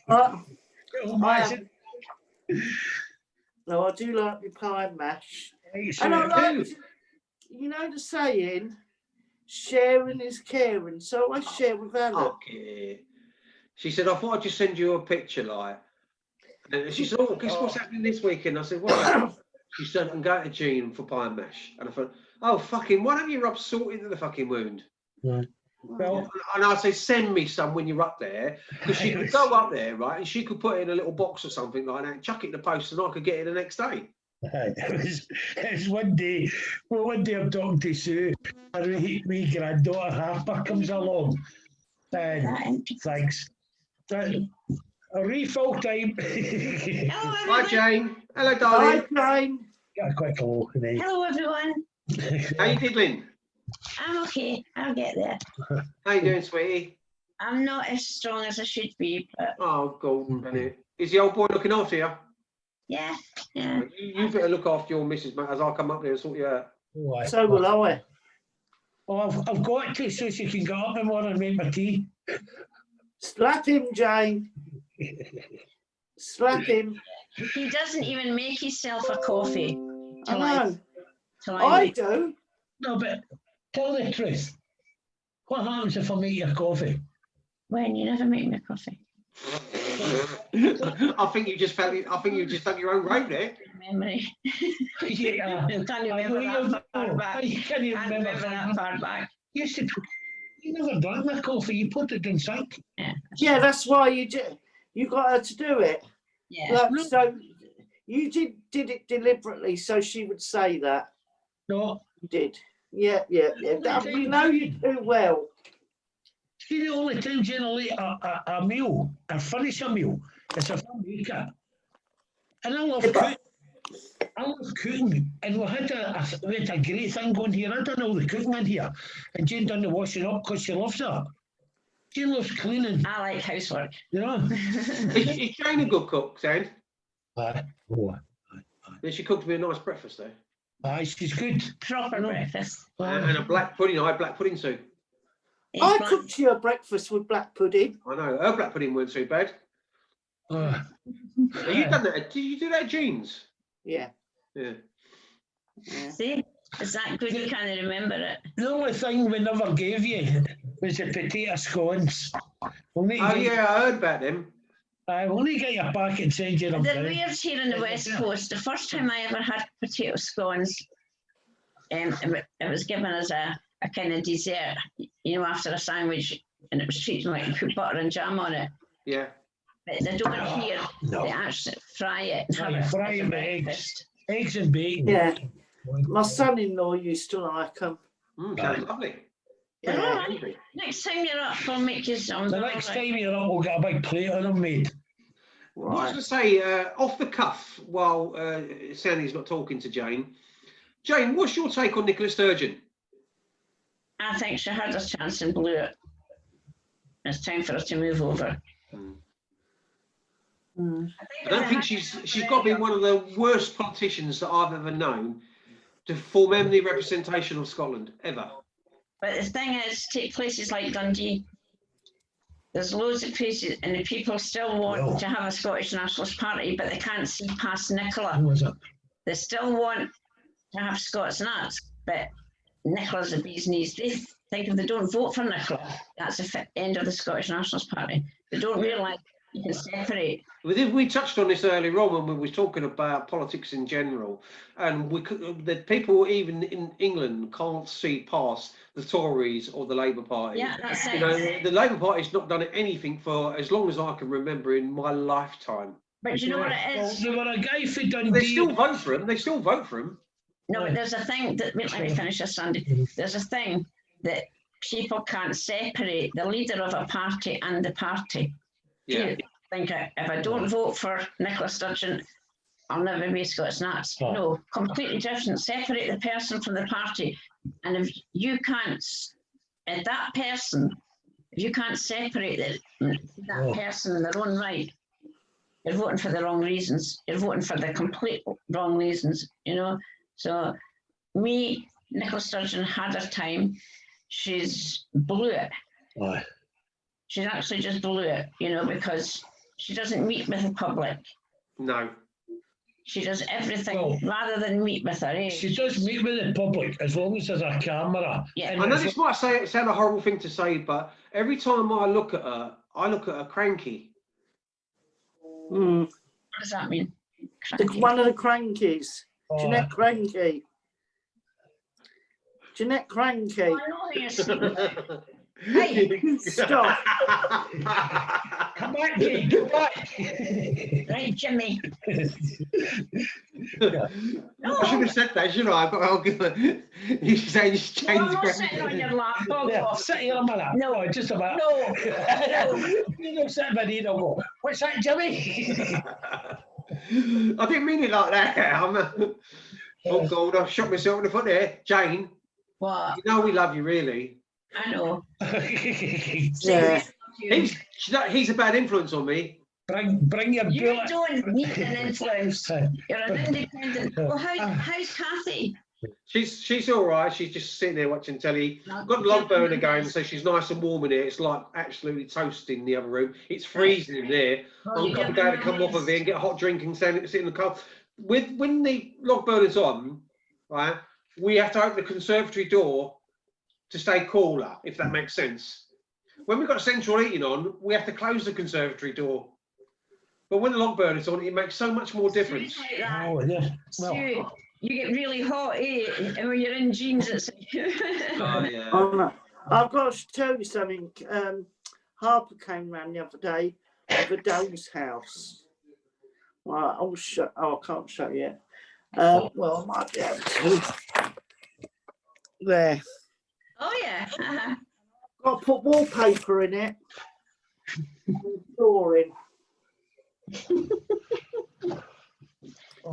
Speaker 2: I
Speaker 3: Imagine.
Speaker 2: no, I do like my pie and mash.
Speaker 3: Right,
Speaker 2: And I
Speaker 3: so
Speaker 2: like, you know the saying, sharing is caring. So I share with Alan.
Speaker 4: Okay. She said, I thought I'd just send you a picture, like. And she said, oh, guess what's happening this weekend? I said, what? She said, I'm going to Jean for pie and mash. And I thought, oh, fucking, why don't you rub salt into the fucking wound?
Speaker 3: well,
Speaker 4: And I say, send me some when you're up there. Because she could go up there, right? And she could put it in a little box or something like that, chuck it in the post, and I could get it the next day.
Speaker 3: it was one day. Well, one day I'm talking to Sue. Her wee granddaughter Harper comes along. And thanks. A refill time.
Speaker 4: Hi, Jane. Hello,
Speaker 2: Hi,
Speaker 4: darling.
Speaker 2: Jane.
Speaker 3: Got a quick hello.
Speaker 5: Hello, everyone.
Speaker 4: How you diddling?
Speaker 5: I'm okay. I'll get there.
Speaker 4: How you doing, sweetie?
Speaker 5: I'm not as strong as I should be, but
Speaker 4: Oh, Golden Bennett. Is the old boy looking after you?
Speaker 5: yeah.
Speaker 4: You better look after your missus, mate, as I'll come up there and sort you out.
Speaker 2: So will I.
Speaker 3: Oh, I've got to, so she can get up in the morning and make my tea.
Speaker 2: Slap him, Jane. Slap him.
Speaker 5: He doesn't even make himself a coffee.
Speaker 2: I know.
Speaker 5: till
Speaker 2: I
Speaker 5: make-
Speaker 2: do.
Speaker 3: No, but tell the truth. What happens if I make your coffee?
Speaker 5: When you never make me a coffee.
Speaker 4: I think you just felt it. I think you just done your own road there.
Speaker 5: Memory.
Speaker 3: Yeah.
Speaker 5: I can't
Speaker 3: I know
Speaker 5: remember
Speaker 3: you
Speaker 5: that far back.
Speaker 3: You can't even
Speaker 5: Can't remember that far back.
Speaker 3: You said you never drank my coffee. You put it in sink.
Speaker 2: Yeah, that's why you got her to do it.
Speaker 5: Yeah.
Speaker 2: Like, so you did it deliberately, so she would say that.
Speaker 3: No.
Speaker 2: You did. Yeah. We know you do well.
Speaker 3: See, the only time generally a meal, or finish a meal, is if I make it. And I love cooking. I love cooking. And we had a great thing going here. I done all the cooking in here. And Jane done the washing up because she loves that. Jane loves cleaning,
Speaker 5: I like housework.
Speaker 3: you know.
Speaker 4: Is Jane a good cook, Sam?
Speaker 3: Aye.
Speaker 4: Then she cooked me a nice breakfast though.
Speaker 3: Aye, she's good.
Speaker 5: Proper
Speaker 3: No.
Speaker 5: breakfast.
Speaker 4: And a black pudding. I had black pudding too.
Speaker 2: I
Speaker 5: Eggplant.
Speaker 2: cooked you a breakfast with black pudding.
Speaker 4: I know. Her black pudding weren't too bad.
Speaker 3: Uh,
Speaker 4: Have you done that? Did you do that at Jean's?
Speaker 2: Yeah.
Speaker 4: Yeah.
Speaker 5: See? Is that good? You can't remember it.
Speaker 3: the only thing we never gave you was the potato scones. We'll need
Speaker 4: Oh
Speaker 3: to get,
Speaker 4: yeah, I heard about them.
Speaker 3: we'll need to get your packet and send you them
Speaker 5: They're
Speaker 3: down.
Speaker 5: weird here in the West Coast. The first time I ever had potato scones, it was given as a kind of dessert, you know, after a sandwich, and it was treated like you put butter and jam on it.
Speaker 4: Yeah.
Speaker 5: But they don't here.
Speaker 3: No.
Speaker 5: They actually fry it and have
Speaker 3: Aye,
Speaker 5: it
Speaker 3: fry
Speaker 5: as
Speaker 3: it
Speaker 5: a
Speaker 3: with eggs.
Speaker 5: breakfast.
Speaker 3: Eggs and bacon.
Speaker 2: Yeah. My son-in-law used to like them.
Speaker 4: Sounds lovely.
Speaker 5: They're all
Speaker 2: Yeah.
Speaker 5: right. Next time you're up, we'll make you some.
Speaker 3: The
Speaker 5: They're
Speaker 3: next
Speaker 5: all right.
Speaker 3: time you're up, we'll get a big plate of them made.
Speaker 4: What I was
Speaker 2: Right.
Speaker 4: going to say, off the cuff, while Sandy's not talking to Jane. Jane, what's your take on Nicola Sturgeon?
Speaker 5: I think she had a chance and blew it. It's time for her to move over.
Speaker 4: I don't think she's got to be one of the worst politicians that I've ever known to form any representation of Scotland, ever.
Speaker 5: But the thing is, take places like Dundee. There's loads of places, and the people still want
Speaker 3: Well.
Speaker 5: to have a Scottish Nationalist Party, but they can't see past Nicola.
Speaker 3: Who was it?
Speaker 5: They still want to have Scots Nats, but Nicola's the bee's knees. They think if they don't vote for Nicola, that's the end of the Scottish Nationalist Party. They don't realise you can separate.
Speaker 4: We touched on this earlier on when we were talking about politics in general, and the people even in England can't see past the Tories or the Labour Party.
Speaker 5: Yeah, that's
Speaker 4: You
Speaker 5: it.
Speaker 4: know, the Labour Party's not done anything for as long as I can remember in my lifetime.
Speaker 5: But you know what it is?
Speaker 3: There were a guy for Dundee.
Speaker 4: They still vote for him. They still vote for him.
Speaker 5: No, but there's a thing that, let me finish this, Sandy. There's a thing that people can't separate the leader of a party and the party.
Speaker 4: Yeah.
Speaker 5: You think if I don't vote for Nicola Sturgeon, I'll never be Scots Nats.
Speaker 3: Oh.
Speaker 5: No, completely different. Separate the person from the party. And if you can't, that person, if you can't separate that
Speaker 3: Oh.
Speaker 5: person in their own right, you're voting for the wrong reasons. You're voting for the complete wrong reasons, you know. So Nicola Sturgeon had her time. she's blew it.
Speaker 3: Aye.
Speaker 5: She's actually just blew it, you know, because she doesn't meet with the public.
Speaker 4: No.
Speaker 5: She does everything
Speaker 3: Well,
Speaker 5: rather than meet with her age.
Speaker 3: She does meet with the public as long as there's a camera.
Speaker 5: Yeah.
Speaker 3: And
Speaker 4: I know
Speaker 3: it's-
Speaker 4: this might sound a horrible thing to say, but every time I look at her cranky.
Speaker 2: Mm.
Speaker 5: What does that mean?
Speaker 2: One of the crankies.
Speaker 3: Oh,
Speaker 2: Jeanette Cranky. Jeanette Cranky.
Speaker 5: Oh, I know who you're saying.
Speaker 2: Hey, stop.
Speaker 3: come back, Jane, come back.
Speaker 5: Right, Jimmy.
Speaker 4: I should have said that, shouldn't I? I'll give her. You say just
Speaker 5: No,
Speaker 4: change
Speaker 5: I'm not sitting on your lap. Bog
Speaker 3: Yeah,
Speaker 5: off.
Speaker 3: sit here a minute.
Speaker 5: No.
Speaker 3: Just a minute.
Speaker 5: No.
Speaker 3: You don't sit by the and go, what's that, Jimmy?
Speaker 4: I didn't mean it like that. Oh God, I shot myself in the foot there. Jane,
Speaker 5: What?
Speaker 4: you know we love you, really.
Speaker 5: I know.
Speaker 2: Yeah.
Speaker 4: He's a bad influence on me.
Speaker 3: Bring your
Speaker 5: You
Speaker 3: bullet.
Speaker 5: don't need an influence. You're an independent. Well, how's Kathy?
Speaker 4: She's all right. She's just sitting there watching telly. Got the log burner going, so she's nice and warm in here. It's like absolutely toasting in the other room. It's freezing in there. I'm going to come off of it and get a hot drink and sit in the car. When the log burner's on, right, we have to open the conservatory door to stay cooler, if that makes sense. When we've got central heating on, we have to close the conservatory door. But when the log burner's on, it makes so much more difference.
Speaker 5: Like that.
Speaker 3: Oh, yeah.
Speaker 5: Stu,
Speaker 3: Well,
Speaker 5: you get really hot, eh? And when you're in jeans, it's.
Speaker 4: Oh, yeah.
Speaker 2: I've got to tell you something. Harper came round the other day of a doll's house. Well, I'll show. Oh, I can't show you. Well, I might be able to. There.
Speaker 5: Oh yeah.
Speaker 2: Got to put wallpaper in it. Flooring.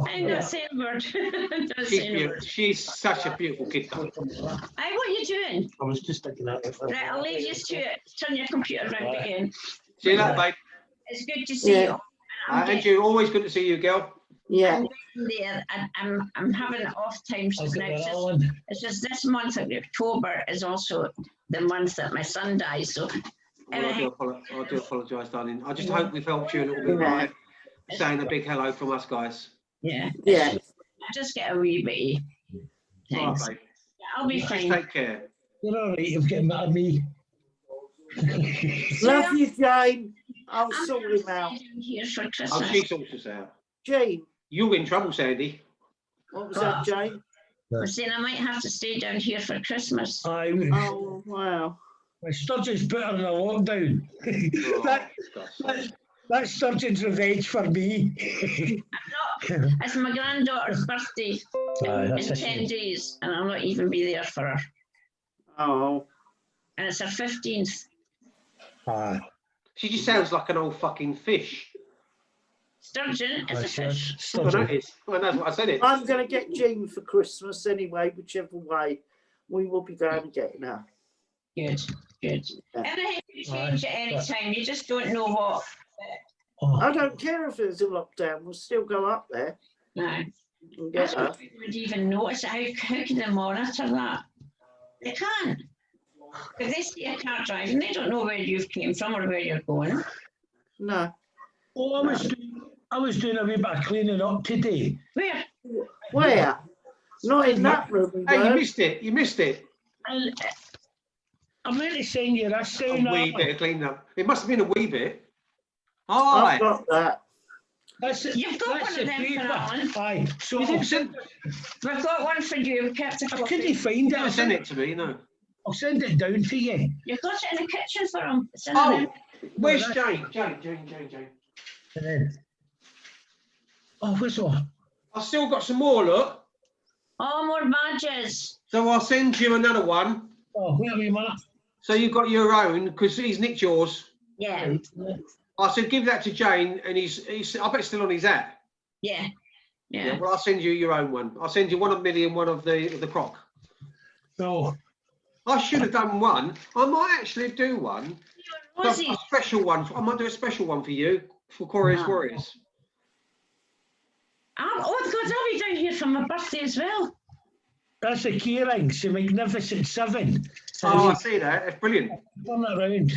Speaker 5: I'm not saying a word. Don't
Speaker 4: She's
Speaker 5: say a
Speaker 4: beautiful.
Speaker 5: word.
Speaker 4: She's such a beautiful kid.
Speaker 5: Hey, what are you doing?
Speaker 3: I was just thinking that.
Speaker 5: Right, I'll leave you to it. Turn your computer round again.
Speaker 4: See you later, babe.
Speaker 5: It's good to see you.
Speaker 4: And you, always good to see you, girl.
Speaker 2: Yeah.
Speaker 5: I'm having off times just now. It's just this month of October is also the month that my son dies. So
Speaker 4: I do apologise, darling. I just hope we've helped you a little bit by saying a big hello from us guys.
Speaker 5: yeah.
Speaker 2: Yeah.
Speaker 5: I just get a wee bit.
Speaker 4: All right,
Speaker 5: Thanks.
Speaker 4: babe.
Speaker 5: I'll be
Speaker 4: Just
Speaker 5: fine.
Speaker 4: take care.
Speaker 3: You're all right, you've getting mad at me.
Speaker 2: Love you, Jane. I'll
Speaker 5: I'm
Speaker 2: sort him out.
Speaker 5: here for
Speaker 4: Oh,
Speaker 5: Christmas.
Speaker 4: she sorts us out.
Speaker 2: Jane.
Speaker 4: You're in trouble, Sandy.
Speaker 2: What was that, Jane?
Speaker 5: I'm saying I might have to stay down here for Christmas.
Speaker 2: Oh, wow.
Speaker 3: My sturgeon's put her in a lockdown.
Speaker 4: Oh,
Speaker 3: That's sturgeon's revenge for me.
Speaker 5: It's my granddaughter's birthday in
Speaker 3: That's a
Speaker 5: 10
Speaker 3: shame.
Speaker 5: days, and I'll not even be there for her.
Speaker 2: Oh.
Speaker 5: And it's her 15th.
Speaker 4: She just sounds like an old fucking fish.
Speaker 5: Sturgeon is a fish.
Speaker 4: I noticed. Well, that's what I said it.
Speaker 2: I'm going to get Jean for Christmas anyway, whichever way. We will be going to get her.
Speaker 5: Good, good.
Speaker 2: Yeah.
Speaker 5: Anything can change at any time. You just don't know what.
Speaker 2: I don't care if it's a lockdown. We'll still go up there
Speaker 5: No.
Speaker 2: and
Speaker 5: I
Speaker 2: get her.
Speaker 5: don't think they would even notice it. How can they monitor that? They can't. If they see a car driving, they don't know where you've came from or where you're going.
Speaker 2: No.
Speaker 3: Oh, I was doing a wee bit of cleaning up today.
Speaker 5: Where?
Speaker 2: Where? Not in that room.
Speaker 4: Hey, you
Speaker 2: Bert.
Speaker 4: missed it. You missed it.
Speaker 3: And I meant to send you this
Speaker 4: A
Speaker 3: down.
Speaker 4: wee bit of cleaning up. It must have been a wee bit. All
Speaker 2: I've
Speaker 4: right.
Speaker 2: got that.
Speaker 5: You've got one of them for Alan.
Speaker 3: Aye. So
Speaker 4: You didn't send.
Speaker 5: We've got one for you. We kept a
Speaker 3: I
Speaker 5: copy.
Speaker 3: couldn't find
Speaker 4: You
Speaker 3: it.
Speaker 4: didn't send it to me, no.
Speaker 3: I'll send it down to you.
Speaker 5: You've got it in the kitchen for him. It's in
Speaker 4: Oh,
Speaker 5: there.
Speaker 4: where's Jane? Jane.
Speaker 3: And then, what's all?
Speaker 4: I've still got some more, look.
Speaker 5: Oh, more badges.
Speaker 4: So I'll send you another one.
Speaker 3: Oh, wait a wee minute.
Speaker 4: So you've got your own, because he's nicked yours.
Speaker 5: Yeah,
Speaker 4: I said, give that to Jane, and he's I bet it's still on his hat.
Speaker 5: yeah,
Speaker 4: Yeah,
Speaker 5: yeah.
Speaker 4: well, I'll send you your own one. I'll send you 1 of Millie and 1 of the croc.
Speaker 3: No.
Speaker 4: I should have done one. I might actually do one.
Speaker 5: Rosie.
Speaker 4: A special one. I might do a special one for you, for Corey's
Speaker 5: Wow.
Speaker 4: Warriors.
Speaker 5: Oh, God, I'll be down here for my birthday as well.
Speaker 3: That's the key rings, the Magnificent Seven.
Speaker 4: Oh, I see that. That's brilliant.
Speaker 3: Turn it around.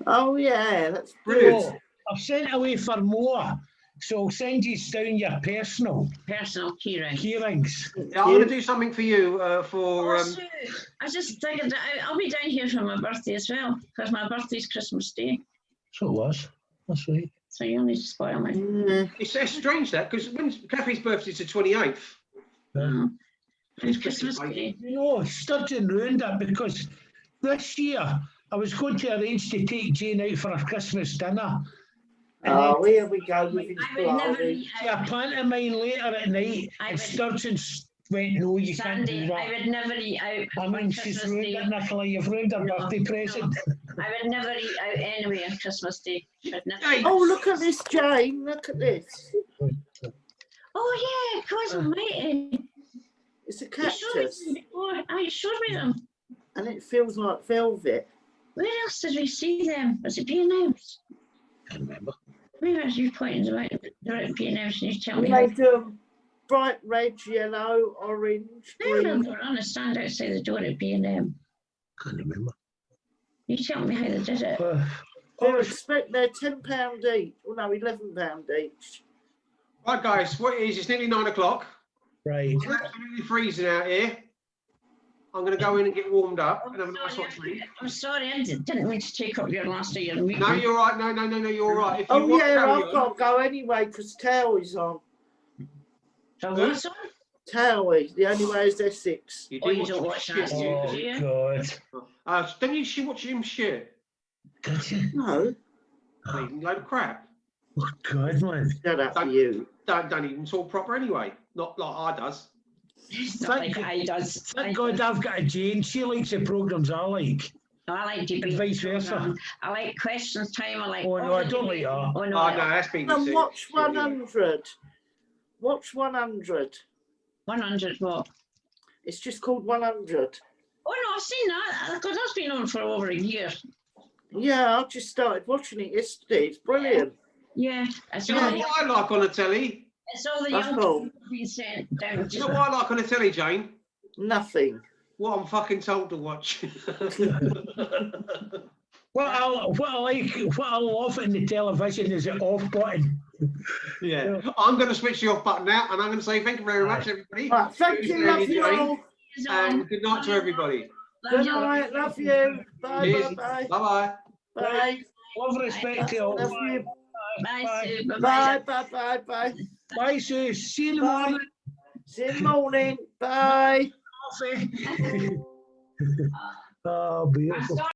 Speaker 2: Oh yeah, that's
Speaker 4: Brilliant.
Speaker 2: brilliant.
Speaker 3: I've sent away for more, so I'll send you down your personal
Speaker 5: key ring.
Speaker 3: key rings.
Speaker 4: Yeah, I'm going to do something for you for.
Speaker 5: Oh, Sue, I just figured that I'll be down here for my birthday as well, because my birthday's Christmas Day.
Speaker 3: So it was. That's right.
Speaker 5: So you'll need to spoil me.
Speaker 4: It's strange that because when Kathy's birthday's the 28th.
Speaker 5: Mm.
Speaker 4: It's
Speaker 5: And Christmas
Speaker 4: Christmas
Speaker 5: Day.
Speaker 3: You know, Sturgeon ruined it because this year I was going to arrange to take Jane out for a Christmas dinner. And
Speaker 2: Oh, here we go with his
Speaker 5: I would never
Speaker 2: blarney.
Speaker 5: eat
Speaker 3: then a pantomime later at night,
Speaker 5: I
Speaker 3: and
Speaker 5: would-
Speaker 3: Sturgeon went, no, you can't do
Speaker 5: Sandy, I
Speaker 3: that.
Speaker 5: would never eat out
Speaker 3: I
Speaker 5: on
Speaker 3: mean, she's
Speaker 5: Christmas
Speaker 3: ruined
Speaker 5: Day.
Speaker 3: it, Nicola. You've ruined her
Speaker 5: No,
Speaker 3: birthday present.
Speaker 5: I would never eat out anyway on Christmas Day. I'd never
Speaker 4: Hey.
Speaker 5: eat.
Speaker 2: Oh, look at this, Jane. Look at this.
Speaker 5: Oh yeah, God almighty.
Speaker 2: It's a
Speaker 5: You showed me
Speaker 2: cactus,
Speaker 5: them before. Oh, you showed me them.
Speaker 2: and it feels like velvet.
Speaker 5: Where else did we see them? Was it B&M's?
Speaker 3: Can't remember.
Speaker 5: Where was you pointing them out? They're at B&M's and you tell me.
Speaker 2: They do bright red, yellow, orange,
Speaker 5: They're
Speaker 2: green.
Speaker 5: on a stand outside the door at B&M.
Speaker 3: Can't remember.
Speaker 5: You tell me how they did it.
Speaker 2: They're £10 each. Oh no, £11 each.
Speaker 4: Right, guys, what it is, it's nearly 9 o'clock.
Speaker 3: Right.
Speaker 4: It's absolutely freezing out here. I'm going to go in and get warmed up and have a nice hot drink.
Speaker 5: I'm sorry, I didn't mean to take up your last of your meeting.
Speaker 4: No, you're right. No, you're all right. If you
Speaker 2: Oh
Speaker 4: want to
Speaker 2: yeah,
Speaker 4: carry
Speaker 2: I've
Speaker 4: on-
Speaker 2: got to go anyway because Towie's on.
Speaker 5: So what's on?
Speaker 2: Towie, the only way is Essex.
Speaker 4: You
Speaker 5: Oh,
Speaker 4: do
Speaker 5: you don't
Speaker 4: watch
Speaker 5: watch
Speaker 4: him
Speaker 5: that,
Speaker 4: shit.
Speaker 5: do you?
Speaker 3: Oh, God.
Speaker 4: Don't you watch him shit?
Speaker 3: Did you?
Speaker 2: No,
Speaker 4: Bleeding load of crap.
Speaker 3: Oh, God, man.
Speaker 2: shut up for you.
Speaker 4: Don't even talk proper anyway. Not like I does.
Speaker 5: It's not like I does.
Speaker 3: Thank God I've got a Jane. She likes the programmes I like.
Speaker 5: No, I like debate.
Speaker 3: And vice versa.
Speaker 5: program. I like questions time. I like.
Speaker 3: Oh, no,
Speaker 5: all
Speaker 3: I
Speaker 5: the
Speaker 3: don't like
Speaker 5: debate.
Speaker 3: that.
Speaker 5: Oh
Speaker 4: Oh
Speaker 5: no.
Speaker 4: no, that's BBC.
Speaker 2: And watch
Speaker 4: Yeah,
Speaker 2: 100. Watch 100.
Speaker 5: 100 what?
Speaker 2: It's just called 100.
Speaker 5: Oh no, I've seen that. God, that's been on for over a year.
Speaker 2: Yeah, I just started watching it yesterday. It's brilliant.
Speaker 5: Yeah, it's
Speaker 4: Do you
Speaker 5: all,
Speaker 4: know what I like on the telly?
Speaker 5: it's all the
Speaker 2: That's
Speaker 5: young
Speaker 2: all.
Speaker 5: people being sent down.
Speaker 4: Do you know what I like on the telly, Jane?
Speaker 2: Nothing.
Speaker 4: What I'm fucking told to watch.
Speaker 3: What I love in the television is the off button.
Speaker 4: Yeah, I'm going to switch the off button now, and I'm going to say thank you very much, everybody.
Speaker 2: Right, thank you, love you all.
Speaker 4: And good night to everybody.
Speaker 2: Good night, love you. Bye,
Speaker 4: Cheers.
Speaker 2: bye, bye.
Speaker 4: Bye bye.
Speaker 2: Bye.
Speaker 3: Love, respect to all.
Speaker 2: Love you.
Speaker 5: Bye, Sue.
Speaker 2: Bye, bye, bye, bye.
Speaker 3: Bye, Sue. See you in the
Speaker 2: Bye.
Speaker 3: morning.
Speaker 2: See you in the morning. Bye.
Speaker 3: Coffee. Oh, beautiful.